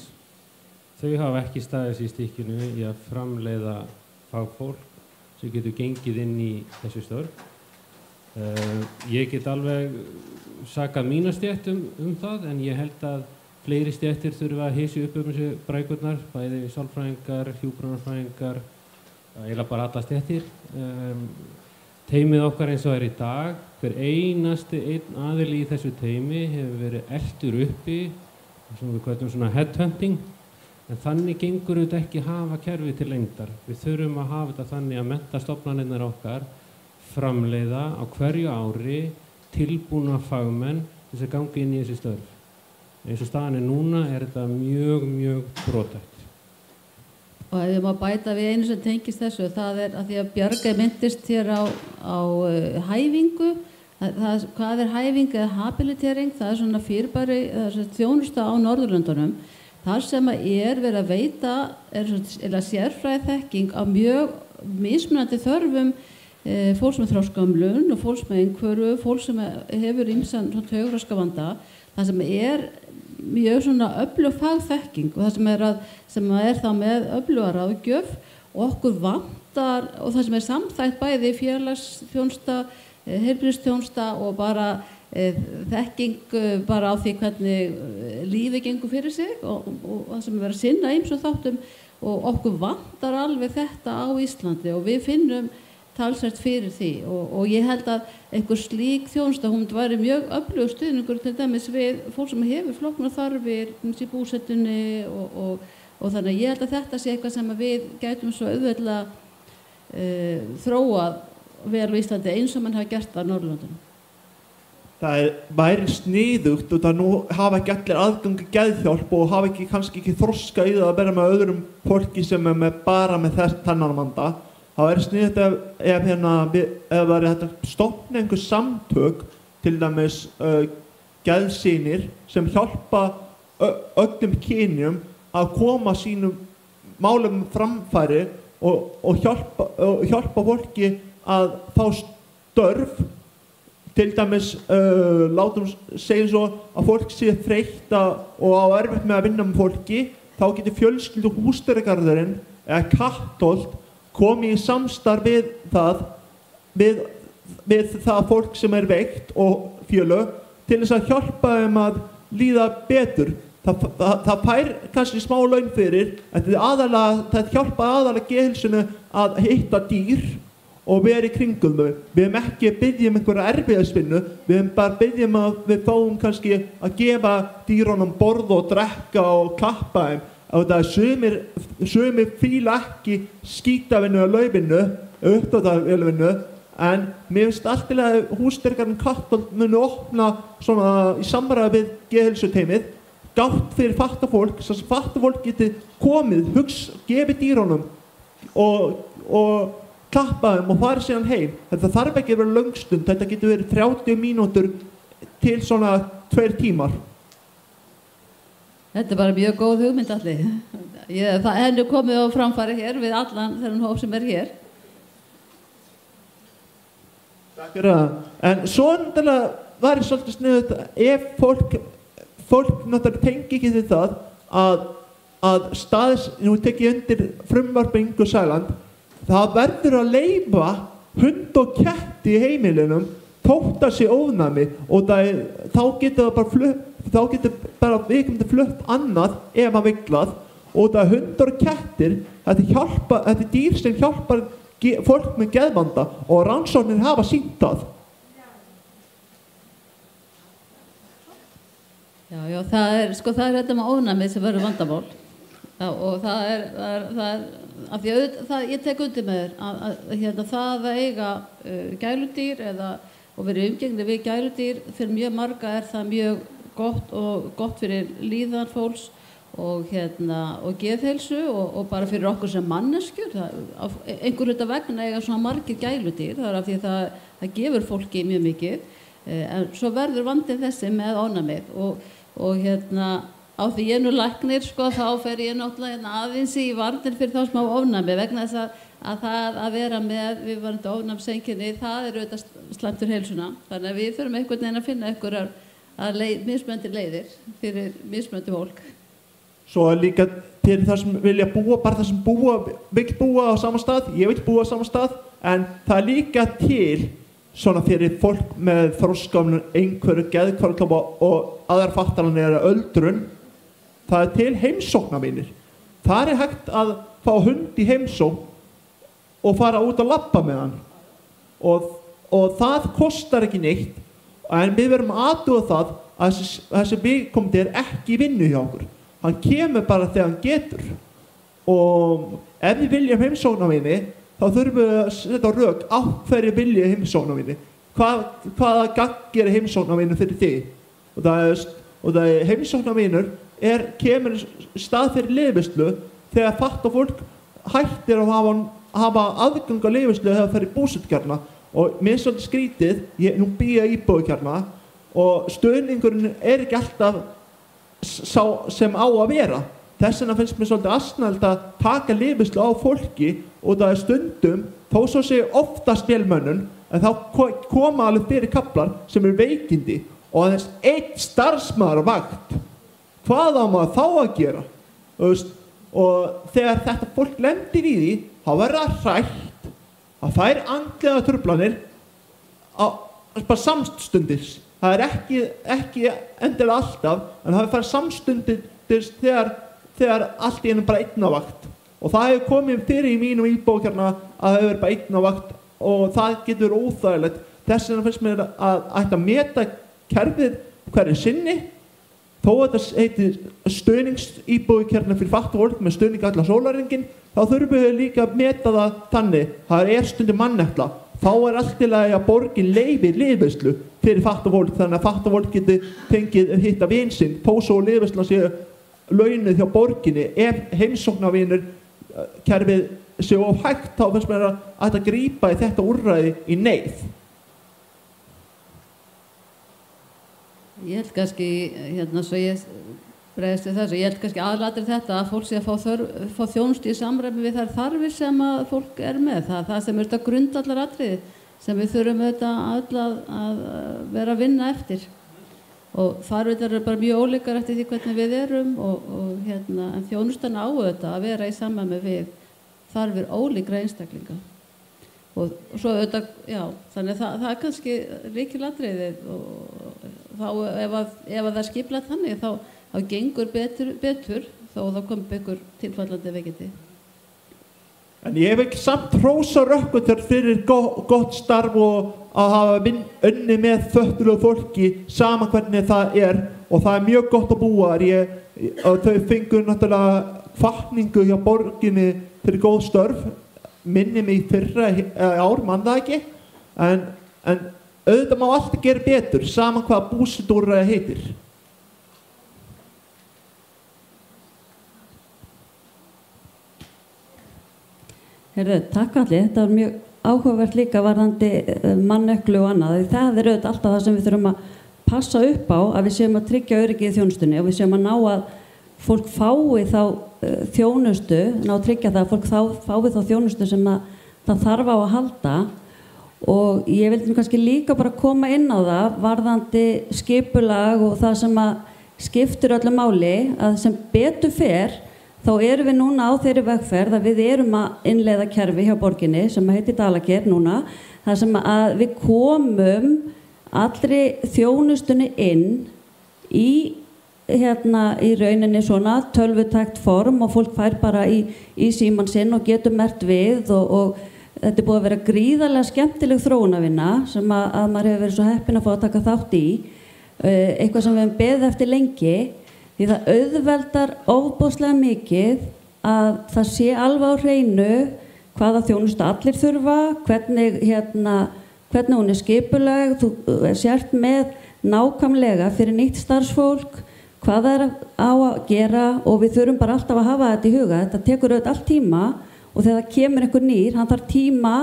M: Þau hafa ekki staðið í stikkinu í að framleiða fagfólk sem getur gengið inn í þessu störf. Ég get alveg sakað mína stétt það en ég held að fleiri stéttir þurfa að hysja upp þessu brækurnar, bæði sálfræðingar, hjúkrunarfræðingar, eiginlega bara alla stéttir. Teymið okkar eins og í dag, hver einasti einn aðili í þessu teymi hefur verið eltur uppi, sem við kallum svona headhunting, en þannig gengur þetta ekki hafa kerfi til lengdar. Við þurfum að hafa þetta þannig að menntastofnanirnar okkar framleiða á hverju ári tilbúna fagmenn til að ganga inn í þessi störf. Eins og staðan núna þetta mjög, mjög brothætt.
L: Og ef ég má bæta við einu sem tengist þessu, það að því að Bjargey myndist hér á hæfingu. Hvað hæfing eða habilitering? Það svona fyrirbæri, þjónusta á Norðurlöndunum. Þar sem verið að veita sérfræði þekking á mjög mismunandi þörfum fólks með þroskahömlun og fólks með einhverfu, fólk sem hefur ýmsan taugahröska vanda. Það sem mjög svona öflug fagþekking og það sem þá með öfluga ráðgjöf og okkur vantar og það sem samþætt bæði félagsþjónusta, heilbrigðisþjónusta og bara þekking bara á því hvernig lífið gengur fyrir sig og það sem verið að sinna ýmsum þáttum og okkur vantar alveg þetta á Íslandi og við finnum talsvert fyrir því og ég held að einhver slík þjónusta hún væri mjög öflugur stuðningur til dæmis við fólk sem hefur flóknar þarfir í búsettunni og þannig að ég held að þetta sé eitthvað sem við gætum svo auðveldlega þróað vel á Íslandi eins og mann hafa gert á Norðurlöndunum.
J: Það væri sniðugt og það nú hafa ekki allir aðgangi geðhjálp og hafa kannski ekki þroska í það að vera með öðrum fólki sem bara með þennan vanda. Það væri sniðugt ef það væri hægt að stofna einhver samtök, til dæmis geðsýnir sem hjálpa öllum kynjum að koma sínum málum framfæri og hjálpa fólki að fá störf. Til dæmis látum segja svo að fólk sé þreytt og á erfitt með að vinna með fólki, þá getur fjölskyldu húsdýragarðurinn eða Kattholt komið í samstarf við það fólk sem veikt og félög til þess að hjálpa þeim að líða betur. Það fær kannski smá laun fyrir, en það hjálpa aðalega geðheilsunni að hitta dýr og vera í kringum þau. Við erum ekki að biðja einhverja erfiðisvinnu, við erum bara að biðja að við fáum kannski að gefa dýrunum borð og drekka og klappa þeim. Það er sumir fíla ekki skítavinnu og laufvinnu, uppdótarvinnu, en mér finnst alltaf að hússtyrkarinn Katholt muni opna svona í samræði við geðheilsuteymið gátt fyrir fatlað fólk, svo að fatlað fólk geti komið, gefið dýrunum og klappa þeim og farið síðan heim. Þetta þarf ekki að vera löng stund, þetta getur verið 30 mínútur til svona 2 tímar.
L: Þetta er bara mjög góð hugmynd allir. Henni komið á framfæri hér við allan þennan hóp sem hér.
J: Takk fyrir það. En svo var ég svolítið sniðugt ef fólk náttúrulega tengi ekki til það að nú tek ég undir frumvarp Ingu Sæland, það verður að leyfa hund og ketti í heimilunum þótt að sé ofnæmi og þá getur viðkomandi flutt annað ef hann viglað og það hundar og kettir, þetta er dýr sem hjálpar fólk með geðvanda og rannsóknir hafa sýnt það.
L: Já, það er þetta með ofnæmið sem verður vandamál og það er af því að ég tek undir með þér að það að eiga gæludýr og vera umgengni við gæludýr fyrir mjög marga er það mjög gott fyrir líðan fólks og geðheilsu og bara fyrir okkur sem manneskjur. Einhver hluta vegna eiga svona margir gæludýr, það er af því að það gefur fólki mjög mikið, en svo verður vandinn þessi með ofnæmið og á því ég nú læknir þá fer ég náttúrulega aðeins í varnir fyrir þá sem á ofnæmi vegna þess að það að vera með viðvarandi ofnæmiseinkenni, það er auðvitað slæmt fyrir heilsuna, þannig að við þurfum einhvern veginn að finna einhverjar mismunandi leiðir fyrir mismunandi fólk.
J: Svo er líka fyrir það sem vilja búa, bara það sem vill búa á sama stað, ég vil búa á sama stað, en það er líka til svona fyrir fólk með þroskahömlun, einhverju geðhvarfakláfa og aðrar fatlanir eða öldrun. Það er til heimsóknarvinir. Það er hægt að fá hund í heimsókn og fara út að labba með hann og það kostar ekki neitt, en við verðum að athuga það að þessi viðkomandi er ekki í vinnu hjá okkur. Hann kemur bara þegar hann getur og ef við viljum heimsóknarvini þá þurfum við að setja rök á hverju vilja heimsóknarvini, hvaða gagn gerir heimsóknarvinu fyrir þig og það er heimsóknarvinur kemur stað fyrir lifislu þegar fatlað fólk hættir að hafa aðgang að lifislu þegar það fer í búsettkjarna og mér er svolítið skrítið, nú býja íbúðakjarna og stuðningurinn er ekki alltaf sá sem á að vera. Þess vegna finnst mér svolítið asnalegt að taka lifislu á fólki og það er stundum, þó svo sé oftast vélmönnun, en þá koma alveg fyrir kaflar sem eru veikindi og aðeins einn starfsmaður á vakt. Hvað á maður þá að gera? Og þegar þetta fólk lendir í því, þá verður það hrætt, það fær andlega truflanir bara samstundis. Það er ekki endilega alltaf, en það fær samstundis þegar allt í einu bara einn á vakt. Og það hefur komið fyrir í mínum íbúðakjarna að það hefur verið bara einn á vakt og það getur óþægilegt. Þess vegna finnst mér að ætti að meta kerfið hverju sinni. Þó að þetta heitir stuðningsíbúðakjarna fyrir fatlað fólk með stuðning allan sólarhringinn, þá þurfum við líka að meta það þannig. Það er stundum mannekla. Þá er allt í lagi að borgin leyfi lifislu fyrir fatlað fólk, þannig að fatlað fólk geti fengið hitta vin sinn, þó svo lifislan sé launuð hjá borginni. Ef heimsóknarvinur kerfið sé of hægt, þá finnst mér að grípa í þetta úrræði í neyð.
L: Ég held kannski, svo ég bregðist við þessu, ég held kannski aðalatrið þetta að fólk sé að fá þjónustu í samræmi við þær þarfir sem að fólk er með. Það sem er þetta grundvallaratriði sem við þurfum auðvitað að vera að vinna eftir. Og þarfirnar eru bara mjög ólíkar eftir því hvernig við erum en þjónustan á auðvitað að vera í samræmi við þarfir ólíkra einstaklinga. Og svo auðvitað, já, þannig að það er kannski lykilatriðið og þá ef það er skipulagt þannig þá gengur betur þó það kom ykkur tilfallandi veikindi.
J: En ég hef ekki samt hrósa Rökkvötur fyrir gott starf og að hafa unnið með fötluðu fólki sama hvernig það og það mjög gott að búa þar. Þau fengu náttúrulega hvatningu hjá borginni fyrir góð störf, minni mig fyrra ár, man það ekki, en auðvitað má alltaf gera betur, sama hvað búsetúrræði heitir.
K: Heyrðu, takk allir, þetta var mjög áhugavert líka varðandi manneklu og annað. Það auðvitað alltaf það sem við þurfum að passa upp á, að við séum að tryggja öryggi í þjónustunni og við séum að ná að fólk fái þá þjónustu, ná að tryggja það að fólk fái þá þjónustu sem það þarf á að halda. Og ég vildi kannski líka bara koma inn á það varðandi skipulag og það sem að skiptir öllu máli, að sem betur fer þá erum við núna á þeirri vegferð að við erum að innleiða kerfi hjá borginni sem heitir Dalaker núna, þar sem að við komum allri þjónustunni inn í rauninni svona tölvutækt form og fólk fær bara í símann sinn og getur merkt við og þetta búið að vera gríðarlega skemmtileg þróunarvinna sem að maður hefur verið svo heppinn að fá að taka þátt í, eitthvað sem við hefum beðið eftir lengi. Því það auðveldar ofboðslega mikið að það sé alveg á hreinu hvaða þjónustu allir þurfa, hvernig hún skipuleg, þú sért með nákvæmlega fyrir nýtt starfsfólk, hvað það á að gera og við þurfum bara alltaf að hafa þetta í huga. Þetta tekur auðvitað allt tíma og þegar það kemur einhver nýr, hann þarf tíma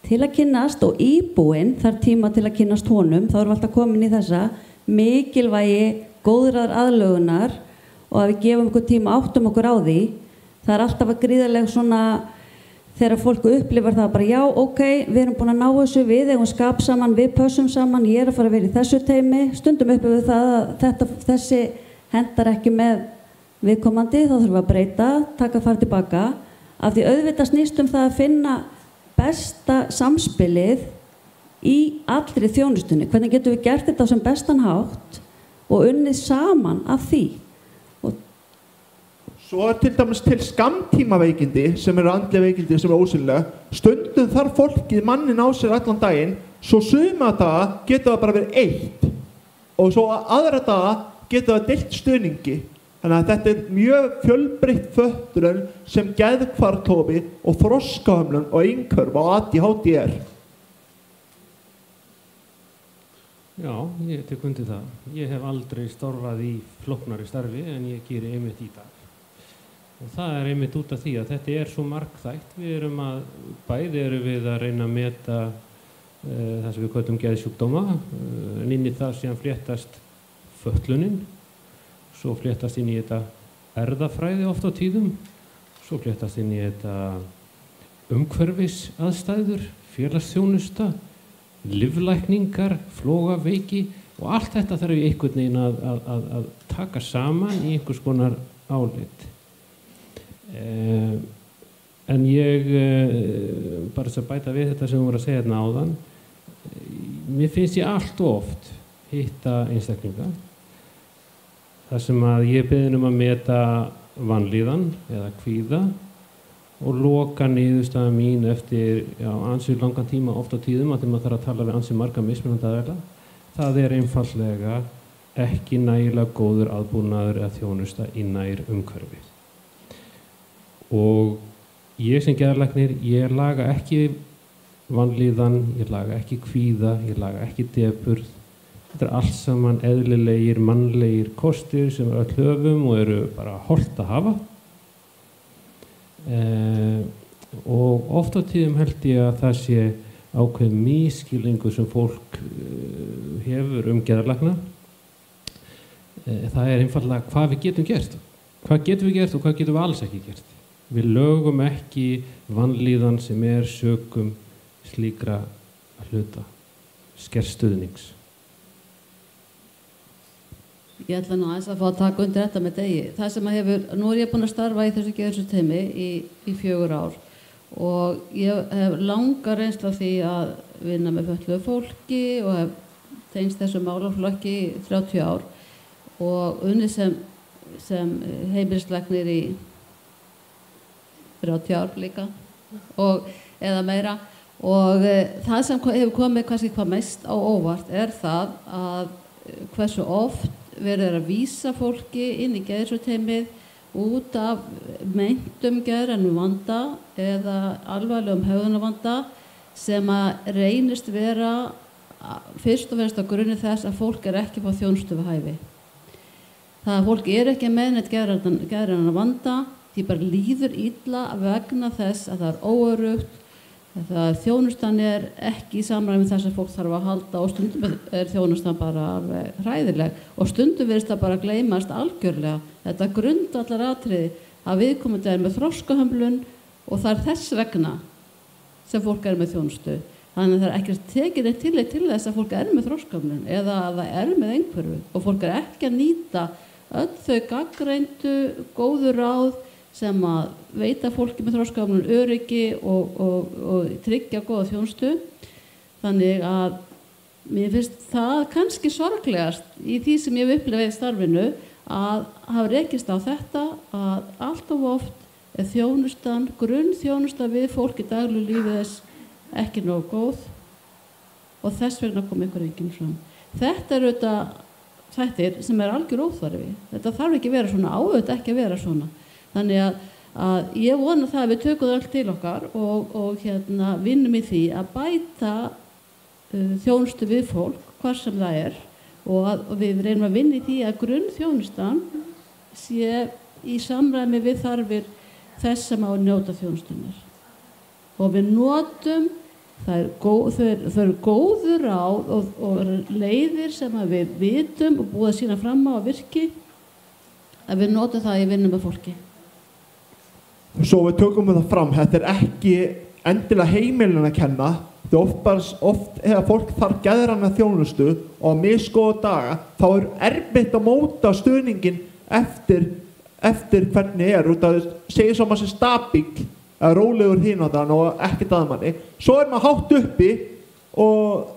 K: til að kynnast og íbúinn þarf tíma til að kynnast honum, þá erum við alltaf komin í þessa mikilvægi góðrar aðlögunar og að við gefum okkur tíma áttum okkur á því. Það alltaf að gríðarlega svona þegar fólk upplifar það bara já, ok, við erum búin að ná þessu, við eigum skap saman, við pössum saman, ég að fara að vera í þessu teimi, stundum uppi við það að þessi hendar ekki með viðkomandi, þá þurfum við að breyta, taka fara tilbaka, af því auðvitað snýst það að finna besta samspilið í allri þjónustunni. Hvernig getum við gert þetta á sem bestan hátt og unnið saman af því.
J: Svo til dæmis til skammtímaveikindi sem eru andleg veikindi sem eru ósynlega. Stundum þarf fólkið mannin á sér allan daginn, svo suma daga getur það bara verið eitt og svo aðra daga getur það deilt stuðningi. Þannig að þetta mjög fjölbreytt fötlun sem geðhvarfatofi og þroskahömlun og einhverf á ADHD.
M: Já, ég tek undir það. Ég hef aldrei starfað í flóknari starfi en ég geri einmitt í dag. Og það einmitt út af því að þetta svo margþætt. Bæði erum við að reyna að meta það sem við köllum geðsjúkdóma, en inn í það síðan fléttast fötlunin, svo fléttast inn í þetta erfðafræði oft á tíðum, svo fléttast inn í þetta umhverfisaðstæður, félagsþjónusta, lyflækningar, flogaveiki og allt þetta þarf í einhvern veginn að taka saman í einhvers konar álit. En ég, bara þess að bæta við þetta sem þú voru að segja hérna áðan, mér finnst ég allt oft hitta einstaklinga þar sem að ég beðin að meta vanlíðan eða kvíða og loka niðurstaða mín eftir ansi langan tíma oft á tíðum að þegar maður þarf að tala við ansi marga mismunandi aðila. Það einfaldlega ekki nægilega góður aðbúnaður eða þjónusta í nær umhverfi. Og ég sem geðlæknir, ég laga ekki vanlíðan, ég laga ekki kvíða, ég laga ekki depurð. Þetta allt saman eðlilegir, mannlegir kostir sem öll höfum og eru bara hollt að hafa. Og oft á tíðum held ég að það sé ákveðin misskilningur sem fólk hefur geðlækna. Það einfaldlega hvað við getum gert. Hvað getum við gert og hvað getum við alls ekki gert. Við lögum ekki vanlíðan sem sökum slíkra hluta, skerstuðnings.
L: Ég ætla nú aðeins að fá að taka undir þetta með degi. Það sem nú ég búin að starfa í þessu geðheilsuteymi í 4 ár og ég hef langa reynslu af því að vinna með fötluðu fólki og hef tengst þessu málaflokki í 30 ár og unnið sem heimilislæknir í 30 ár líka eða meira og það sem hefur komið kannski hvað mest á óvart það að hversu oft verið að vísa fólki inn í geðheilsuteymið út af meintum geðrænum vanda eða alvarlegum hegðunarvanda sem að reynist vera fyrst og fremst á grunni þess að fólk ekki að fá þjónustu við hæfi. Það að fólk ekki með neitt geðrænan vanda, því bara líður illa vegna þess að það óöruggt, að þjónustan ekki í samræmi þess að fólk þarf að halda og stundum þjónustan bara hræðileg og stundum virðist það bara gleymast algjörlega. Þetta grundvallaratriði að viðkomandi með þroskahömlun og það þess vegna sem fólk með þjónustu. Þannig að það ekki tekið neitt tillit til þess að fólk með þroskahömlun eða að það með einhverfu og fólk ekki að nýta öll þau gaggreindu góðu ráð sem að veita fólki með þroskahömlun öryggi og tryggja góða þjónustu. Þannig að mér finnst það kannski sorglegast í því sem ég hef upplifað í starfinu að hafa rekist á þetta að allt of oft þjónustan, grunnþjónusta við fólk í daglegu lífi þess ekki nógu góð og þess vegna kom enginn fram. Þetta auðvitað þættir sem algjör óþarfi. Þetta þarf ekki að vera svona, auðvitað ekki að vera svona. Þannig að ég vona það að við tökum það allt til okkar og vinnum í því að bæta þjónustu við fólk, hvar sem það og við reynum að vinna í því að grunnþjónustan sé í samræmi við þarfir þess sem á að njóta þjónustunar. Og við notum, það eru góður ráð og leiðir sem við vitum og búið að sýna fram á að virki, að við notum það í vinnu með fólki.
J: Svo við tökum það fram, þetta ekki endilega heimilin að kenna, því oft þegar fólk þarf geðræna þjónustu og á misgóða daga, þá erfitt að móta stuðningin eftir hvernig út að segja svo maður sem stabíl eða rólegur hínaðan og ekkert aðmanni. Svo maður hátt uppi og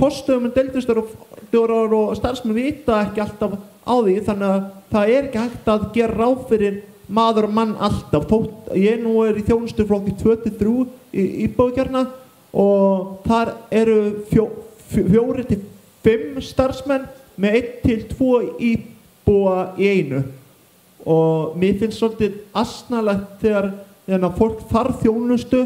J: forstöðumenn, deildastjórar og starfsmenn vita ekki alltaf á því, þannig að það ekki hægt að gera ráð fyrir maður og mann alltaf. Þótt ég nú í þjónustuflokki 2-3 í íbúðarkjarna og þar eru 4-5 starfsmenn með 1-2 íbúa í einu. Og mér finnst svolítið asnalegt þegar fólk þarf þjónustu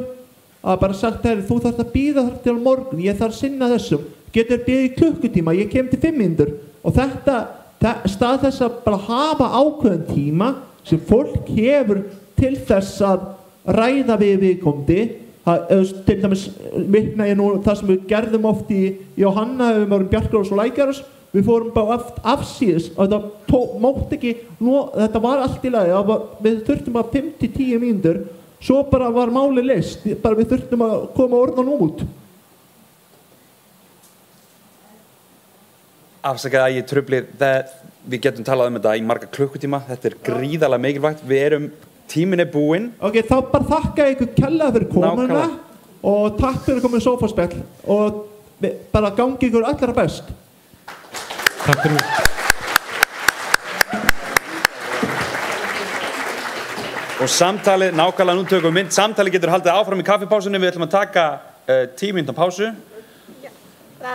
J: að bara sagt þú þarft að bíða þar til morgun, ég þarf að sinna þessum, getur bíða í klukkutíma, ég kem til 5 mínútur og þetta stað þess að bara hafa ákveðin tíma sem fólk hefur til þess að ræða við viðkomandi. Til dæmis vitna ég nú það sem við gerðum oft í Jóhanna við vorum Bjarkarós og Lækjarós, við fórum bara afsíðis og þetta mátt ekki, þetta var allt í lagi, við þurftum bara 5-10 mínútur, svo bara var málið leyst, bara við þurftum að koma orðan út.
B: Afsakið að ég trufli, við getum talað þetta í marga klukkutíma, þetta gríðarlega mikilvægt, tíminn búinn. Ok, þá bara þakka ykkur kærlega fyrir komuna og takk fyrir að koma í Sófaspjall og bara gangi ykkur allra best.
M: Takk fyrir.
B: Og samtalið, nákvæmlega nú tökum við mynd, samtalið getur haldið áfram í kaffipásunni, við ætlum að taka 10 mínútur pásu.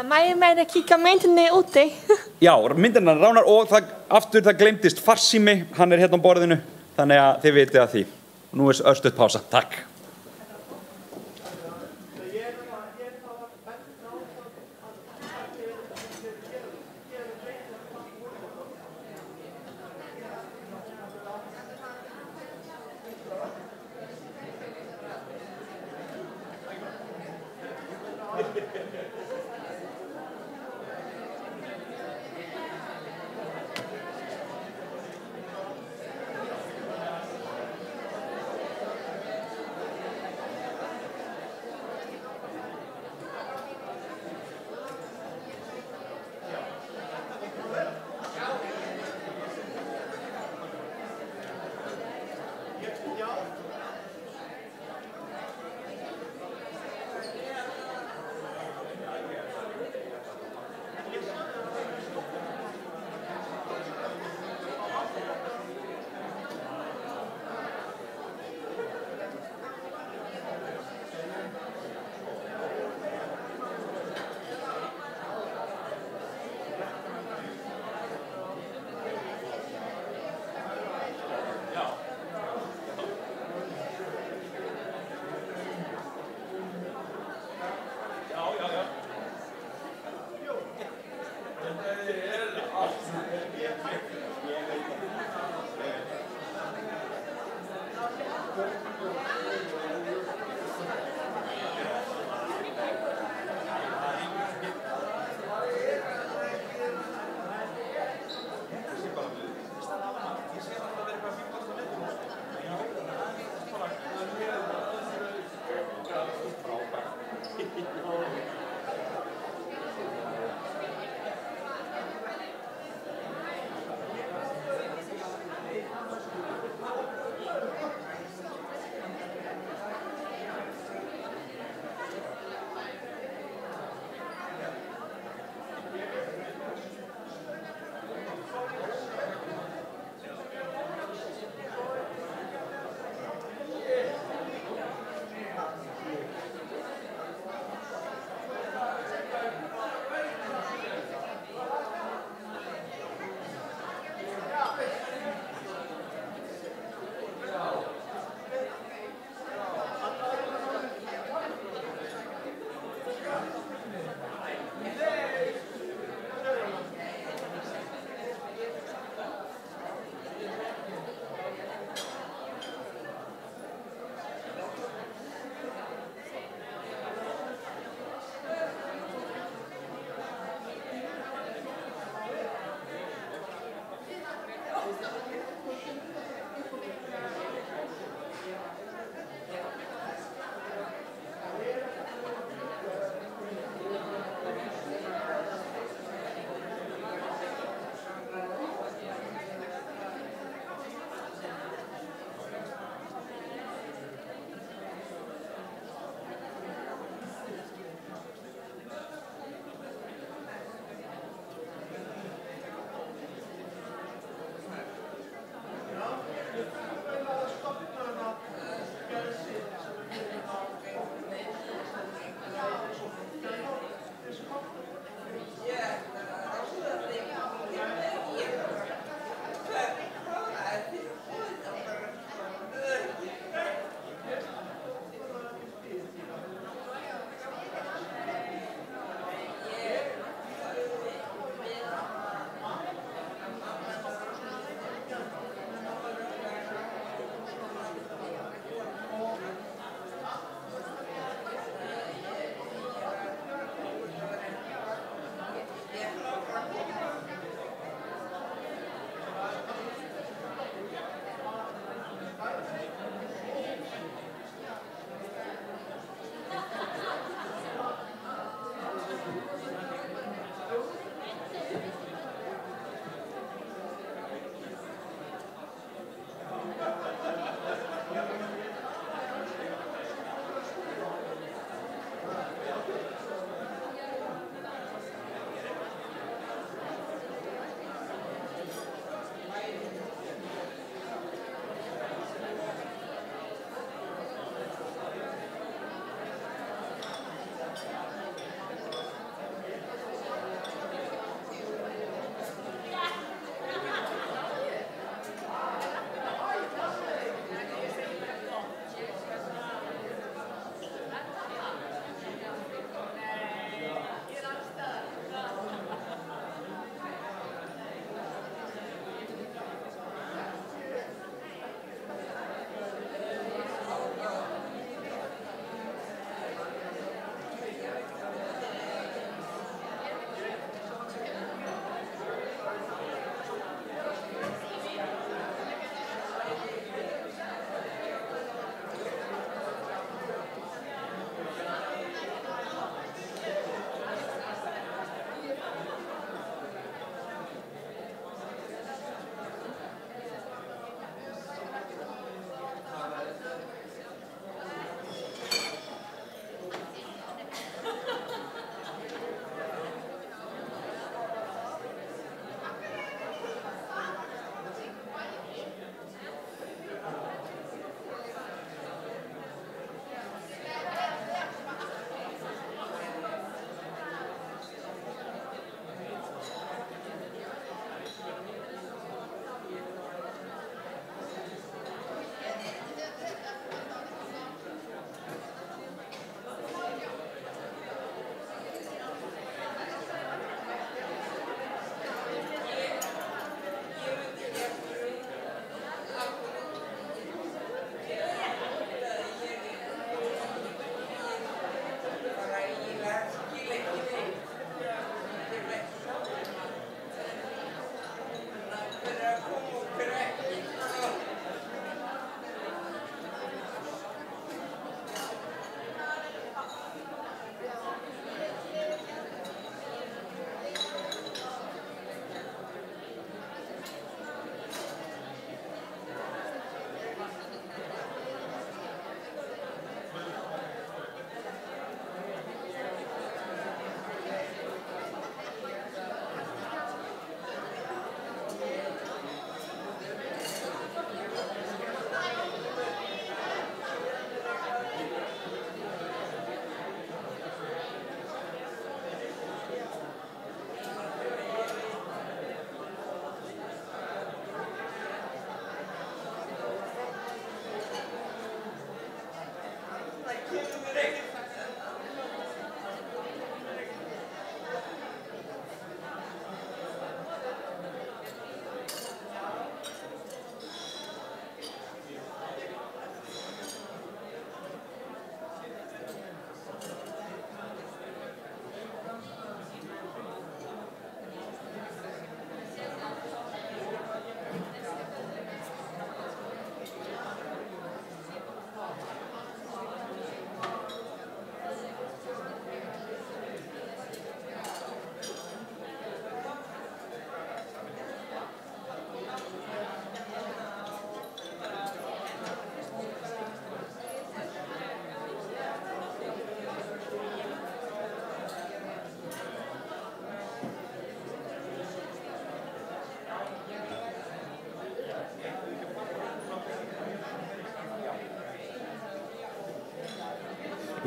C: Mæði með að kíka myndinni úti.
B: Já, myndinna ránar og það gleymdist farsími, hann hérna á borðinu, þannig að þið vitið að því. Nú örstuð pása, takk.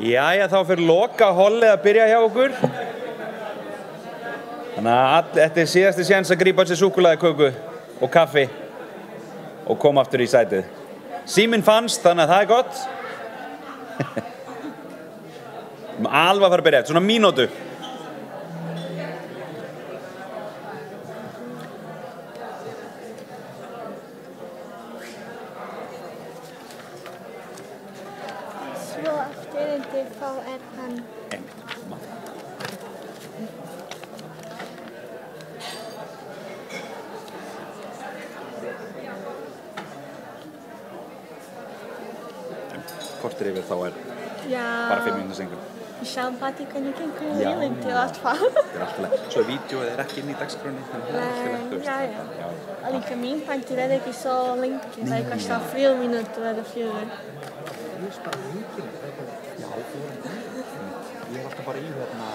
B: Jæja, þá fyrir loka hollið að byrja hjá okkur. Þannig að þetta er síðasti séns að grípa sér súkkulaðiköku og kaffi og koma aftur í sætið. Síminn fannst, þannig að það er gott. Alveg að fara að byrja eftir, svona mínútu.
C: Svo aftur undir þá hann.
B: Kortir yfir þá
C: Já.
B: bara 5 mínútur sengur.
C: Við sjáum bara hvernig gengur
B: Já.
C: yfirlindi og allt það.
B: Þetta er alltaf leið. Svo vídeoið ekki inn í dagskránni, þannig að það er alltaf leið.
C: Já. Og líka mín bændur ekki svo lengi, það er kannski 4 mínútur eða 4.
B: Já, ég var alltaf bara í hérna,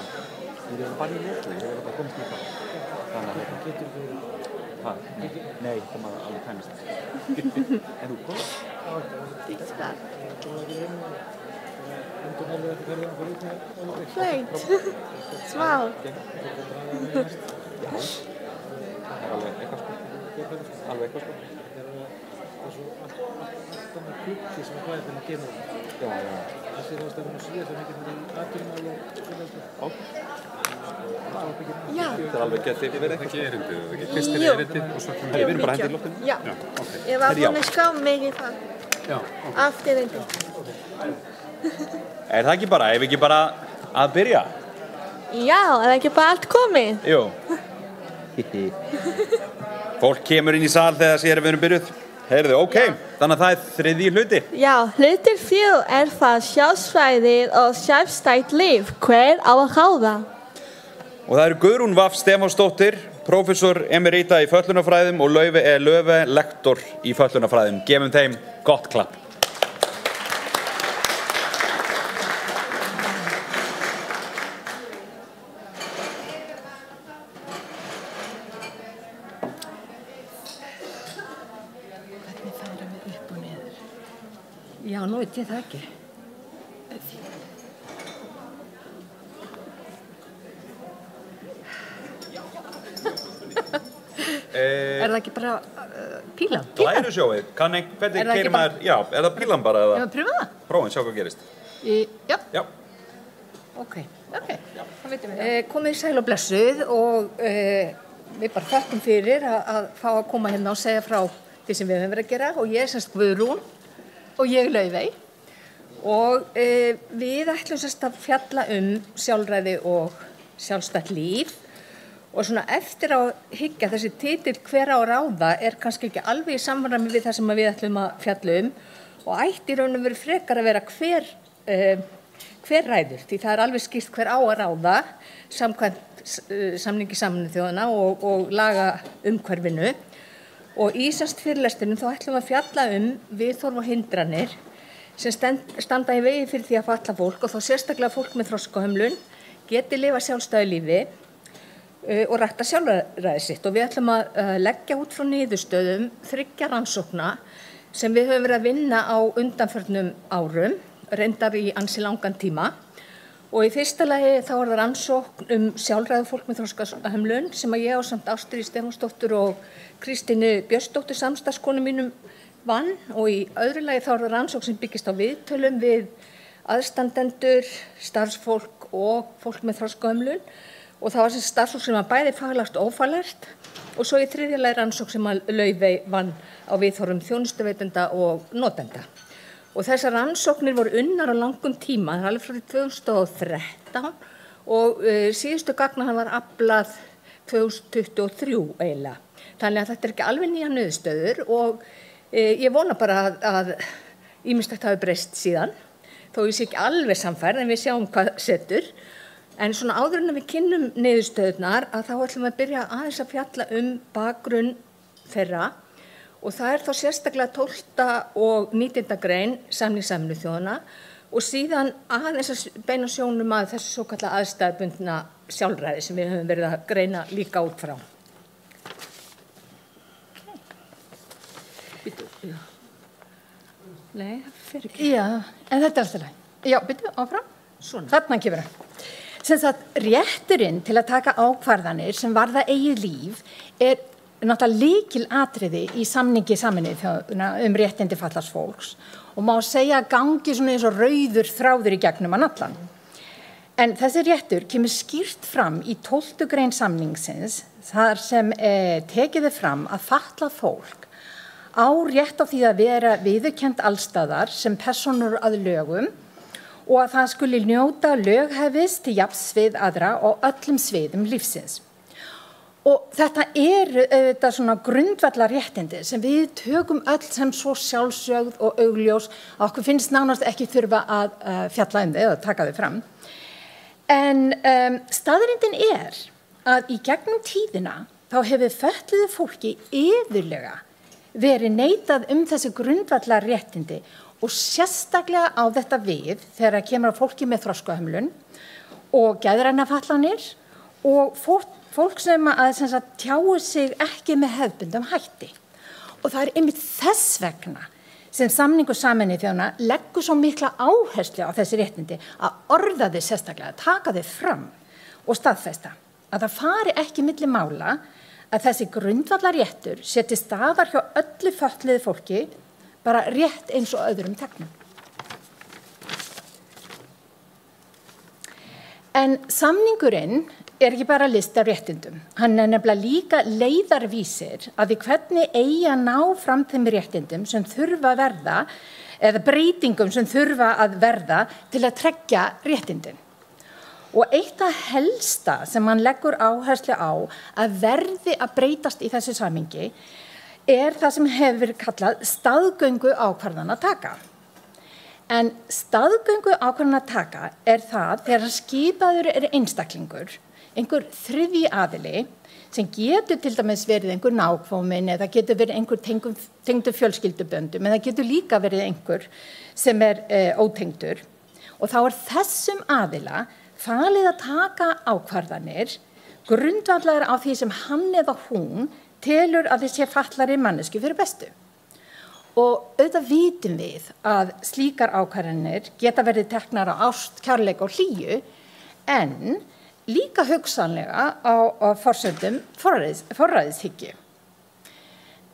B: ég var bara í lótlu, ég var alltaf komist í það. Þannig að þetta getur við... Nei, það maður alveg tæmist. En þú góð?
C: Þetta það. Fleit. Smá.
B: Já. Það er alveg eitthvað sko. Alveg eitthvað sko.
N: Það er svo alltaf með klukki sem er hlæðið að gema það.
B: Já.
N: Þessi er ástæðan að síðast að mikið fyrir atvinnumál og svona.
C: Já.
B: Það er alveg getið verið eitthvað.
O: Það er ekki erindið, það er ekki fyrstir erindið og svo kemur
B: við erum bara hendur í loftinu?
C: Já. Ég var búin að ská mig í það.
B: Já.
C: Aftur undir.
B: Er það ekki bara, ef ekki bara að byrja?
C: Já, er ekki bara allt komið?
B: Jú. Fólk kemur inn í sal þegar sér við erum byrjuð. Heyrðu, ok, þannig að það er 3. hluti.
C: Já, hlutir 4 er það sjálfsfræðið og sjálfstætt líf. Hver á að ráða?
B: Og það eru Guðrún Vaff Stefánsdóttir, prófessor emerita í fötlunarfræðum og Löfe lektor í fötlunarfræðum. Gefum þeim gott klapp.
P: Já, nú veit ég það ekki. Er það ekki bara pílan?
B: Glærusjóið, hvernig keyrir maður, já, er það pílan bara eða?
P: Ef að pröfa það?
B: Prófum, sjá hvað gerist.
P: Já.
B: Já.
P: Ok, það veitum við. Komið í sæl og blessuð og við bara þakkum fyrir að fá að koma hérna og segja frá því sem við höfum verið að gera og ég er semst Guðrún og ég Laufey og við ætlum semst að fjalla sjálfræði og sjálfstætt líf og svona eftir að hyggja þessi titill hver á að ráða er kannski ekki alveg í samræmi við það sem við ætlum að fjalla og ætti í raun og veru frekar að vera hver ræður því það er alveg skýrt hver á að ráða samkvæmt samningi Sameinuðu þjóðanna og laga umhverfinu og í semst fyrirlestinum þá ætlum við að fjalla viðhorf og hindranir sem standa í vegi fyrir því að fatla fólk og þá sérstaklega fólk með þroskahömlun geti lifa sjálfstæðu lífi og rækta sjálfræði sitt og við ætlum að leggja út frá niðurstöðum 3 rannsókna sem við höfum verið að vinna á undanförnum árum, reyndar í ansi langan tíma og í fyrsta lagi þá er það rannsókn sjálfræði fólk með þroskahömlun sem að ég á samt Ástríði Stefánsdóttur og Kristínu Björnsdóttur samstarfskonu mínum vann og í öðru lagi þá er það rannsókn sem byggist á viðtölum við aðstandendur, starfsfólk og fólk með þroskahömlun og það var sem starfsfólk sem var bæði faglært og ófaglært og svo í 3. lagi rannsókn sem að Laufey vann á viðhorfum þjónustuveitenda og notenda. Og þessar rannsóknir voru unnar á langum tíma, það er alveg frá því 2013 og síðustu gagna var aflað 2023 eiginlega. Þannig að þetta er ekki alveg nýja niðurstöður og ég vona bara að ýmislegt hafi breyst síðan, þó ég sé ekki alveg sannfærð en við sjáum hvað setur. En svona áður en við kynnum niðurstöðurnar að þá ætlum við að byrja aðeins að fjalla bakgrunn þeirra og það er þá sérstaklega 12. og 19. grein samnings Sameinuðu þjóðanna og síðan aðeins að beina sjónum að þessu svokallaða aðstæðubundna sjálfræði sem við höfum verið að greina líka út frá. Nei, það fer ekki. Já, en þetta er alltaf læg. Já, byrju, áfram. Þarna kemur hann. Sem sagt, rétturinn til að taka ákvarðanir sem varða eigið líf náttúrulega lykilatriði í samningi Sameinuðu þjóðanna réttindi fatlaðs fólks og má segja að gangi svona eins og rauður þráður í gegnum hann allan. En þessi réttur kemur skýrt fram í 12. grein samningsins þar sem tekið fram að fatlað fólk á rétt á því að vera viðurkennt allstaðar sem persónur að lögum og að það skuli njóta löghæfis til jafns við aðra og öllum sviðum lífsins. Og þetta þetta svona grundvallar réttindi sem við tökum öll sem svo sjálfsögð og augljós að okkur finnst nánast ekki þurfa að fjalla þau eða taka þau fram. En staðreyndin að í gegnum tíðina þá hefur fötluðu fólki iðulega verið neitað þessi grundvallar réttindi og sérstaklega á þetta við þegar kemur að fólki með þroskahömlun og geðrænar fatlanir og fólk sem tjáu sig ekki með hefðbundum hætti. Og það einmitt þess vegna sem samningur Sameinuðu þjóðanna leggur svo mikla áherslu á þessi réttindi að orða þau sérstaklega, taka þau fram og staðfesta að það fari ekki milli mála að þessi grundvallar réttur seti staðar hjá öllu fötluðu fólki bara rétt eins og öðrum tegnum. En samningurinn ekki bara listi af réttindum. Hann nefnilega líka leiðarvísir að því hvernig eigi að ná fram þeim réttindum sem þurfa að verða eða breytingum sem þurfa að verða til að tryggja réttindin. Og eitt af helsta sem hann leggur áherslu á að verði að breytast í þessu samhengi það sem hefur verið kallað staðgöngu ákvarðanataka. En staðgöngu ákvarðanataka það þegar skipaður einstaklingur, einhver þriðji aðili sem getur til dæmis verið einhver nákvæminn eða getur verið einhver tengdur fjölskylduböndum eða getur líka verið einhver sem ótengdur. Og þá þessum aðila falið að taka ákvarðanir grundvallar á því sem hann eða hún telur að þið sé fatlari mannesku fyrir bestu. Og auðvitað vitum við að slíkar ákvarðanir geta verið teknar á ást, kærleik og hlýju en líka hugsanlega á forsendum forræðishyggju.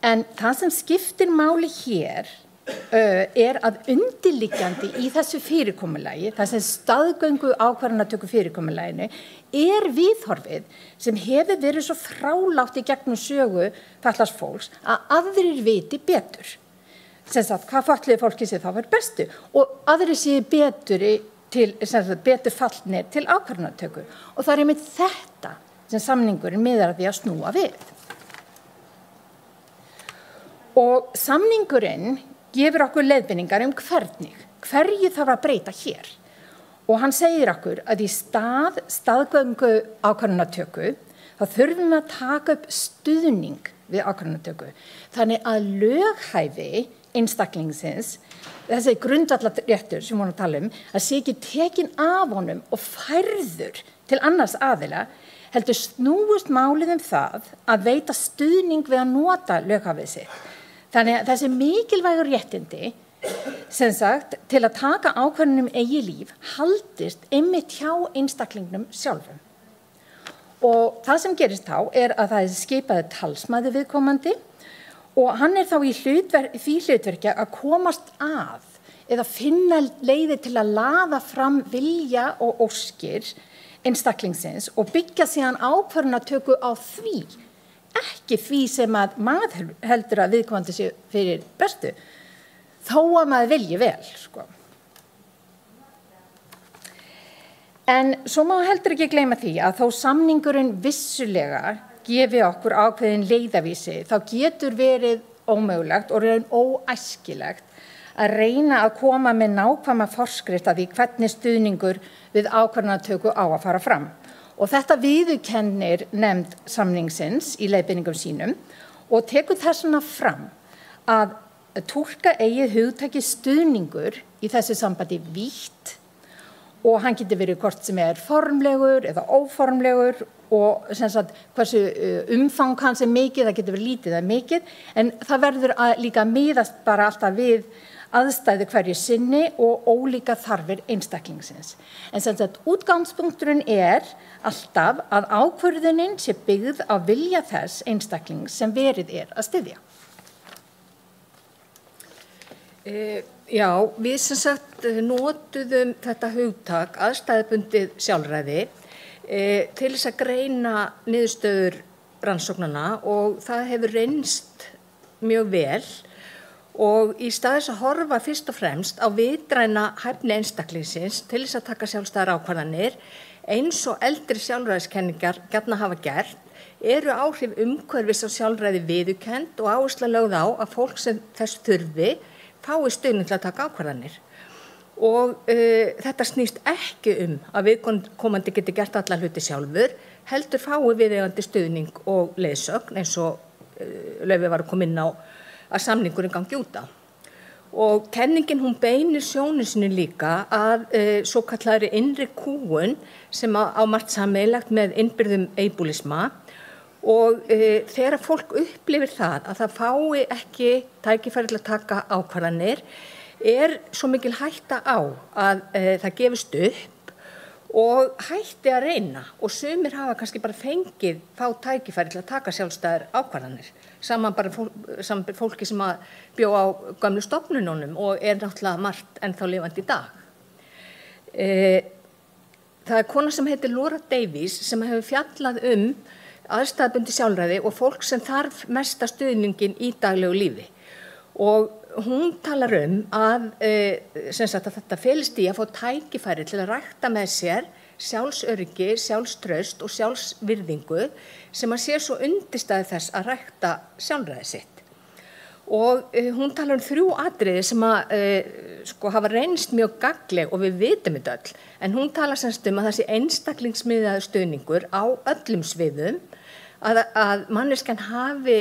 P: En það sem skiptir máli hér að undirliggjandi í þessu fyrirkomulagi, þessi staðgöngu ákvarðanatöku fyrirkomulaginu, viðhorfið sem hefur verið svo þrálátt í gegnum sögu fatlaðs fólks að aðrir viti betur. Sem sagt, hvað fatluðu fólki sé þá verið bestu og aðrir sé betur fallnir til ákvarðanatöku. Og það einmitt þetta sem samningurinn miðar að því að snúa við. Og samningurinn gefur okkur leiðbeiningar hverju þarf að breyta hér. Og hann segir okkur að í staðgöngu ákvarðanatöku þá þurfum við að taka upp stuðning við ákvarðanatöku. Þannig að löghæfi einstaklingsins, þessi grundvallarréttur sem við vorum að tala að sé ekki tekin af honum og færður til annars aðila, heldur snúist málið það að veita stuðning við að nota löghæfið sitt. Þannig að þessi mikilvægur réttindi sem sagt til að taka ákvörðun eigið líf haldist einmitt hjá einstaklingnum sjálfum. Og það sem gerist þá að það skipaður talsmaður viðkomandi og hann þá í því hlutverki að komast að eða finna leiðir til að laða fram vilja og óskir einstaklingsins og byggja síðan ákvörðunartöku á því. Ekki því sem að maður heldur að viðkomandi sé fyrir bestu, þó að maður vilji vel. En svo má heldur ekki gleyma því að þó samningurinn vissulega gefi okkur ákveðin leiðavísi, þá getur verið ómögulegt og raun óæskilegt að reyna að koma með nákvæma forskrift að því hvernig stuðningur við ákvarðanatöku á að fara fram. Og þetta viðurkennir nefnd samningsins í leiðbeiningum sínum og tekur þessuna fram að túlka eigið hugtaki stuðningur í þessu sambandi vítt og hann getur verið hvort sem formlegur eða óformlegur og sem sagt hversu umfang hans mikið, það getur verið lítið eða mikið, en það verður líka miðast bara alltaf við aðstæðu hverju sinni og ólíka þarfir einstaklingsins. En sem sagt, útgangspunkturinn alltaf að ákvörðunin sé byggð á vilja þess einstaklings sem verið að styðja. Já, við sem sagt notuðum þetta hugtak aðstæðubundið sjálfræði til þess að greina niðurstöður rannsóknanna og það hefur reynst mjög vel og í stað þess að horfa fyrst og fremst á vitræna hæfni einstaklingsins til þess að taka sjálfstæðar ákvarðanir eins og eldri sjálfræðiskenningar gjarna hafa gert, eru áhrif umhverfis á sjálfræði viðurkennd og áhersla lögð á að fólk sem þess þurfi fái stuðning til að taka ákvarðanir. Og þetta snýst ekki að viðkomandi geti gert alla hluti sjálfur, heldur fái viðeigandi stuðning og leiðsögn eins og Laufey var að koma inn á að samningurinn gangi út á. Og kenningin hún beinir sjónu sinni líka að svo kallaðri innri kúgun sem á margt sameiginlegt með innbyrðum eibúlisma og þegar fólk upplifir það að það fái ekki tækifæri til að taka ákvarðanir svo mikil hætta á að það gefist upp og hætti að reyna og sumir hafa kannski bara fengið fá tækifæri til að taka sjálfstæðar ákvarðanir saman fólki sem að bjó á gömlu stofnununum og náttúrulega margt ennþá lifandi í dag. Það kona sem heitir Laura Davies sem hefur fjallað aðstæðubundið sjálfræði og fólk sem þarf mesta stuðningin í daglegu lífi og hún talar að þetta felist í að fá tækifæri til að rækta með sér sjálfsöryggi, sjálfstraust og sjálfsvirðingu sem að sé svo undirstaði þess að rækta sjálfræði sitt. Og hún talar 3 atriði sem að hafa reynst mjög gagnleg og við vitum þetta öll, en hún talar semst að þessi einstaklingsmiðaður stuðningur á öllum sviðum, að manneskjan hafi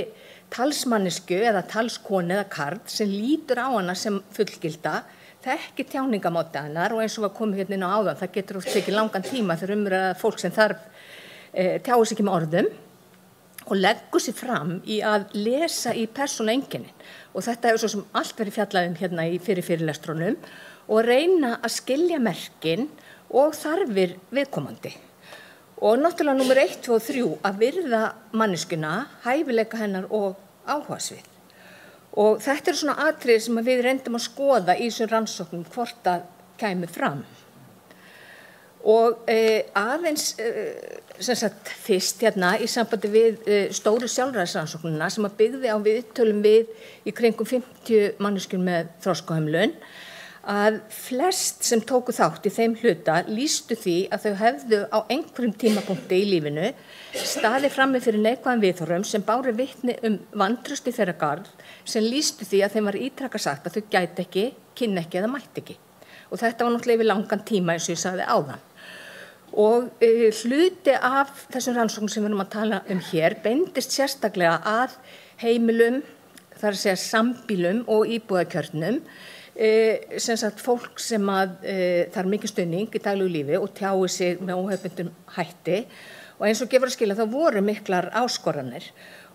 P: talsmannesku eða talskonu eða karl sem lítur á hana sem fullgilda, þekki tjáningamáti hennar og eins og var komið hérna inn á áðan, það getur oft tekið langan tíma þegar umræða fólk sem þarf tjáir sig ekki með orðum og leggur sig fram í að lesa í persónueinkennin og þetta hefur svo sem allt verið fjallað hérna í fyrirlestrunum og reyna að skilja merkin og þarfir viðkomandi. Og náttúrulega númer 1, 2 og 3 að virða manneskuna, hæfileika hennar og áhugasvið. Og þetta svona atriði sem við reyndum að skoða í þessum rannsóknum hvort að kæmi fram. Og aðeins fyrst hérna í sambandi við stóru sjálfræðisrannsóknina sem að byggði á viðtölum við í kringum 50 manneskjur með þroskahömlun, að flest sem tóku þátt í þeim hluta lýstu því að þau hefðu á einhverjum tímapunkti í lífinu staðið frammi fyrir neikvæðum viðhorfum sem báru vitni vantraust í þeirra garð sem lýstu því að þeim var ítrekað sagt að þau gæti ekki, kynni ekki eða mætti ekki. Og þetta var náttúrulega yfir langan tíma eins og ég sagði áðan. Og hluti af þessum rannsóknum sem við erum að tala hér beindist sérstaklega að heimilum, þar að segja sambýlum og íbúðakjörnum, fólk sem þarf mikið stuðning í daglegu lífi og tjái sig með óhefbundum hætti og eins og gefur að skilja þá voru miklar áskoranir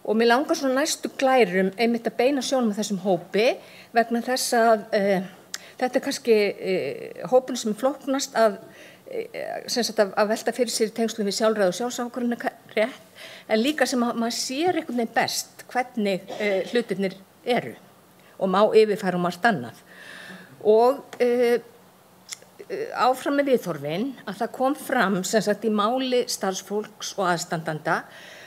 P: og mér langar svona næstu glærum einmitt að beina sjónum með þessum hópi vegna þess að þetta kannski hópun sem flóknast að velta fyrir sér í tengslum við sjálfræði og sjálfsákvörðunarrétt en líka sem að maður sér einhvern veginn best hvernig hlutirnir eru og má yfirfæra margt annað. Og áfram með viðhorfin að það kom fram í máli starfsfólks og aðstandanda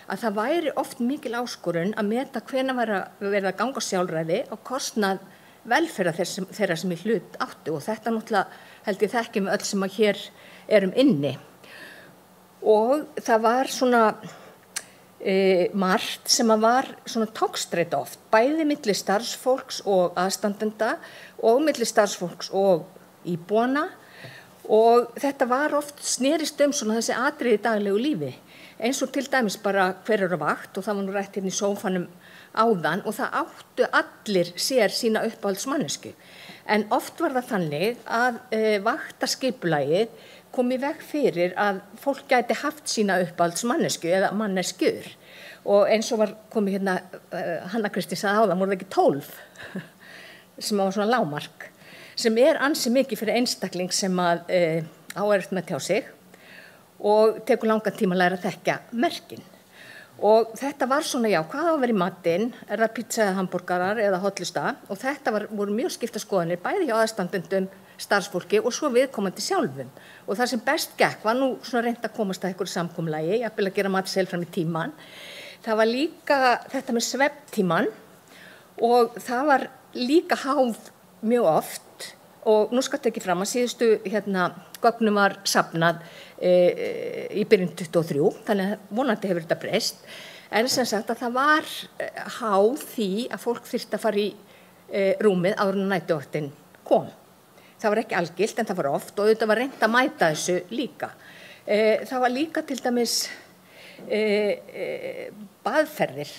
P: að það væri oft mikil áskorun að meta hvenær verið að ganga sjálfræði á kostnað velferðar þeirra sem í hlut áttu og þetta náttúrulega held ég þekkjum öll sem að hér erum inni. Og það var svona margt sem að var svona togstreita oft, bæði milli starfsfólks og aðstandenda og milli starfsfólks og íbúana og þetta var oft snerist svona þessi atriði í daglegu lífi eins og til dæmis bara hver eru vakt og það var nú rætt hérna í sófanum áðan og það áttu allir sér sína uppáhaldsmannesku en oft var það þannig að vaktaskipulagið kom í veg fyrir að fólk gæti haft sína uppáhaldsmannesku eða manneskjur og eins og var komið hérna Hanna Kristín sagði áðan, voru það ekki 12 sem var svona lágmark, sem ansi mikið fyrir einstakling sem að á erfitt með að tjá sig og tekur langan tíma að læra að þekkja merkin. Og þetta var svona, já, hvað á að vera í matinn, það pizza eða hamborgarar eða hollusta, og þetta voru mjög skipta skoðanir, bæði hjá aðstandendum, starfsfólki og svo viðkomandi sjálfum. Og það sem best gekk var nú svona reynt að komast að einhverju samkomulagi, jafnvel að gera matsel fram í tíman. Það var líka þetta með svefntíman og það var líka háð mjög oft, og nú skal tekið fram að síðustu gögnum var safnað í byrjun 23, þannig að vonandi hefur þetta breyst, en sem sagt að það var háð því að fólk þyrfti að fara í rúmið áður en næturvaktin kom. Það var ekki algilt en það var oft og auðvitað var reynt að mæta þessu líka. Það var líka til dæmis baðferðir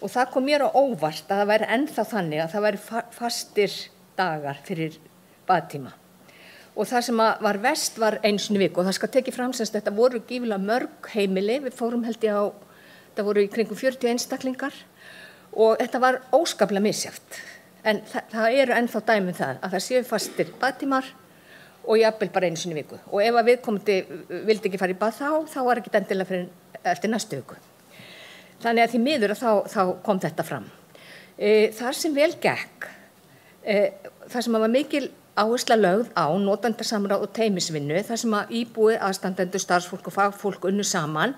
P: og það kom mér á óvart að það væri ennþá þannig að það væri fastir dagar fyrir baðtíma. Og það sem var verst var einu sinni í viku og það skal tekið fram sem þetta voru gífilega mörg heimili, við fórum held ég á, það voru í kringum 40 einstaklingar og þetta var óskaplega misjafnt. En það eru ennþá dæmi það að það séu fastir baðtímar og jafnvel bara einu sinni í viku. Og ef að viðkomandi vildi ekki fara í bað þá var ekki endilega fyrir eftir næstu viku. Þannig að því miður að þá kom þetta fram. Það sem vel gekk, það sem var mikil áhersla lögð á notendasamráð og teymisvinnu, þar sem að íbúi, aðstandendur, starfsfólk og fagfólk unnu saman,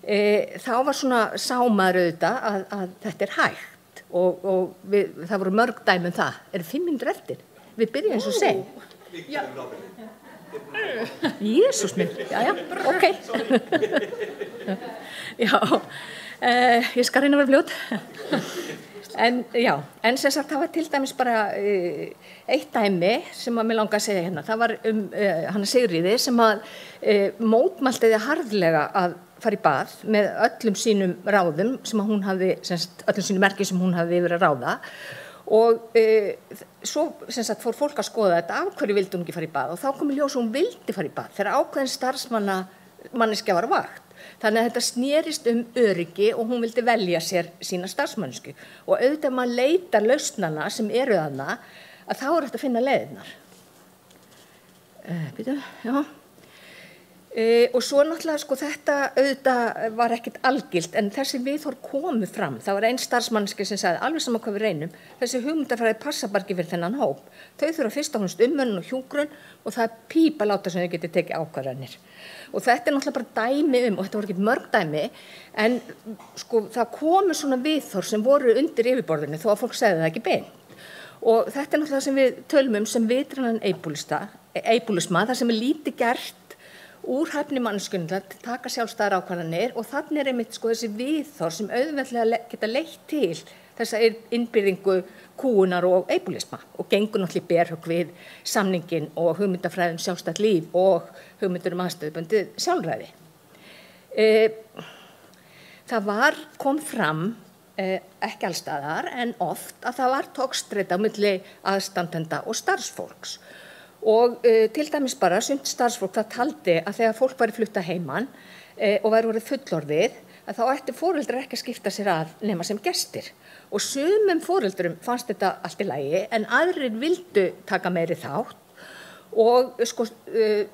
P: þá var svona sámaður auðvitað að þetta hægt og það voru mörg dæmi það. Eru 5 mínútur eftir? Við byrjum eins og segjum. Jesús minn, já, ok. Já, ég skal reyna að vera fljót. En sem sagt það var til dæmis bara eitt dæmi sem að mér langa að segja hérna. Það var hana Sigríði sem að mótmæltiði harðlega að fara í bað með öllum sínum ráðum sem að hún hafði, öllum sínum merkjum sem hún hafði yfir að ráða. Og svo sem sagt fór fólk að skoða þetta, af hverju vildi hún ekki fara í bað og þá kom í ljós að hún vildi fara í bað þegar ákveðin starfsmanneskja var á vakt. Þannig að þetta snerist öryggi og hún vildi velja sér sína starfsmannsku. Og auðvitað maður leitar lausnana sem eru þarna að þá þetta að finna leiðirnar. Og svo náttúrulega sko þetta auðvitað var ekkert algilt en þessi viðhorf komu fram. Það var einn starfsmannski sem sagði alveg saman hvað við reynum. Þessi hugmyndafræði passa bara ekki fyrir þennan hóp. Þau þurfa fyrst og fremst umönnun og hjúkrun og það pípa láta sem þau geti tekið ákvarðanir. Og þetta náttúrulega bara dæmi og þetta voru ekki mörg dæmi en sko það komu svona viðhorf sem voru undir yfirborðinu þó að fólk segði það ekki beint. Og þetta náttúrulega sem við tölum sem vitrænan eibúlisma, það sem lítið gert úr hæfni manneskjunni að taka sjálfstæðar ákvarðanir og þannig einmitt sko þessi viðhorf sem auðveldlega geta leitt til þessa innbyrðingu kúunar og eibúlisma og gengur náttúrulega í berhögg við samningin og hugmyndafræðum sjálfstætt líf og hugmyndur aðstöðubundið sjálfræði. Það kom fram ekki allstaðar en oft að það var togstreita á milli aðstandenda og starfsfólks. Og til dæmis bara sumt starfsfólk það taldi að þegar fólk væri flutta heiman og væri orðið fullorðið að þá ætti foreldrar ekki að skipta sér að nema sem gestir. Og sumum foreldrum fannst þetta allt í lagi en aðrir vildu taka meiri þátt og sko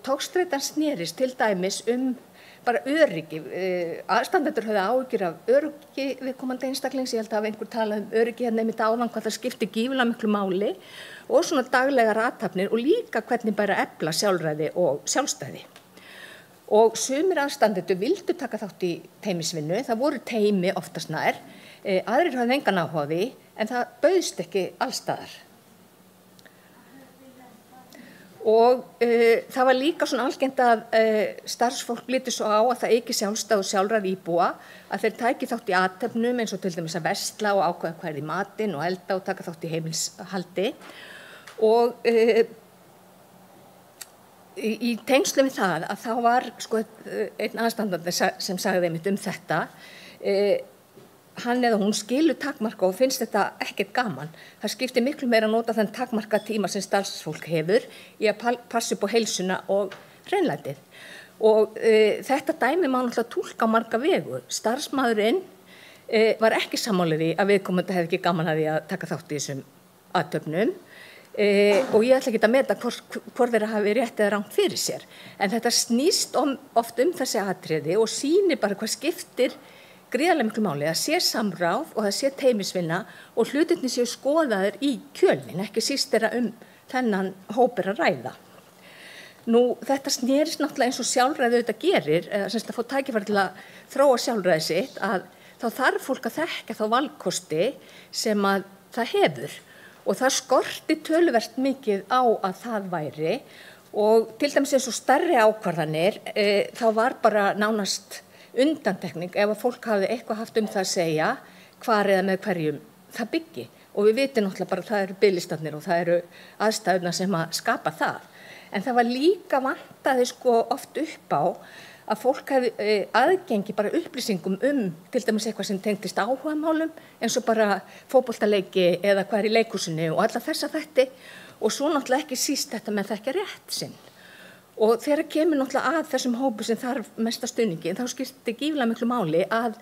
P: togstreitan snerist til dæmis bara öryggi. Aðstandendur höfðu áhyggjur af öryggi viðkomandi einstaklings. Ég held að einhver talað öryggi hérna einmitt áðan hvað það skipti gífulega miklu máli og svona daglegar athafnir og líka hvernig bæri að efla sjálfræði og sjálfstæði. Og sumir aðstandendur vildu taka þátt í teymisvinnu, það voru teymi oftast nær, aðrir hafði engan áhuga á því en það bauðst ekki allstaðar. Og það var líka svona algengt að starfsfólk liti svo á að það eiki sjálfstæð og sjálfræði íbúa að þeir tæki þátt í athöfnum eins og til dæmis að versla og ákveða hvað í matinn og elda og taka þátt í heimilshaldi. Og í tengslum við það að þá var sko einn aðstandandi sem sagði einmitt þetta, hann eða hún skilur takmarka og finnst þetta ekkert gaman. Það skiptir miklu meira að nota þann takmarka tíma sem starfsfólk hefur í að passa upp á heilsuna og hreinlætið. Og þetta dæmi má náttúrulega túlka á marga vegu. Starfsmaðurinn var ekki sammála því að viðkomandi hefði ekki gaman að því að taka þátt í þessum aðtöfnum og ég ætla ekki að meta hvort þeirra hafi rétt eða rangt fyrir sér. En þetta snýst oft þessi atriði og sýnir bara hvað skiptir gríðarlega miklu máli, að sé samráð og það sé teymisvinna og hlutirnir séu skoðaðir í kjölinn, ekki síst þeirra þennan hópur að ræða. Nú, þetta snerist náttúrulega eins og sjálfræði auðvitað gerir, semst að fá tækifæri til að þróa sjálfræði sitt, að þá þarf fólk að þekka þá valkosti sem að það hefur. Og það skorti töluvert mikið á að það væri og til dæmis eins og stærri ákvarðanir, þá var bara nánast undantekning ef að fólk hafði eitthvað haft það að segja hvar eða með hverjum það byggi. Og við vitum náttúrulega bara að það eru biðlistarnir og það eru aðstæðurnar sem að skapa það. En það var líka vantaði oft upp á að fólk hefði aðgengi bara upplýsingum til dæmis eitthvað sem tengdist áhugamálum eins og bara fótboltaleiki eða hvað í leikhúsinu og alla þessa þætti og svo náttúrulega ekki síst þetta með þekkja rétt sinn. Og þegar kemur náttúrulega að þessum hópu sem þarf mesta stuðningi þá skiptir gífurlega miklu máli að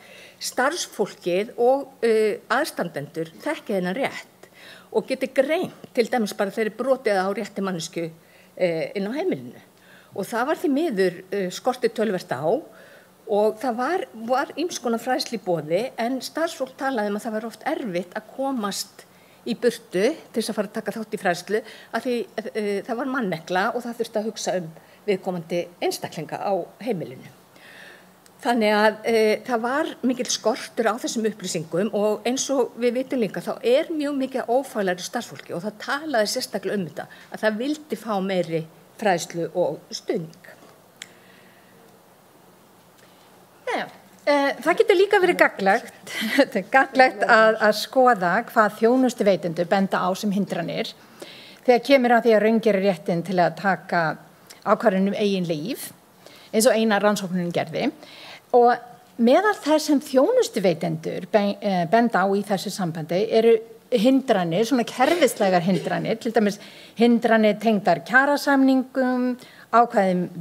P: starfsfólkið og aðstandendur þekki þennan rétt og geti greint til dæmis bara þeirri brotið á rétti mannesku inn á heimilinu. Og það var því miður skortið töluvert á og það var ýmiss konar fræðslu í boði en starfsfólk talaði að það var oft erfitt að komast í burtu til þess að fara að taka þátt í fræðslu af því það var mannekla og það þurfti að hugsa viðkomandi einstaklinga á heimilinu. Þannig að það var mikil skortur á þessum upplýsingum og eins og við vitum líka þá mjög mikið ófaglæru starfsfólki og það talaði sérstaklega þetta að það vildi fá meiri fræðslu og stuðning.
Q: Það getur líka verið gagnlegt að skoða hvað þjónustuveitendur benda á sem hindranir þegar kemur að því að raungera réttin til að taka ákvarðanir eigin líf eins og eina rannsóknin gerði og meðal þess sem þjónustuveitendur benda á í þessu sambandi eru hindranir, svona kerfislegar hindranir, til dæmis hindranir tengdar kjarasamningum, ákvæðum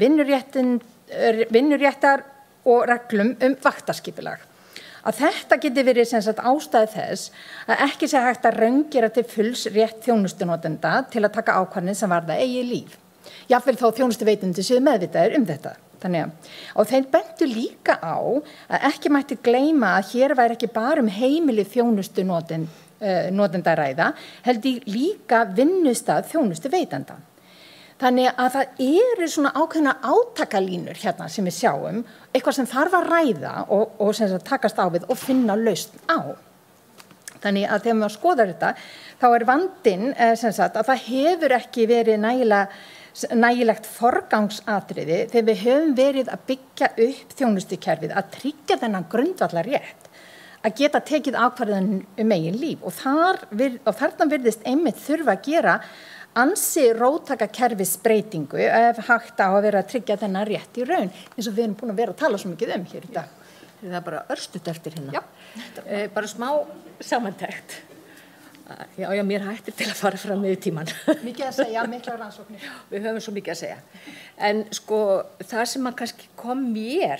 Q: vinnuréttar og reglum vaktaskipulag. Að þetta geti verið sem sagt ástæði þess að ekki sé hægt að raungera til fulls rétt þjónustunotenda til að taka ákvarðanir sem varða eigið líf. Jafnvel þá þjónustuveitendur séu meðvitaðir þetta. Og þeir bentu líka á að ekki mætti gleyma að hér væri ekki bara heimili þjónustunotenda ræða, heldur líka vinnustað þjónustuveitenda. Þannig að það eru svona ákveðna átakalínur hérna sem við sjáum, eitthvað sem þarf að ræða og sem sagt takast á við og finna lausn á. Þannig að þegar maður skoðar þetta, þá vandinn sem sagt að það hefur ekki verið nægilegt forgangsatriði þegar við höfum verið að byggja upp þjónustukerfið, að tryggja þennan grundvallar rétt, að geta tekið ákvarðan eigin líf og þarna virðist einmitt þurfa að gera ansi róttaka kerfisbreytingu ef hægt á að vera að tryggja þennan rétt í raun, eins og við erum búin að vera að tala svo mikið hér í dag.
P: Það er bara örstutt eftir hérna. Bara smá samantekt. Já, mér hættir til að fara fram með tíman.
Q: Mikið að segja, mikla rannsóknir.
P: Við höfum svo mikið að segja. En það sem að kannski kom mér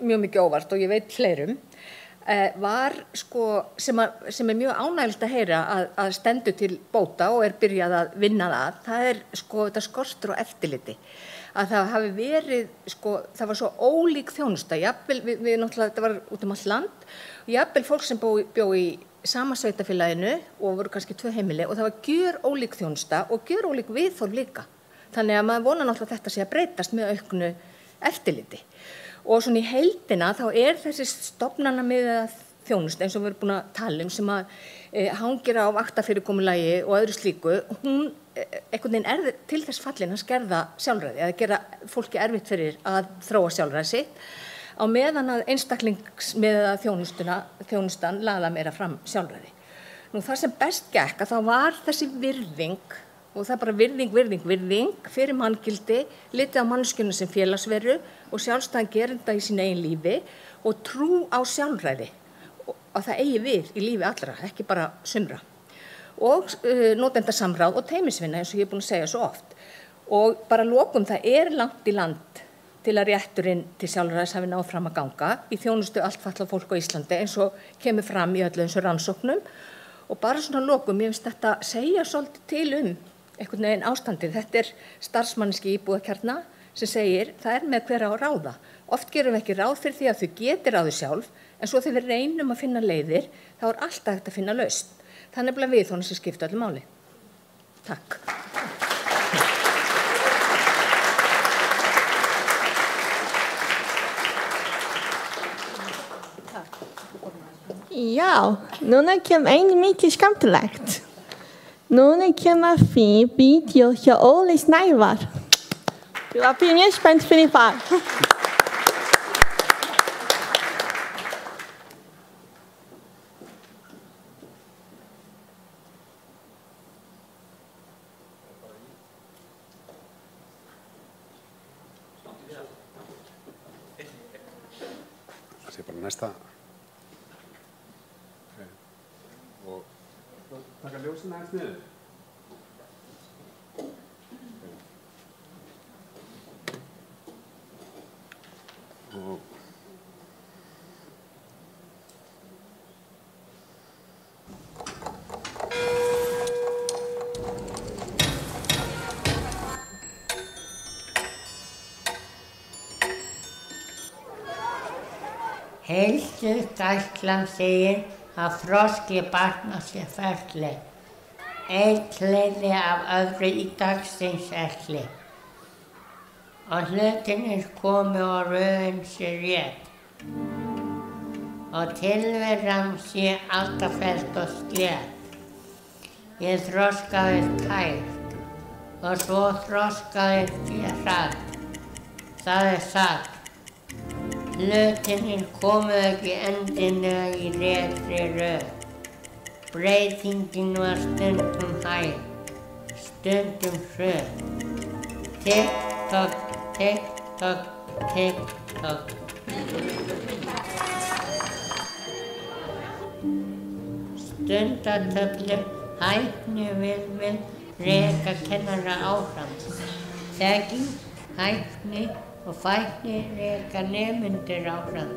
P: mjög mikið óvart og ég veit fleirum, var sem mjög ánægilegt að heyra að stendur til bóta og byrjað að vinna það þetta skortur og eftirliti. Að það hafi verið, það var svo ólík þjónusta, jafnvel, við náttúrulega, þetta var út allt land, jafnvel fólk sem bjó í sama sveitafélaginu og voru kannski 2 heimili og það var gjörólík þjónusta og gjörólík viðhorf líka. Þannig að maður vona náttúrulega þetta sé að breytast með auknu eftirliti. Og svona í heildina þá þessi stofnanamiðaða þjónusta eins og við erum búin að tala sem að hangir á vaktafyrirkomulagi og öðru slíku, hún einhvern veginn til þess fallin að skerða sjálfræði, að gera fólki erfitt fyrir að þróa sjálfræði sitt, á meðan að einstaklingsmiðaða þjónustan laða meira fram sjálfræði. Nú það sem best gekk að þá var þessi virðing, og það er bara virðing fyrir manngildi, litið á manneskjuna sem félagsveru og sjálfstæðan gerenda í sínu eigin lífi og trú á sjálfræði að það eigi við í lífi allra, ekki bara sumra. Og notendasamráð og teymisvinna eins og ég búin að segja svo oft. Og bara lokum það langt í land til að rétturinn til sjálfræðis hafi náð fram að ganga í þjónustu allt fatlað fólk á Íslandi eins og kemur fram í öllu þessu rannsóknum Og bara svona lokum, ég finnst þetta segja svolítið til einhvern veginn ástandið. Þetta starfsmanniski íbúðakjarna sem segir, það með hver á að ráða. Oft gerum við ekki ráð fyrir því að þau geti ráðið sjálf, en svo þegar við reynum að finna leiðir, þá alltaf hægt að finna lausn. Það nefnilega við þóna sem skipta öllu máli. Takk.
C: Já, núna einu mikið skemmtilegt. Núna að því vídeo hjá Óli Snævar. Ég var mjög spennt fyrir það.
R: Það sé bara næsta. Og taka ljósina aðeins niður. Og
S: Heilsugæslan segir að þroski barna sé ferli. Eitt leiði af öðru í dagsins elli. Og hlutinir komi og röðin sé rétt. Og tilveran sé alltaf fellt og slétt. Ég þroskaðist hægt og svo þroskaðist ég hratt. Það satt. Hlutinir komu ekki endilega í réttri röð. Breytingin var stundum hæg, stundum hröð. Tikk-tokk, tikk-tokk, tikk-tokk. Stundatöflur, hæfni, reka kennara áfram. Þekking, hæfni og fækni reka nemendur áfram.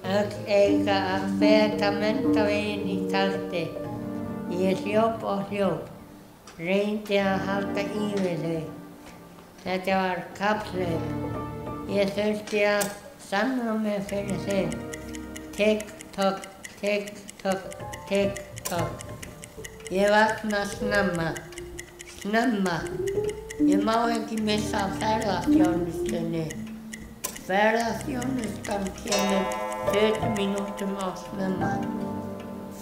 S: Öll eiga að feta menntaveginn í takti. Ég hljóp og hljóp, reyndi að halda í við þau. Þetta var kapphlaup. Ég þurfti að sanna mig fyrir þeim. Tikk-tokk, tikk-tokk, tikk-tokk. Ég vakna snemma. Ég má ekki missa ferðaþjónustunni. Ferðaþjónustan kemur 20 mínútum á snemma.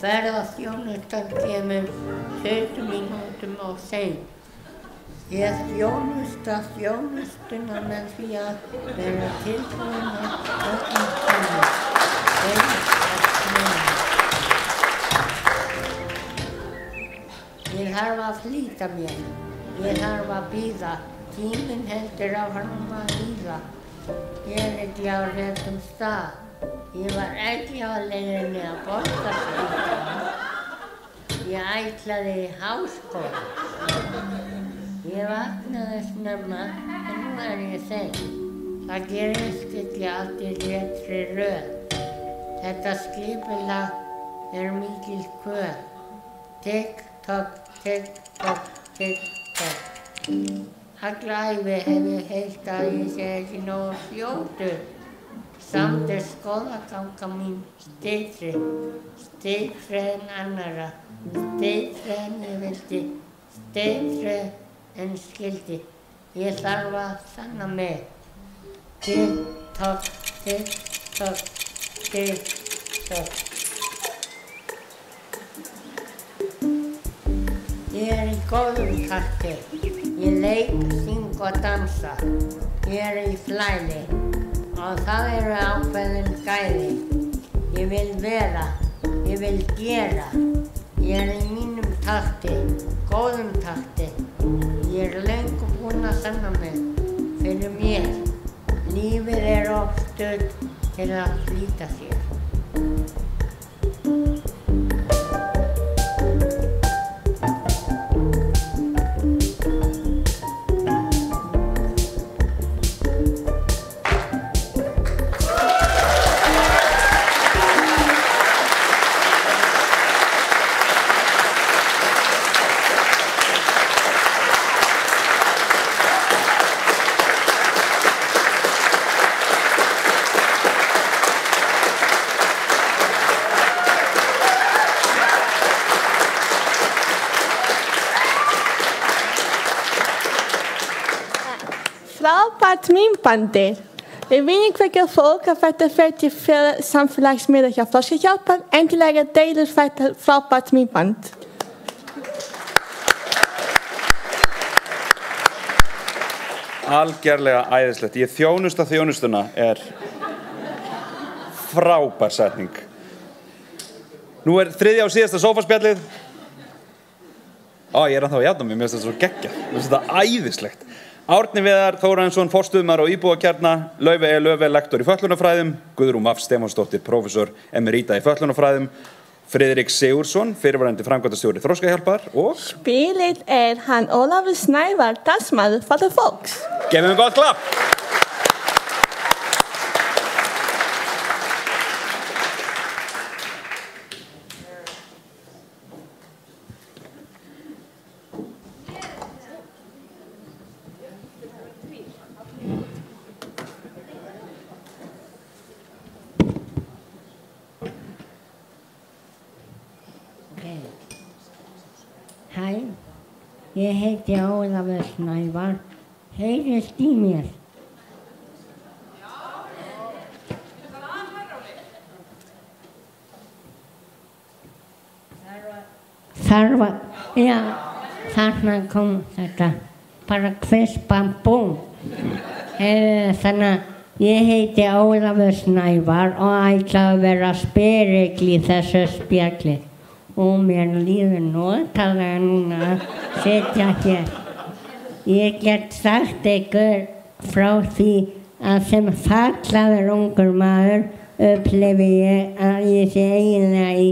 S: Ferðaþjónustan kemur 20 mínútum á seint. Ég þjónusta þjónustuna með því að vera tilbúin að öllum tíma. Ég þarf að flýta mér. Ég þarf að bíða. Tíminn heldur áfram að líða. Ég ekki á réttum stað. Ég var ekki á leiðinni að Borgarspítala. Ég ætlaði í háskóla. Ég vaknaði snemma, en nú ég seint. Það gerist ekki allt í réttri röð. Þetta skipulag mikil kvöð. Tikk-tokkk, tikk-tokkk, tikk-tokkk. Alla ævi hef ég heyrt að ég sé ekki nógu fljótur. Samt skólaganga mín styttri en annarra, styttri en ég vildi, styttri en skildi. Ég þarf að sanna mig. Tikk-tokk, tikk-tokkk, tikk-tokkk. Ég í góðum takti. Ég leik, syng og dansa. Ég í flæði. Og það ákveðin gæði. Ég vil vera, ég vil gera. Ég í mínum takti, góðum takti. Ég löngu búin að sanna mig fyrir mér. Lífið of stutt til að flýta sér.
C: frábært myndbandið. Við viljum hvetja fólk að þetta fer til samfélagsmiðla hjá Þroskahjálpar. Endilega deilur þetta frábært myndband.
B: Algerlega æðislegt. Ég þjónusta þjónustuna er frábær setning. Nú er þriðja og síðasta sófaspjallið. Ég er ennþá að jafna mig, mér finnst þetta svo geggjað. Mér finnst þetta æðislegt. Árni Viðar Þórarinsson, forstöðumaður og íbúakjarna, Laufey E. Löfve, lektor í fötlunarfræðum, Guðrún Vaff Stefánsdóttir, prófessor emerita í fötlunarfræðum, Friðrik Sigurðsson, fyrirverandi framkvæmdastjóri Þroskahjálpar og
C: Spilið er hann Ólafur Snævar, talsmaður fatlaðs fólks.
B: Gefum við gott klapp!
S: Hæ, ég heiti Ólafur Snævar. Heyrist í mér? Þarna kom þetta, bara kvispam búm. Þannig að ég heiti Ólafur Snævar og ætla að vera spyrill í þessu spjalli. Og mér líður notalega núna að sitja hér. Ég get sagt ykkur frá því að sem fatlaður ungur maður upplifi ég að ég sé eiginlega í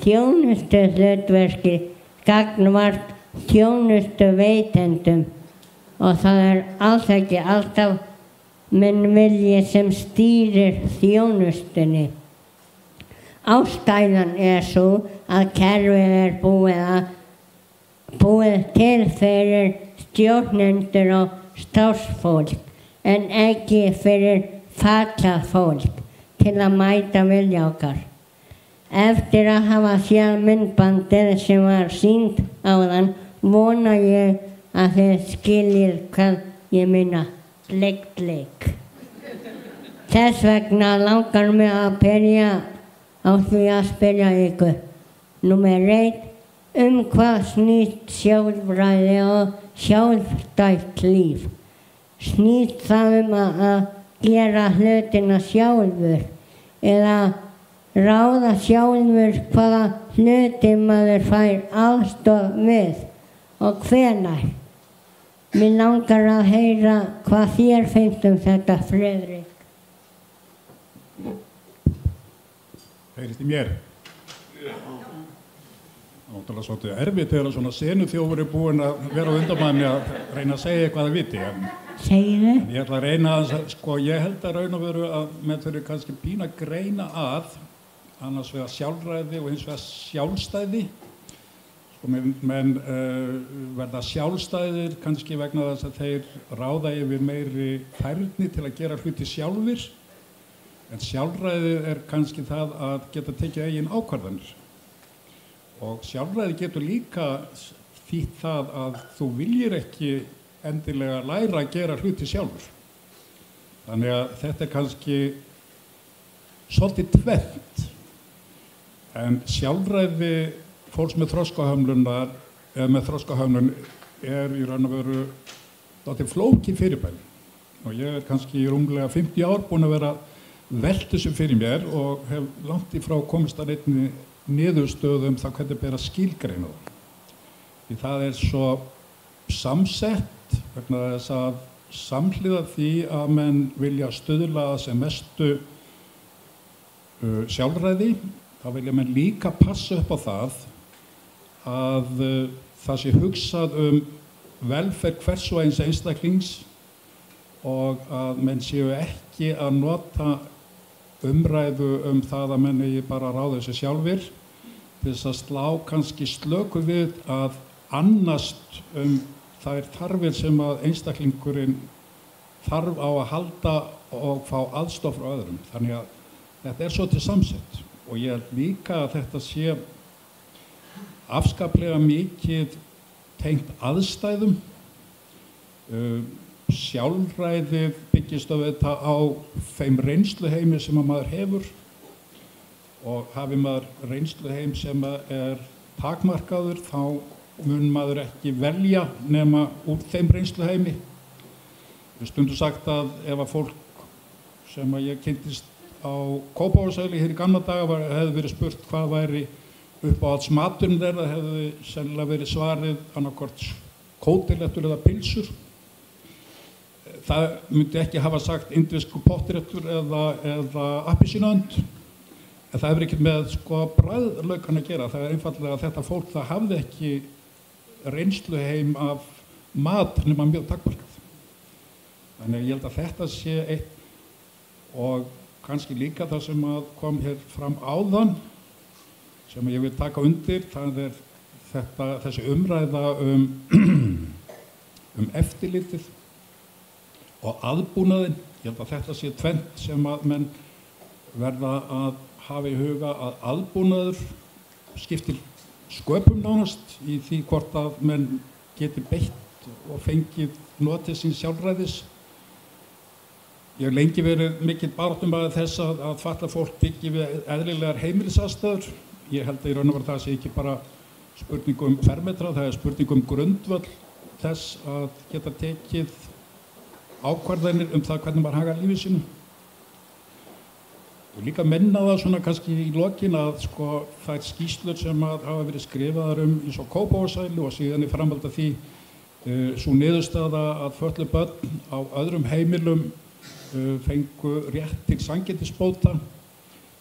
S: þjónustu hlutverki gagnvart þjónustu veitendum og það er alls ekki alltaf minn vilji sem stýrir þjónustunni. Ástæðan er svo að kerfið er búið til fyrir stjórnendur og starfsfólk en ekki fyrir fatlað fólk til að mæta vilja okkar. Eftir að hafa séð myndbandið sem var sýnt áðan vona ég að þið skiljið hvað ég meina leik. Þess vegna langar mig að byrja á því að spyrja ykkur. Númer 1. Hvað snýst sjálfræði og sjálfstætt líf? Snýst það að gera hlutina sjálfur eða ráða sjálfur hvaða hluti maður fær aðstoð við og hvenær? Mig langar að heyra hvað þér finnst þetta, Friðrik.
T: Heyrist í mér? Náttúrulega svolítið erfitt þegar svona senuþjófur er búinn að vera á undan manni að reyna að segja eitthvað að viti.
S: Segðu?
T: Ég ætla að reyna að, ég held að raun og veru að menn þurfi kannski pína að greina að annars vegar sjálfræði og hins vegar sjálfstæði. Menn verða sjálfstæðir kannski vegna þess að þeir ráða yfir meiri færni til að gera hluti sjálfir. En sjálfræði er kannski það að geta tekið eigin ákvarðanir. Og sjálfræði getur líka þýtt það að þú viljir ekki endilega læra að gera hluti sjálfur. Þannig að þetta er kannski svolítið tvennt. En sjálfræði fólks með þroskahömlunar eða með þroskahömlun er í raun og veru dálítið flókið fyrirbæri. Og ég er kannski í rúmlega 50 ár búinn að vera veltu sem fyrir mér og hef langt í frá komist að einni niðurstöðu það hvernig ber að skilgreina það. Því það er svo samsett vegna þess að samhliða því að menn vilja stuðla sem mestu sjálfræði, þá vilja menn líka passa upp á það að það sé hugsað velferð hvers og eins einstaklings og að menn séu ekki að nota umræðu það að menn eigi bara að ráða þessu sjálfir til þess að slá kannski slöku við að annast þær þarfir sem að einstaklingurinn þarf á að halda og fá aðstoð frá öðrum. Þannig að þetta er svo til samsett og ég held líka að þetta sé afskaplega mikið tengt aðstæðum. sjálfræðið byggist auðvitað á þeim reynsluheimi sem að maður hefur og hafi maður reynsluheim sem er takmarkaður þá mun maður ekki velja nema úr þeim reynsluheimi. Við stundum sagt að ef að fólk sem að ég kynntist á Kópavogsvelli hér í gamla daga hefði verið spurt hvað væri uppáhalds maturinn þeirra, hefði sennilega verið svarið annarkvort kótilettur eða pilsur. Það myndi ekki hafa sagt indversku pottirettur eða appelsínuönd, en það hefur ekkert með bragðlaukan að gera. Það einfaldlega að þetta fólk það hafði ekki reynsluheim af mat nema mjög takmarkað. Þannig ég held að þetta sé eitt og kannski líka það sem að kom hér fram áðan sem ég vil taka undir, það þessi umræða eftirlitið og aðbúnaðinn. Ég held að þetta sé tvennt sem að menn verða að hafa í huga að aðbúnaður skiptir sköpum nánast í því hvort að menn geti beitt og fengið notið sín sjálfræðis. Ég hef lengi verið mikill baráttumaður þess að fatlað fólk byggi við eðlilegar heimilisaðstæður. Ég held að í raun og veru það sé ekki bara spurning fermetra, það spurning grundvöll þess að geta tekið ákvarðanir það hvernig maður hagar lífið sínu. Og líka menna það svona kannski í lokin að þær skýrslur sem hafa verið skrifaðar eins og Kópavogsvelli og síðan í framhaldi af því sú niðurstaða að fötluð börn á öðrum heimilum fengu rétt til sanngirnisbóta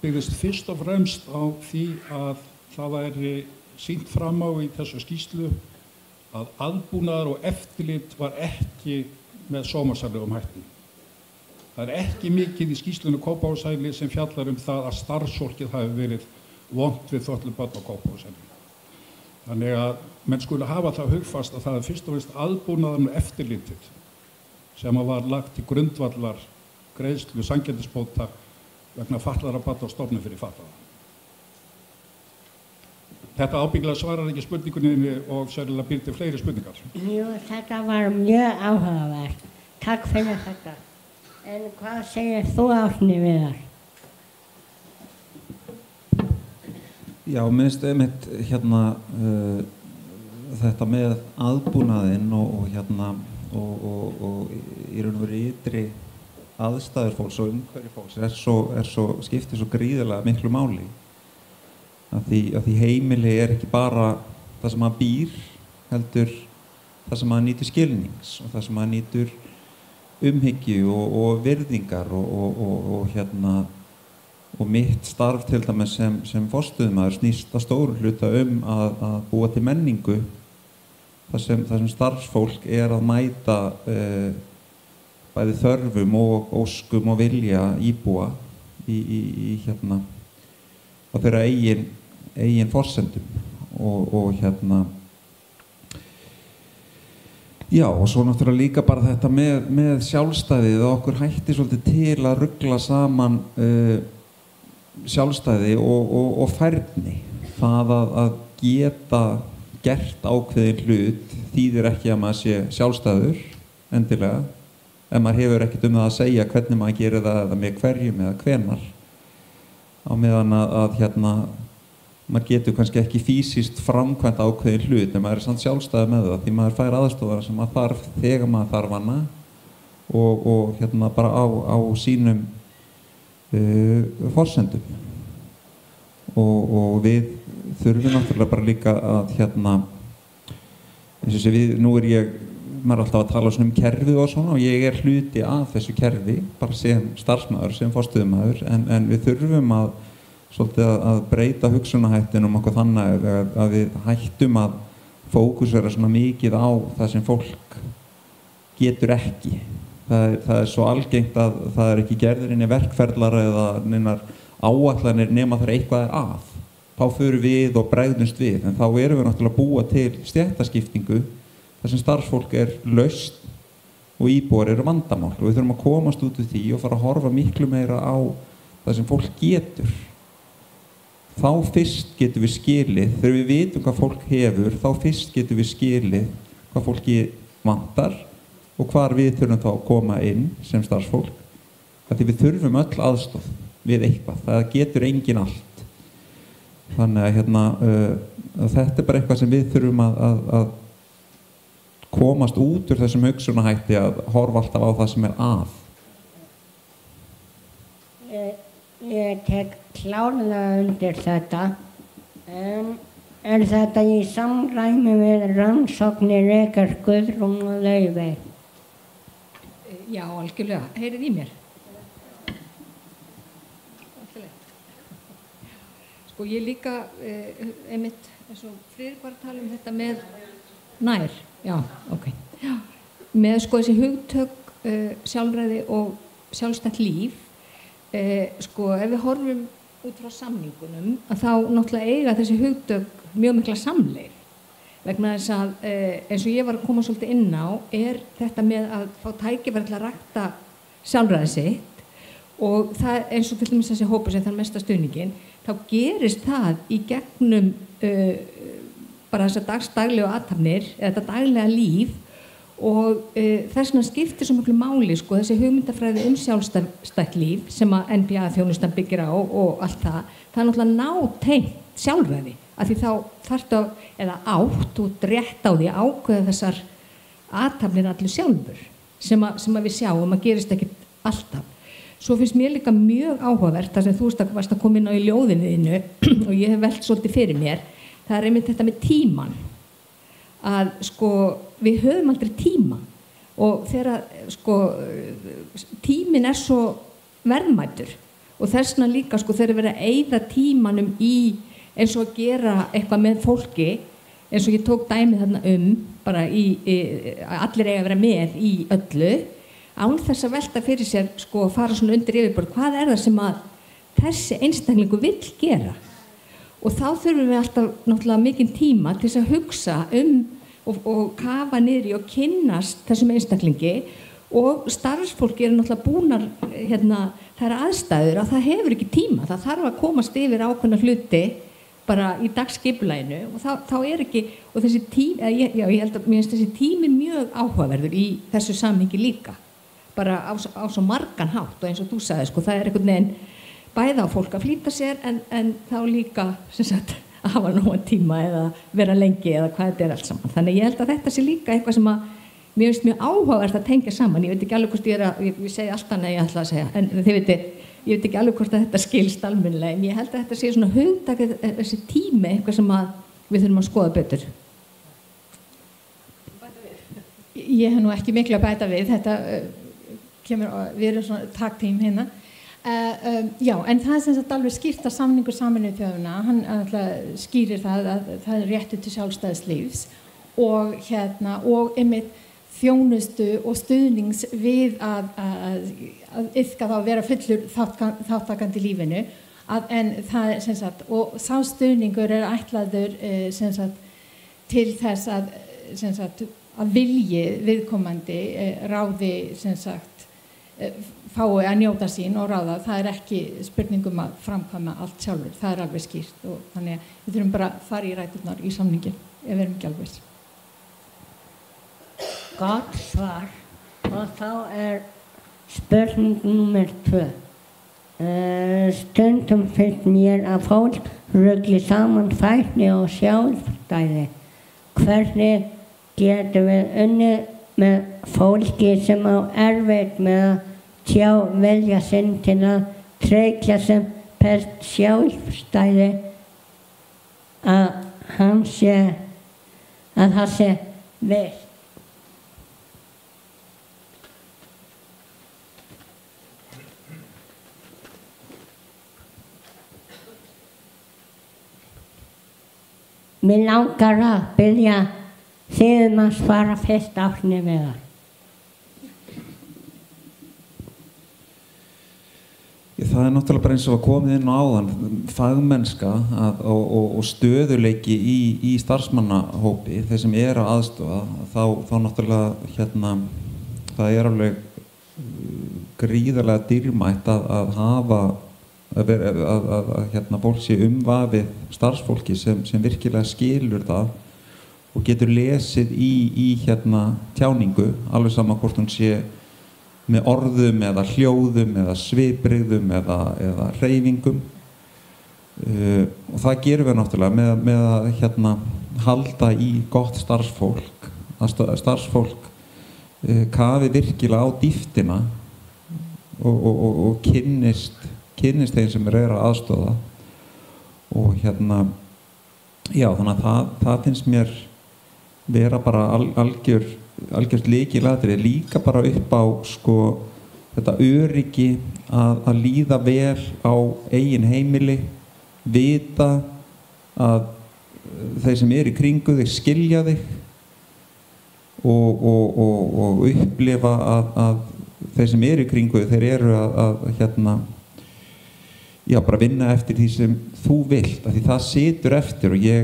T: byggðist fyrst og fremst á því að það væri sýnt fram á í þessu skýrslu að aðbúnaður og eftirlit var ekki með sómasamlegum hætti. Það ekki mikið í skýrslunni Kópavogsvelli sem fjallar það að starfsfólkið hafi verið vont við fötluð börn á Kópavogsvelli. Þannig að menn skulu hafa það hugfast að það fyrst og fremst aðbúnaðurinn og eftirlitið sem var lagt til grundvallar greiðslu sanngirnisbóta vegna fatlaðra barna og stofnun fyrir fatlaða. Þetta ábyggilega svarar ekki spurningunni og sérlega býr til fleiri spurningar.
S: Jú, þetta var mjög áhugavert. Takk fyrir þetta. En hvað segir þú, Árni Viðar?
U: Já, minnst einmitt þetta með aðbúnaðinn og í raun og veru ytri aðstæður fólks og umhverfi fólks skiptir svo gríðarlega miklu máli. Að því heimili ekki bara það sem maður býr, heldur það sem maður nýtur skilnings og það sem maður nýtur umhyggju og virðingar og mitt starf til dæmis sem forstöðumaður snýst að stóru hluta að búa til menningu þar sem starfsfólk að mæta bæði þörfum og óskum og vilja íbúa á þeirra eigin forsendum og já, og svo náttúrulega líka bara þetta með sjálfstæðið og okkur hætti svolítið til að rugla saman sjálfstæði og færni. Það að geta gert ákveðin hlut þýðir ekki að maður sé sjálfstæður endilega ef maður hefur ekkert það að segja hvernig maður gerir það eða með hverjum eða hvenar, á meðan að maður getur kannski ekki físískt framkvæmt ákveðin hlut en maður samt sjálfstæður með það því maður fær aðstofar sem maður þarf þegar maður þarf hana og bara á sínum forsendum og við þurfum náttúrulega bara líka að eins og sé nú maður alltaf að tala um kerfið og svona og ég hluti af þessu kerfi bara sem starfsmaður, sem forstöðumaður en við þurfum að breyta hugsunarhættinum okkur þannig að við hættum að fókusera svona mikið á það sem fólk getur ekki. Það svo algengt að það ekki gerðir inn í verkferðlar eða neinar áætlanir nema þar eitthvað að. Þá förum við og bregðumst við, en þá erum við náttúrulega að búa til stéttaskiptingu þar sem starfsfólk laust og íbúar vandamál og við þurfum að komast út úr því og fara að horfa miklu meira á það sem fólk getur. Þá fyrst getum við skilið, þegar við vitum hvað fólk hefur, þá fyrst getum við skilið hvað fólki vantar og hvar við þurfum þá að koma inn sem starfsfólk, af því við þurfum öll aðstoð við eitthvað, það getur engin allt. Þannig að þetta bara eitthvað sem við þurfum að komast út úr þessum hugsunarhætti að horfa alltaf á það sem að.
S: Ég tek klárlega undir þetta, en þetta í samræmi við rannsóknir ykkar Guðrún og Laufey?
A: Já, algjörlega. Heyrið í mér. Sko ég líka, einmitt, eins og Friðrik var að tala þetta með nær, já, ok. Já. Með sko þessi hugtök, sjálfræði og sjálfstætt líf, sko ef við horfum út frá samningunum að þá náttúrulega eiga þessi hugtök mjög mikla samleið vegna þess að eins og ég var að koma svolítið inn á þetta með að fá tækifæri til að rækta sjálfræði sitt og það eins og til dæmis þessi hópur sem þarf mesta stuðningin þá gerist það í gegnum bara þessar daglegu athafnir eða þetta daglega líf og þess vegna skiptir svo miklu máli sko þessi hugmyndafræði sjálfstætt líf sem að NBA þjónustan byggir á og allt það er náttúrulega nátengt sjálfræði af því þá þarftu eða átt og rétt á því að ákveða þessar athafnir allir sjálfur sem að við sjáum að gerist ekkert alltaf. Svo finnst mér líka mjög áhugavert þar sem þú varst að koma inn á í ljóðinu þínu og ég hef velt svolítið fyrir mér það er einmitt þetta með tíman að sko við höfum aldrei tíma og þegar sko tíminn er svo verðmætur og þessna líka sko þegar verið að eyða tímanum í eins og að gera eitthvað með fólki eins og ég tók dæmið þarna bara allir eiga að vera með í öllu án þess að velta fyrir sér sko fara svona undir yfirborð hvað er það sem að þessi einstaklingu vill gera og þá þurfum við alltaf náttúrulega mikinn tíma til þess að hugsa og kafa niður í og kynnast þessum einstaklingi og starfsfólki náttúrulega búnar það er aðstæður að það hefur ekki tíma það þarf að komast yfir ákveðna hluti bara í dagskipulaginu og þá er ekki og þessi tími, ég held að mér finnst þessi tími mjög áhugaverður í þessu samhengi líka bara á svo margan hátt og eins og þú sagði sko það er einhvern veginn bæða á fólk að flýta sér en þá líka sem sagt að hafa nógan tíma eða vera lengi eða hvað þetta allt saman. Þannig ég held að þetta sé líka eitthvað sem að mér finnst mjög áhugavert að tengja saman. Ég veit ekki alveg hvort ég segi alltaf nei ég ætla að segja en þið veitir, ég veit ekki alveg hvort að þetta skilst almennilega en ég held að þetta sé svona hugtakið þessi tími eitthvað sem að við þurfum að skoða betur. Ég hef nú ekki miklu að bæta við þetta við erum svona tagtím hérna. Já, en það er sem sagt alveg skýrt að samningur Sameinuðu þjóðanna, hann alltaf skýrir það að það er réttur til sjálfstæðs lífs og og einmitt þjónustu og stuðnings við að iðka þá að vera fullur þáttakandi í lífinu en það er sem sagt og sá stuðningur er ætlaður sem sagt til þess að vilji viðkomandi ráði sem sagt fái að njóta sín og ráða, það er ekki spurningum að framkvæma allt sjálfur, það er alveg skýrt og þannig að við þurfum bara að fara í ræturnar í samningin ef við erum ekki alveg.
S: Gott svar og þá er spurning númer 2. Stundum finnst mér að fólk rugli saman færni og sjálfstæði. Hvernig getum við unnið með fólki sem á erfitt með að tjá vilja sinn til að tryggja sem best sjálfstæði að það sé virt. Mér langar að byrja þið að svara fyrst Árni Viðar.
U: Það er náttúrulega bara eins og að komið inn á áðan, fagmennska og stöðuleiki í starfsmannahópi, þeir sem eru að aðstofa, þá náttúrulega það er alveg gríðarlega dýrmætt að hafa að fólk sé umvafið starfsfólki sem virkilega skilur það og getur lesið í hérna tjáningu, alveg sama hvort hún sé með orðum eða hljóðum eða svipbrigðum eða hreyfingum. Og það gerum við náttúrulega með að hérna halda í gott starfsfólk, að starfsfólk kafi virkilega á dýptina og kynnist þeim sem að aðstoða. Og hérna, já, þannig að það finnst mér vera bara algjört lykilatriði, líka bara upp á sko þetta öryggi að líða vel á eigin heimili, vita að þeir sem eru í kringu þig skilja þig og upplifa að þeir sem eru í kringu þig, þeir eru að hérna já, bara vinna eftir því sem þú vilt, af því það situr eftir. Og ég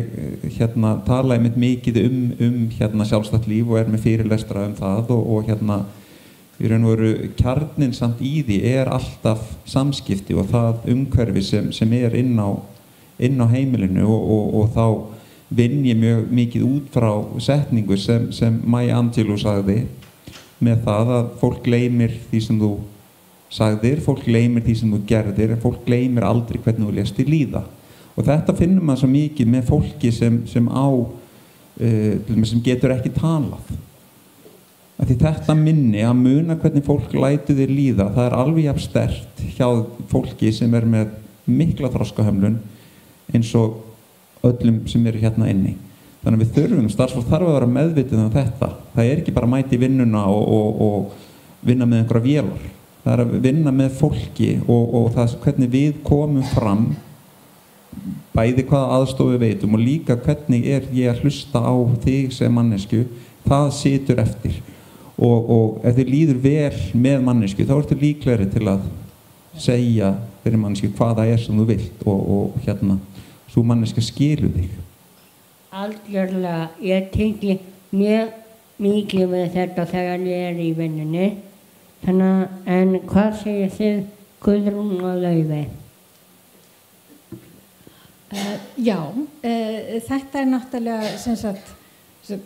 U: hérna tala einmitt mikið hérna sjálfstætt líf og með fyrirlestra það og hérna í raun og veru kjarninn samt í því alltaf samskipti og það umhverfi sem inn á heimilinu og þá vinn ég mjög mikið út frá setningu sem Maya Angelou sagði, með það að fólk gleymir því sem þú sagðir, fólk gleymir því sem þú gerðir, en fólk gleymir aldrei hvernig þú lést þig líða. Og þetta finnur maður svo mikið með fólki sem getur ekki talað. Af því þetta minni að muna hvernig fólk lætur þig líða, það alveg jafn sterkt hjá fólki sem með mikla þroskahömlun eins og öllum sem eru hérna inni. Þannig að við þurfum, starfsfólk þarf að vera meðvitið þetta. Það ekki bara að mæta í vinnuna og vinna með einhverja vélar. Það að vinna með fólki og það hvernig við komum fram, bæði hvaða aðstoð við veitum og líka hvernig ég að hlusta á þig sem mannesku, það situr eftir. Og ef þið líður vel með mannesku, þá ertu líklegri til að segja þeirri mannesku hvað það sem þú vilt og hérna, svo manneska skilur þig.
S: Algjörlega, ég tengi mjög mikið með þetta þegar ég í vinnunni. En hvað segir þið, Guðrún og Laufey?
A: Já, þetta náttúrulega sem sagt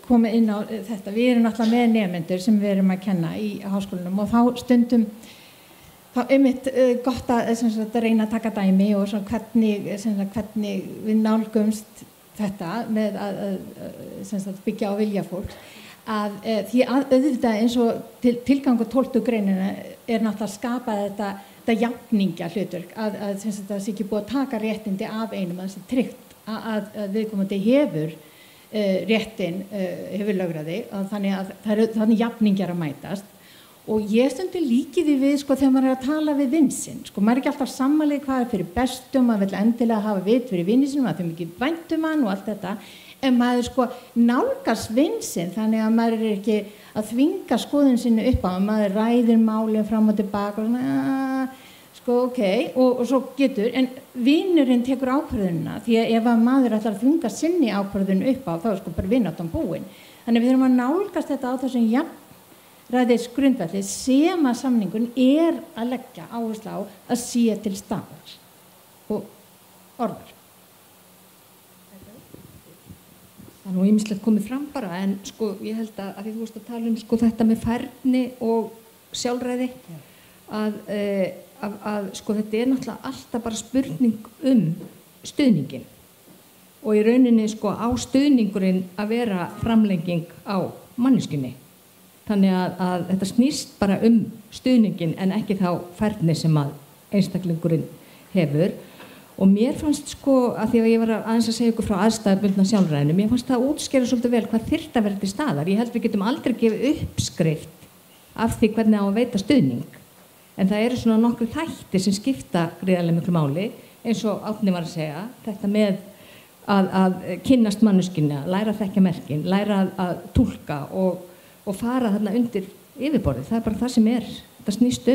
A: komið inn á þetta. Við erum náttúrulega með nemendur sem við erum að kenna í háskólanum og þá stundum þá einmitt gott að reyna að taka dæmi og hvernig við nálgumst þetta með að byggja á vilja fólks. Því auðvitað eins og tilgangur 12. greinina náttúrulega að skapa þetta jafningja hlutverk að það sé ekki búið að taka réttindi af einum, að það sé tryggt að viðkomandi hefur réttin, hefur lögræði, þannig að þannig jafningjar að mætast. Og ég stundum líkið því við þegar maður að tala við vin sinn, maður ekki alltaf sammálið hvað fyrir bestum, maður vill endilega hafa vit fyrir vini sinum, að þau mikið væntum hann og allt þetta. En maður nálgast vin sinn þannig að maður ekki að þvinga skoðun sinni upp á, maður ræðir málið fram og tilbaka og og svo getur, en vinurinn tekur ákvörðunina, því að ef að maður ætlar að þvinga sinni ákvörðun upp á þá bara vináttan búin. Þannig við þurfum að nálgast þetta á þessum jafnræðis grundvelli sem að samningun að leggja áherslu á að sé til staðar og orðar. Það nú ýmislegt komið fram bara, en ég held að því þú varst að tala þetta með færni og sjálfræði, að þetta náttúrulega alltaf bara spurning stuðningin og í rauninni á stuðningurinn að vera framlenging á manneskjunni. Þannig að þetta snýst bara stuðningin en ekki þá færni sem að einstaklingurinn hefur. Og mér fannst að því að ég var aðeins að segja ykkur frá aðstæðubundna sjálfræðinu, mér fannst það útskýra svolítið vel hvað þyrfti að vera til staðar. Ég held við getum aldrei gefið uppskrift af því hvernig á að veita stuðning. En það eru svona nokkru þættir sem skipta gríðarlega miklu máli, eins og Árni var að segja, þetta með að kynnast manneskjunni, læra að þekkja merkin, læra að túlka og fara þarna undir yfirborðið. Það bara það sem þetta snýst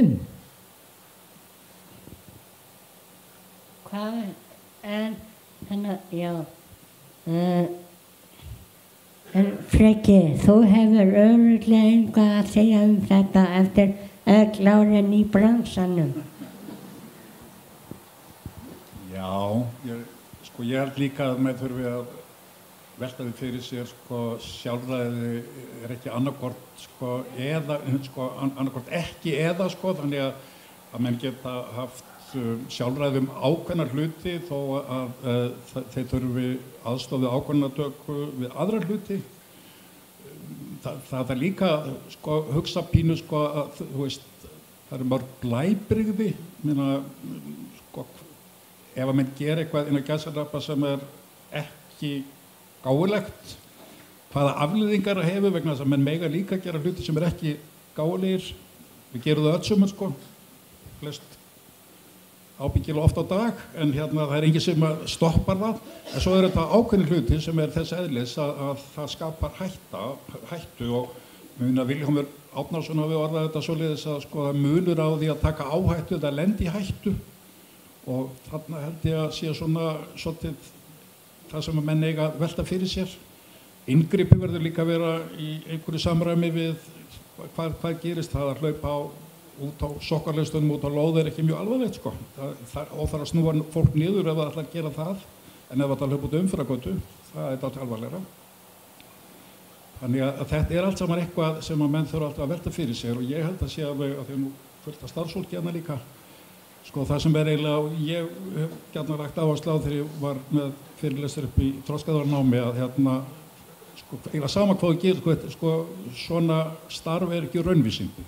S: En Freki, þú hefur örugglega eitthvað að segja þetta eftir öll árin í bransanum.
T: Já, ég held líka að maður þurfi að velta því fyrir sér sjálfræði ekki annarkvort annarkvort ekki eða þannig að menn geta haft sjálfræði ákveðnar hluti þó að þeir þurfi aðstoð við ákvörðunartöku við aðra hluti. Það er líka hugsa pínu að þú veist, það eru mörg blæbrigði, ef að menn gera eitthvað innan gæsalappa sem er ekki gáfulegt, hvaða afleiðingar það hefur vegna þess að menn mega líka gera hluti sem er ekki gáfulegir. Við gerum það öll sumar, flest ábyggilega oft á dag, en það er enginn sem stoppar það. En svo er þetta ákveðin hluti sem er þess eðlis að það skapar hættu og Vilhjálmur Árnason hafi orðað þetta svoleiðis að það munur á því að taka áhættu eða lendi í hættu, og þarna held ég að sé svolítið það sem að menn eiga að velta fyrir sér. Inngripi verður líka að vera í einhverju samræmi við hvað gerist. Það að hlaupa út á sokkarleistunum, út á lóð er ekki mjög alvarlegt og þarf að snúa fólk niður ef það ætlar að gera það, en ef það ætlar að hlaupa út umferðargötu, það er þetta alvarlegra. Þannig að þetta er allt saman eitthvað sem að menn þurfa alltaf að velta fyrir sér, og ég held að sé alveg að því nú fullt af starfsfólki hérna líka, það sem er eiginlega, og ég hef gjarnan lagt áherslu á þegar ég var með fyrirlestur upp í þroskaðarnámi að eiginlega sama hvað þú gerir, svona starf er ekki raunvísindi.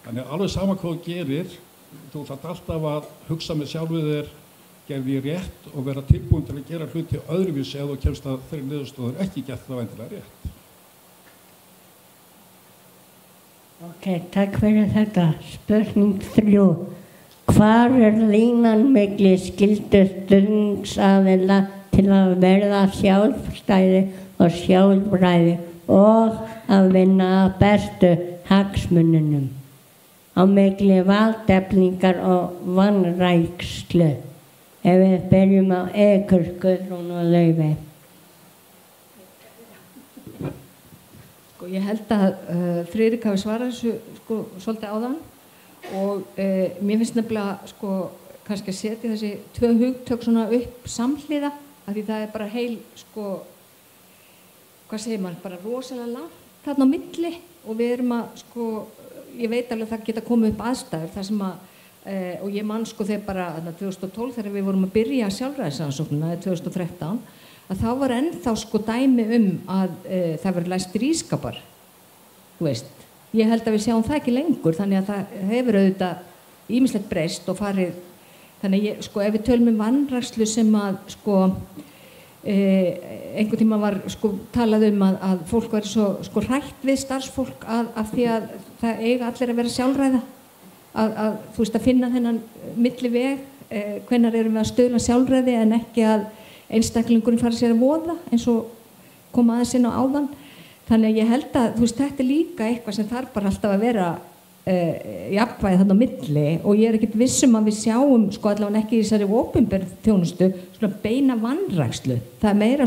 T: Þannig að alveg sama hvað þú gerir, þú þarft alltaf að hugsa með sjálfu þér, gerði ég rétt, og vera tilbúin til að gera hluti öðruvísi ef þú kemst að þeirri niðurstöður ekki gert það endilega rétt.
S: Ok, takk fyrir þetta. Spurning 3. Hvar er línan milli skyldu stuðningsaðila til að verða sjálfstæði og sjálfræði og að vinna að bestu hagsmununum á milli valdeflingar og vanrækslu? Ef við byrjum á ykkur, Guðrún og Laufey.
A: Ég held að Friðrik hafi svarað þessu svolítið áðan, og mér finnst nefnilega kannski að setja þessi tvö hugtök svona upp samhliða, af því það er bara heil, hvað segir maður, bara rosalega langt þarna á milli, og við erum að, ég veit alveg að það geta komið upp aðstæður þar sem að, og ég man þegar bara 2012 þegar við vorum að byrja sjálfræðisrannsóknina, 2013, að þá var ennþá dæmi að það verið læst stríðskapar, þú veist. Ég held að við sjáum það ekki lengur, þannig að það hefur auðvitað ýmislegt breyst og farið, þannig að ef við tölum vanrækslu sem að einhvern tíma var talað að fólk væri svo hrætt við starfsfólk af því að það eiga allir að vera sjálfræða, þú veist, að finna þennan milli veg, hvenær erum við að stuðla sjálfræði en ekki að einstaklingurinn fara sér að voða eins og koma aðeins inn á áðan. Þannig að ég held að þetta er líka eitthvað sem þarf bara alltaf að vera jafnvægi þarna á milli, og ég er ekkert vissum að við sjáum allavega ekki í þessari opinberu þjónustu beina vanrækslu. Það er meira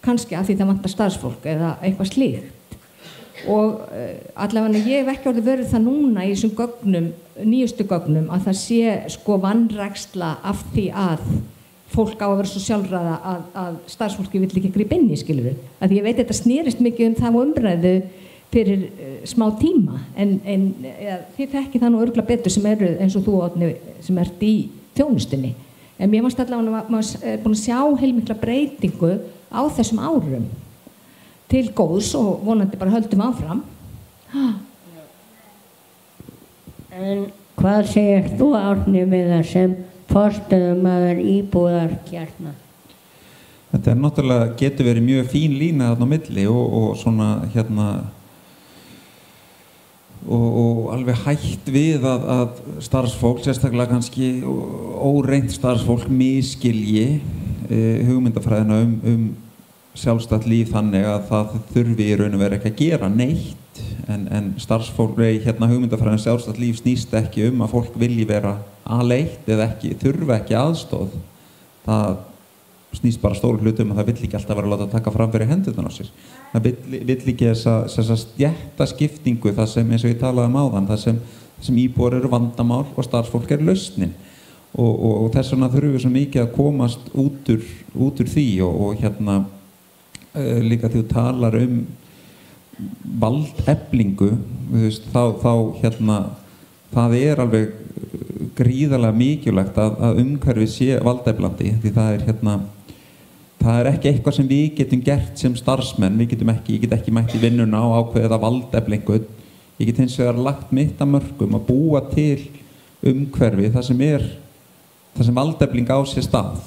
A: kannski af því það vantar starfsfólk eða eitthvað slíkt, og allavega ég hef ekki orðið verið það núna í þessum gögnum, nýjustu gögnum, að það sé vanræksla af því að fólk á að vera svo sjálfræða að starfsfólki vill ekki grípa inn í, skilur við. Að ég veit þetta snerist mikið það umræðu fyrir smá tíma, en þið þekki það nú örugglega betur sem eru eins og þú, Árni, sem ert í þjónustunni. En mér fannst allavega að maður er búin að sjá heilmikla breytingu á þessum árum til góðs, og vonandi bara höldum áfram.
S: En hvað segir þú, Árni, við það sem forstöðumaður íbúðarkjarna?
U: Þetta er náttúrulega, getur verið mjög fín lína þarna á milli og og alveg hætt við að starfsfólk, sérstaklega kannski óreint starfsfólk, misskilji hugmyndafræðina sjálfstætt líf þannig að það þurfi í raun og veru ekki að gera neitt, en starfsfólk, hugmyndafræðin sjálfstætt líf snýst ekki að fólk vilji vera aleitt eða þurfi ekki aðstoð. Það snýst bara stóru hluti að það vill ekki alltaf vera að láta taka fram fyrir hendurnar á sér. Það vill ekki þessa stéttaskiptingu, það sem, eins og ég talaði áðan, það sem íbúar eru vandamál og starfsfólk eru lausnin, og þess vegna þurfum við svo mikið að komast út úr því, og líka því þú talar valdeflingu, þá hérna, það alveg gríðarlega mikilvægt að umhverfið sé valdeflandi, því það ekki eitthvað sem við getum gert sem starfsmenn. Ég get ekki mætt í vinnuna og ákveðið að valdeflingu. Ég get hins vegar lagt mitt að mörkum að búa til umhverfið það sem valdefling á sér stað,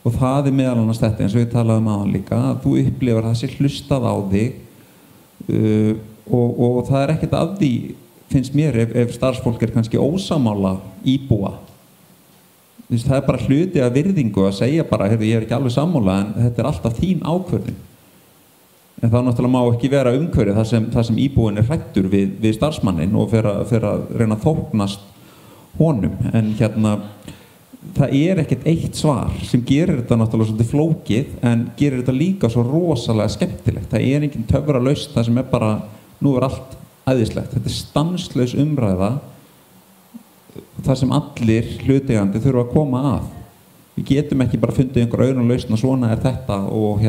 U: og það meðal annars þetta, eins og ég talaði áðan líka, að þú upplifir það sé hlustað á þig, og það ekkert að því, finnst mér, ef starfsfólk kannski ósammála íbúa. Það bara hluti af virðingu að segja bara, heyrðu, ég ekki alveg sammála, en þetta alltaf þín ákvörðun. En það náttúrulega má ekki vera umhverfið þar sem íbúin hræddur við starfsmanninn og fer að reyna að þóknast honum. En það ekkert eitt svar sem gerir þetta náttúrulega svolítið flókið, en gerir þetta líka svo rosalega skemmtilegt. Það engin töfralausn, það sem bara, nú allt æðislegt. Þetta stanslaus umræða, þar sem allir hlutaðeigandi þurfa að koma að. Við getum ekki bara fundið einhver auðvitað lausn og svona þetta, og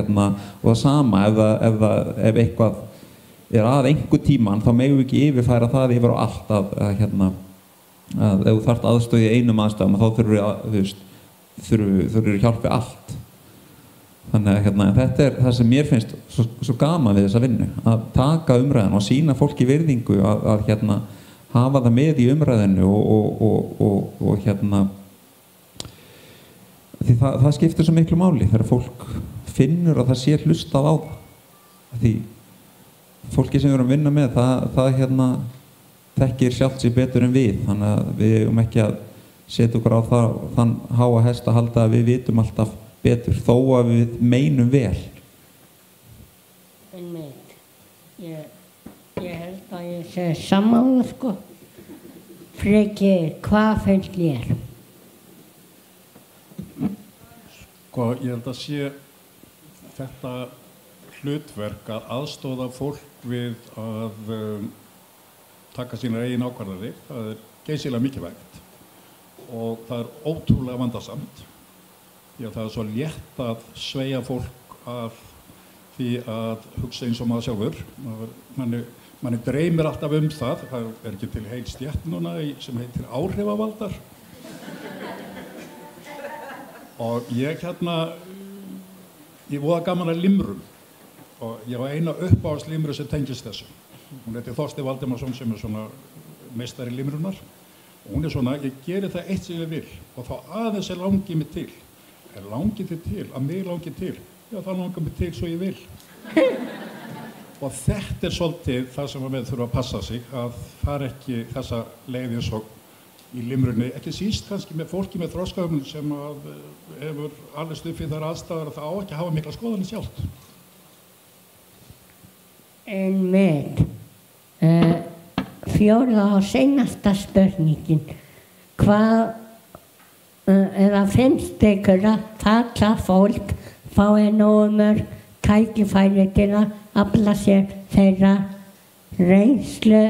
U: það sama ef eitthvað að einhver tíman, þá megum við ekki yfirfæra það yfir á allt að ef þú þarft aðstöð í einum aðstæðum, þá þurfur hjálp við allt. Þannig að þetta það sem mér finnst svo gaman við þessa vinnu, að taka umræðan og sýna fólki virðingu, að hafa það með í umræðinu og því það skiptir svo miklu máli þegar fólk finnur að það sé hlustað á það. Því fólki sem við erum að vinna með, það þekkir sjálft sig betur en við, þannig að við eigum ekki að setja okkur á þann háa hest að halda að við vitum alltaf betur, þó að við meinum vel.
S: Einmitt. Ég held að ég sé sammála, sko. Freki, hvað finnst þér?
T: Sko, ég held að sé þetta hlutverk að aðstóða fólk við að taka sínar eigin ákvarðanir. Það geysilega mikilvægt og það ótrúlega vandasamt. Því að það svo létt að sveigja fólk af því að hugsa eins og maður sjálfur. Manni dreymir alltaf það. Það ekki til heil stétt núna sem heitir áhrifavaldar. Og ég voða gaman að limrum. Og ég var eina uppáhaldslimru sem tengist þessu. Hún heitir Þorsteinn Valdimarsson sem svona meistari limrunar. Og hún svona, ég geri það eitt sem ég vil og þá aðeins langi mig til. Langi þið til, að mig langi til, já þá langar mig til svo ég vil. Og þetta svolítið það sem við þurfum að passa sig, að fara ekki þessa leið eins og í limrunni, ekki síst kannski með fólki með þroskahömlun sem hefur alveg upp í þær aðstæður að það á ekki að hafa mikla skoðanir sjálft.
S: Einmitt. Fjórða og seinasta spurningin. Hvað eða finnst ykkur að fatlað fólk fái nógu mörg tækifæri til að afla sér þeirra reynslu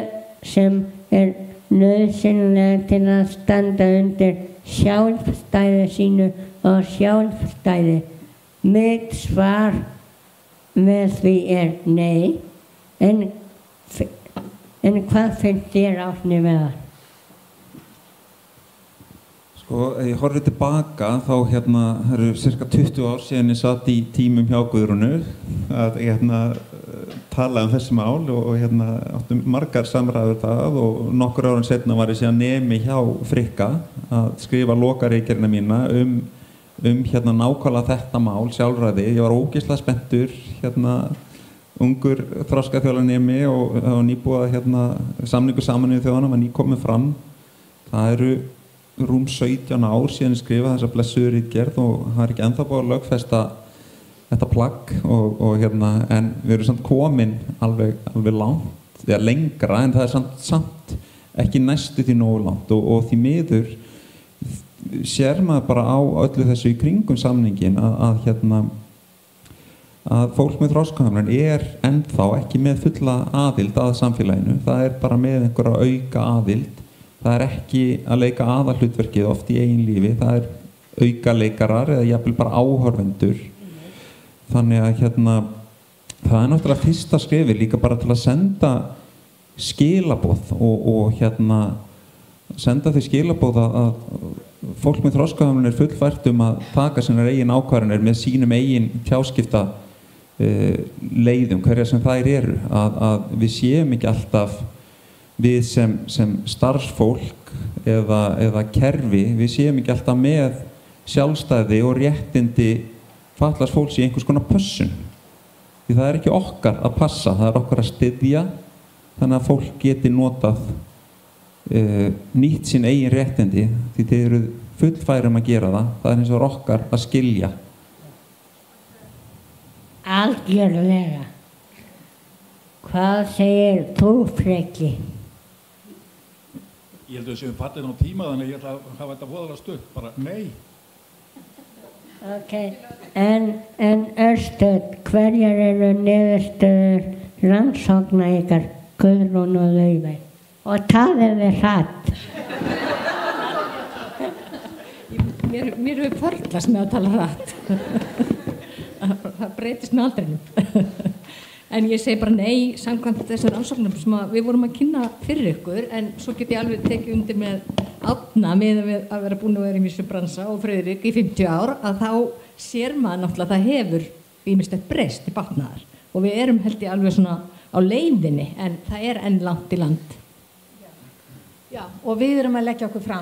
S: sem nauðsynlega til að standa undir sjálfstæði sínu og sjálfstæði? Mitt svar við því nei, en hvað finnst þér, Árni, með það?
U: Ef ég horfði tilbaka þá það eru cirka 20 ár síðan ég satt í tímum hjá Guðrúnu að tala þessi mál og áttu margar samræður það og nokkur árum setna var ég síðan nemi hjá Frikka að skrifa lokaritgerðina mína nákvæmlega þetta mál, sjálfræði. Ég var ógeðslega spenntur, ungur þroskaþjálfarnemi og það var nýbúið samningur Sameinuðu þjóðanna var nýkomið fram. Það eru rúm 17 ár síðan ég skrifa þessa blessuðu ritgerð og það ekki ennþá búið að lögfesta þetta plagg en við erum samt komin alveg langt, eða lengra, en það er samt ekki næstu því nógu langt og því miður sér maður bara á öllu þessu í kringum samningin að fólk með þroskahömlun ennþá ekki með fulla aðild að samfélaginu, það bara með einhverja auka aðild. Það ekki að leika aðalhlutverkið oft í eigin lífi, það auka leikarar eða jafnvel bara áhorfendur. Þannig að það er náttúrulega fyrsta skrefi líka bara til að senda skilaboð og senda því skilaboð að fólk með þroskahömlun er fullfært að taka sínar eigin ákvarðanir með sínum eigin tjáskipta leiðum, hverja sem þær eru, að við séum ekki alltaf við sem starfsfólk eða kerfi, við séum ekki alltaf með sjálfstæði og réttindi fatlaðs fólks í einhvers konar pössun. Því það er ekki okkar að passa, það er okkar að styðja þannig að fólk geti notað nýtt sín eigin réttindi því þeir eru fullfærum að gera það. Það er eins og okkar að skilja.
S: Algjörlega. Hvað segir þú, Freki?
T: Ég held að við séum fallin á tíma þannig að ég ætla að hafa þetta voðalega stutt. Bara nei.
S: Ok, en örstuð, hverjar eru niðurstöður rannsókna ykkar, Guðrún og Laufey? Og talið þið hratt.
A: Mér hefur förlast með að tala hratt. Það breytist með aldrinum. En ég segi bara nei samkvæmt þessar rannsóknum sem við vorum að kynna fyrir ykkur, en svo get ég alveg tekið undir með Árna með að vera búin að vera í mjög bransa og Friðrik í 50 ár, að þá sér maður náttúrulega að það hefur ýmislegt breyst í batnaðar og við erum held ég alveg svona á leiðinni, en það er enn langt í land.
Q: Já, og við erum að leggja okkur fram.